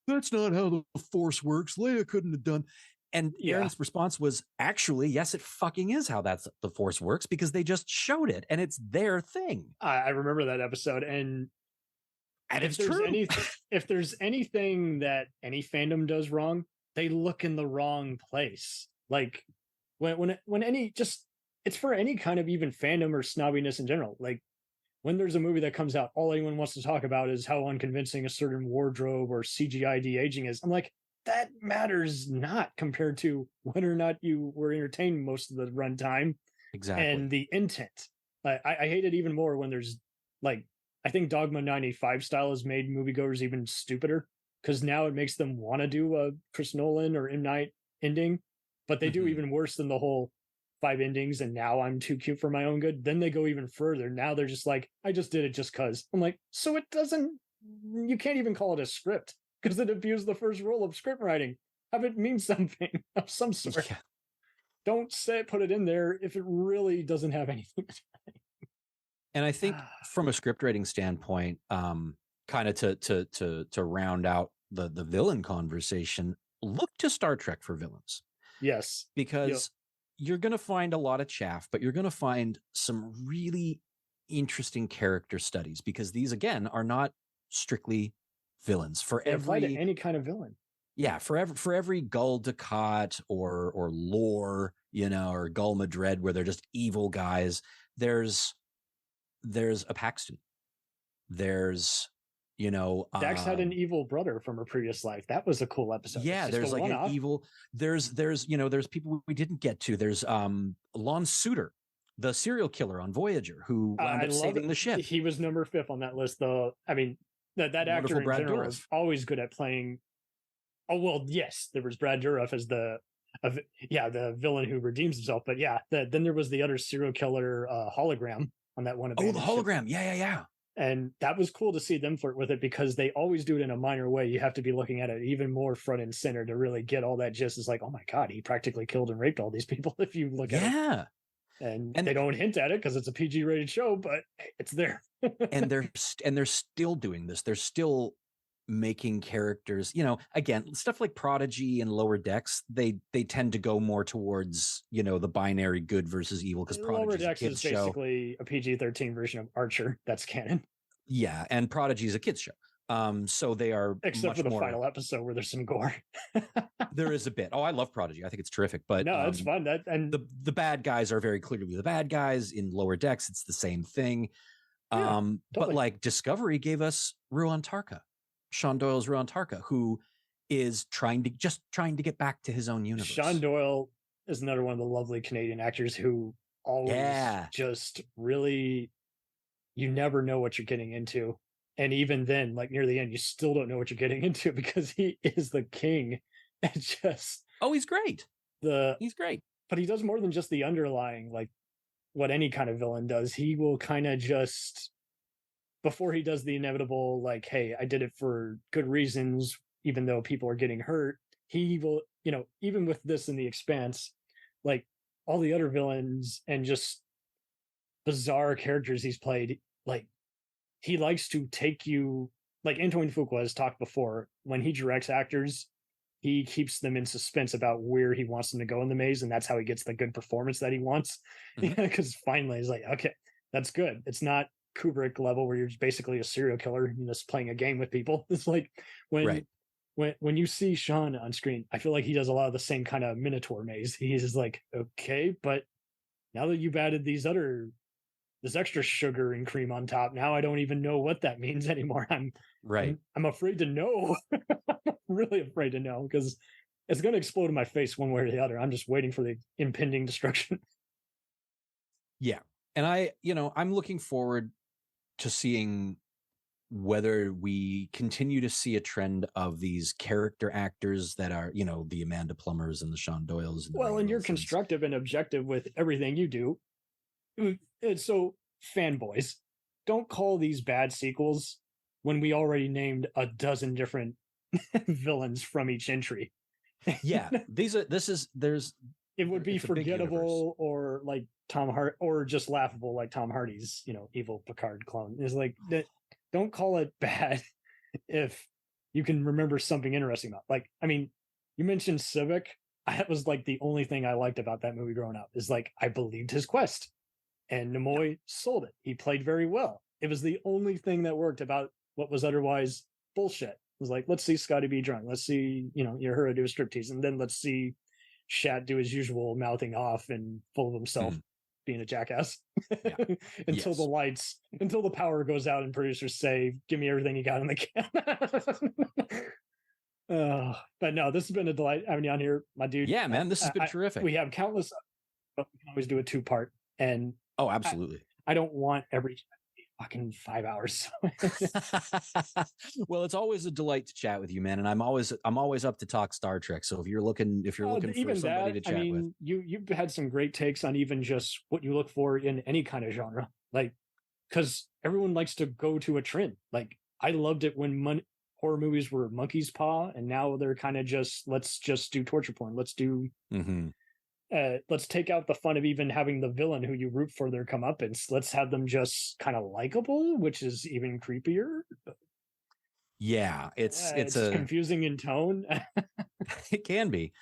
that's not how the Force works. Leia couldn't have done. And Aaron's response was, actually, yes, it fucking is how the Force works because they just showed it and it's their thing. I remember that episode, and it's true. If there's anything that any fandom does wrong, they look in the wrong place. Like when it's for any kind of even fandom or snobbiness in general. Like when there's a movie that comes out, all anyone wants to talk about is how unconvincing a certain wardrobe or CGI de-aging is. I'm like, that matters not compared to whether or not you were entertained most of the runtime. Exactly. And the intent. I hate it even more when there's like, I think Dogma 95 style has made moviegoers even stupider because now it makes them want to do a Chris Nolan or M. Night ending, but they do even worse than the whole 5 endings. And now I'm too cute for my own good. Then they go even further. Now they're just like, I just did it just cause. I'm like, so you can't even call it a script because it abused the first rule of script writing. Have it mean something of some sort. Yeah. Don't put it in there if it really doesn't have anything to say. And I think from a script writing standpoint, kind of to round out the villain conversation, look to Star Trek for villains. Yes. Because you're going to find a lot of chaff, but you're going to find some really interesting character studies because these, again, are not strictly villains. For any kind of villain. Yeah, for every Gul Dukat or Lore, or Gul Madred, where they're just evil guys, there's a Paxton. There's, you know, Dax had an evil brother from a previous life. That was a cool episode. Yeah, there's like an evil. There's you know, there's people we didn't get to. There's Lon Suter, the serial killer on Voyager, who wound up saving the ship. He was number 5 on that list, though. I mean, that actor in general is always good at playing. Oh well, yes, there was Brad Dourif as the villain who redeems himself. But yeah, then there was the other serial killer hologram on that one. Oh, the hologram, yeah. And that was cool to see them flirt with it, because they always do it in a minor way. You have to be looking at it even more front and center to really get all that gist. It's like, oh my God, he practically killed and raped all these people if you look at it. Yeah. And they don't hint at it because it's a PG rated show, but it's there. and they're still doing this. They're still making characters, you know, again, stuff like Prodigy and Lower Decks, they tend to go more towards, you know, the binary good versus evil, because Lower Decks is basically a PG-13 version of Archer. That's canon. Yeah, and Prodigy is a kids show. So they are, except for the final episode where there's some gore. There is a bit. Oh, I love Prodigy. I think it's terrific. But no, it's fun. And the bad guys are very clearly the bad guys. In Lower Decks, it's the same thing. Totally. But like Discovery gave us Ruan Tarka, Sean Doyle's Ruan Tarka, who is trying to get back to his own universe. Sean Doyle is another one of the lovely Canadian actors who always just really, you never know what you're getting into. And even then, like near the end, you still don't know what you're getting into, because he is the king. And just he's great. He's great. But he does more than just the underlying, like what any kind of villain does. He will kind of just, before he does the inevitable, like, hey, I did it for good reasons, even though people are getting hurt. He will, you know, even with this in The Expanse, like all the other villains and just bizarre characters he's played, like he likes to take you, like Antoine Fuqua has talked before, when he directs actors, he keeps them in suspense about where he wants them to go in the maze, and that's how he gets the good performance that he wants. Because finally he's like, okay, that's good. It's not Kubrick level where you're basically a serial killer, you're just playing a game with people. It's like when you see Sean on screen, I feel like he does a lot of the same kind of Minotaur maze. He's just like, okay, but now that you've added this extra sugar and cream on top, now I don't even know what that means anymore. I'm afraid to know. I'm really afraid to know, because it's going to explode in my face one way or the other. I'm just waiting for the impending destruction. Yeah. And I'm looking forward to seeing whether we continue to see a trend of these character actors that are, you know, the Amanda Plumbers and the Sean Doyles. And you're constructive and objective with everything you do. It's so, fanboys, don't call these bad sequels when we already named a dozen different villains from each entry. Yeah, it would be forgettable or like Tom Hart, or just laughable like Tom Hardy's, you know, evil Picard clone. Is like that. Don't call it bad if you can remember something interesting about. Like, I mean, you mentioned Civic. That was like the only thing I liked about that movie growing up, is like I believed his quest, and Nimoy sold it. He played very well. It was the only thing that worked about what was otherwise bullshit. It was like, let's see Scotty be drunk. Let's see, you know, Uhura do a striptease, and then let's see Shat do his usual mouthing off and full of himself, being a jackass. Until the power goes out and producers say, give me everything you got in the can. But no, this has been a delight having you on here, my dude. Yeah, man, this has been terrific. We have countless, but we can always do a 2-part. And absolutely. I don't want every fucking 5 hours. Well, it's always a delight to chat with you, man, and I'm always up to talk Star Trek. So if you're looking for somebody to chat with, you've had some great takes on even just what you look for in any kind of genre, like, because everyone likes to go to a trend. Like, I loved it when horror movies were monkey's paw, and now they're kind of just, let's just do torture porn. Let's do let's take out the fun of even having the villain who you root for their comeuppance. Let's have them just kind of likable, which is even creepier. Yeah, it's confusing in tone. It can be.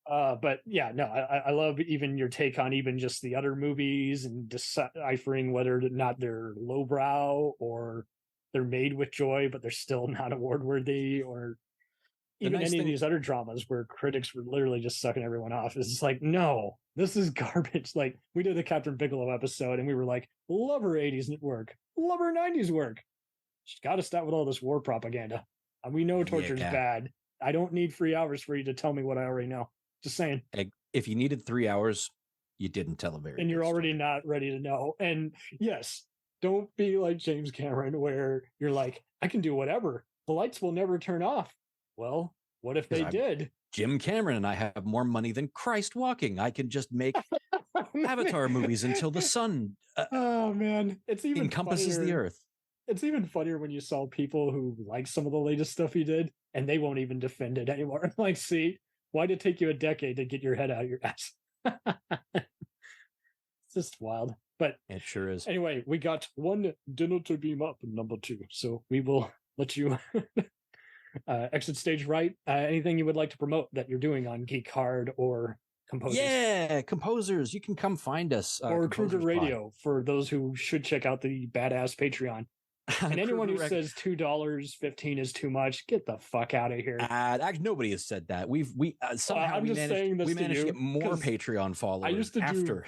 But yeah, no, I love even your take on even just the other movies and deciphering whether or not they're lowbrow or they're made with joy, but they're still not award worthy, or even any of these other dramas where critics were literally just sucking everyone off, it's like, no, this is garbage. Like, we did the Captain Bigelow episode and we were like, love her 80s work, love her 90s work. She's got to stop with all this war propaganda. And we know torture's bad. I don't need 3 hours for you to tell me what I already know. Just saying. If you needed 3 hours, you didn't tell a very and you're already not ready to know. And yes, don't be like James Cameron, where you're like, I can do whatever. The lights will never turn off. Well, what if they did? Jim Cameron and I have more money than Christ walking. I can just make Avatar movies until the sun oh man, it's even encompasses funnier. The earth. It's even funnier when you saw people who like some of the latest stuff he did and they won't even defend it anymore. I'm like, see, why did it take you a decade to get your head out of your ass? It's just wild. But it sure is. Anyway, we got one dinner to beam up, number 2. So we will let you exit stage right. Anything you would like to promote that you're doing on Geek Hard or Composers? Yeah, Composers. You can come find us. Or Krueger Radio for those who should check out the badass Patreon. And anyone who says $2.15 is too much, get the fuck out of here. Actually, nobody has said that. We somehow we managed to get more Patreon followers. I used to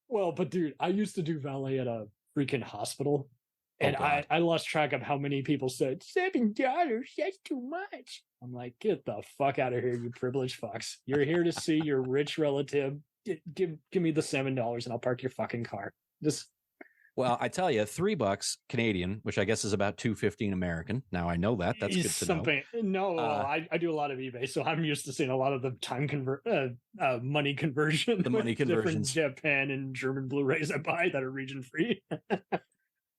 well, but dude, I used to do valet at a freaking hospital, and I lost track of how many people said $7. That's too much. I'm like, get the fuck out of here, you privileged fucks. You're here to see your rich relative. Give me the $7 and I'll park your fucking car. Well, I tell you, $3 Canadian, which I guess is about $2.15 American. Now I know that. That's good to know. No, I do a lot of eBay, so I'm used to seeing a lot of the money conversion. The money conversions, Japan and German Blu-rays I buy that are region free.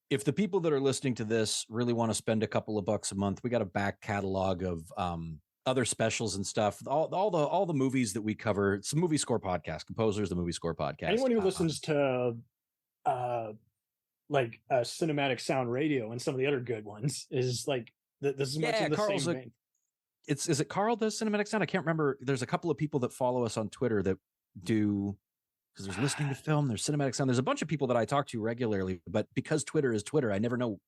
If the people that are listening to this really want to spend a couple of bucks a month, we got a back catalog of other specials and stuff. All the movies that we cover. It's a Movie Score podcast. Composers, the Movie Score podcast. Anyone who listens to like cinematic sound radio and some of the other good ones is like this is much of the Carl's same vein. Is it Carl does cinematic sound? I can't remember. There's a couple of people that follow us on Twitter that do, because there's listening to film, there's cinematic sound. There's a bunch of people that I talk to regularly, but because Twitter is Twitter, I never know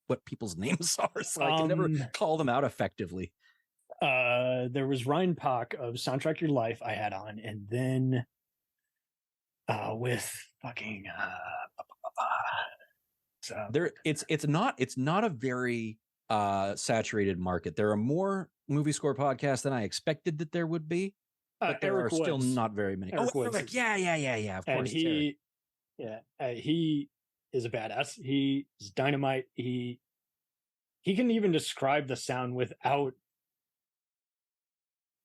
what people's names are, so I can never call them out effectively. There was Ryan Pock of Soundtrack Your Life I had on, and then with fucking it's not a very saturated market. There are more movie score podcasts than I expected that there would be, but there Eric are Woods. Still not very many. Eric Woods. Eric, yeah. Of And course, he is a badass. He's dynamite. He can even describe the sound without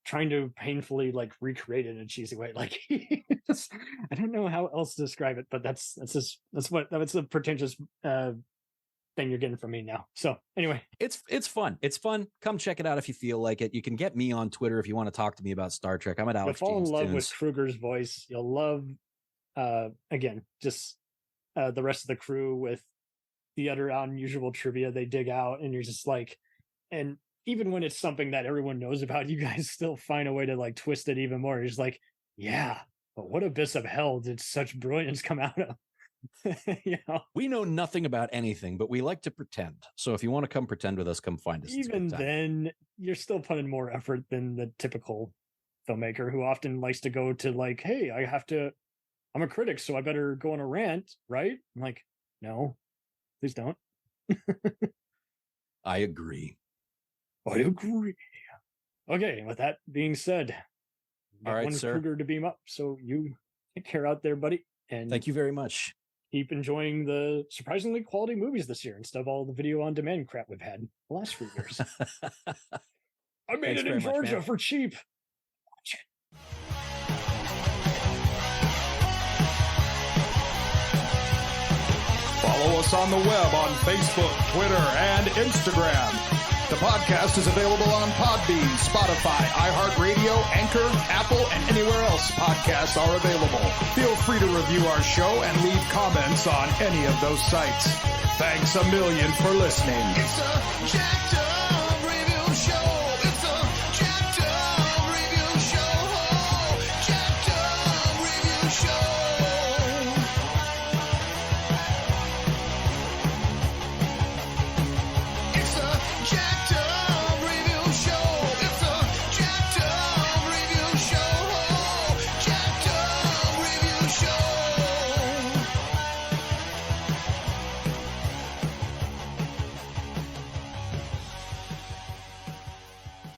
trying to painfully like recreate it in a cheesy way. Like I don't know how else to describe it, but that's the pretentious thing you're getting from me now. So anyway, it's fun. It's fun. Come check it out if you feel like it. You can get me on Twitter if you want to talk to me about Star Trek. I'm at Alex James. You'll fall in love Tunes. with Krueger's voice. You'll love again just the rest of the crew with the other unusual trivia they dig out, and you're just like, and even when it's something that everyone knows about, you guys still find a way to like twist it even more. You're just like, yeah, but what abyss of hell did such brilliance come out of? You know? We know nothing about anything, but we like to pretend. So if you want to come pretend with us, come find us. Even then, you're still putting more effort than the typical filmmaker who often likes to go to like, hey, I'm a critic, so I better go on a rant, right? I'm like, no, please don't. I agree. Okay, with that being said, all right, one sir. Krueger to beam up. So you take care out there, buddy. And thank you very much. Keep enjoying the surprisingly quality movies this year instead of all the video on demand crap we've had the last few years. I made it in Georgia for cheap. Follow us on the web on Facebook, Twitter, and Instagram. The podcast is available on Podbean, Spotify, iHeartRadio, Anchor, Apple, and anywhere else podcasts are available. Feel free to review our show and leave comments on any of those sites. Thanks a million for listening. It's a jacked up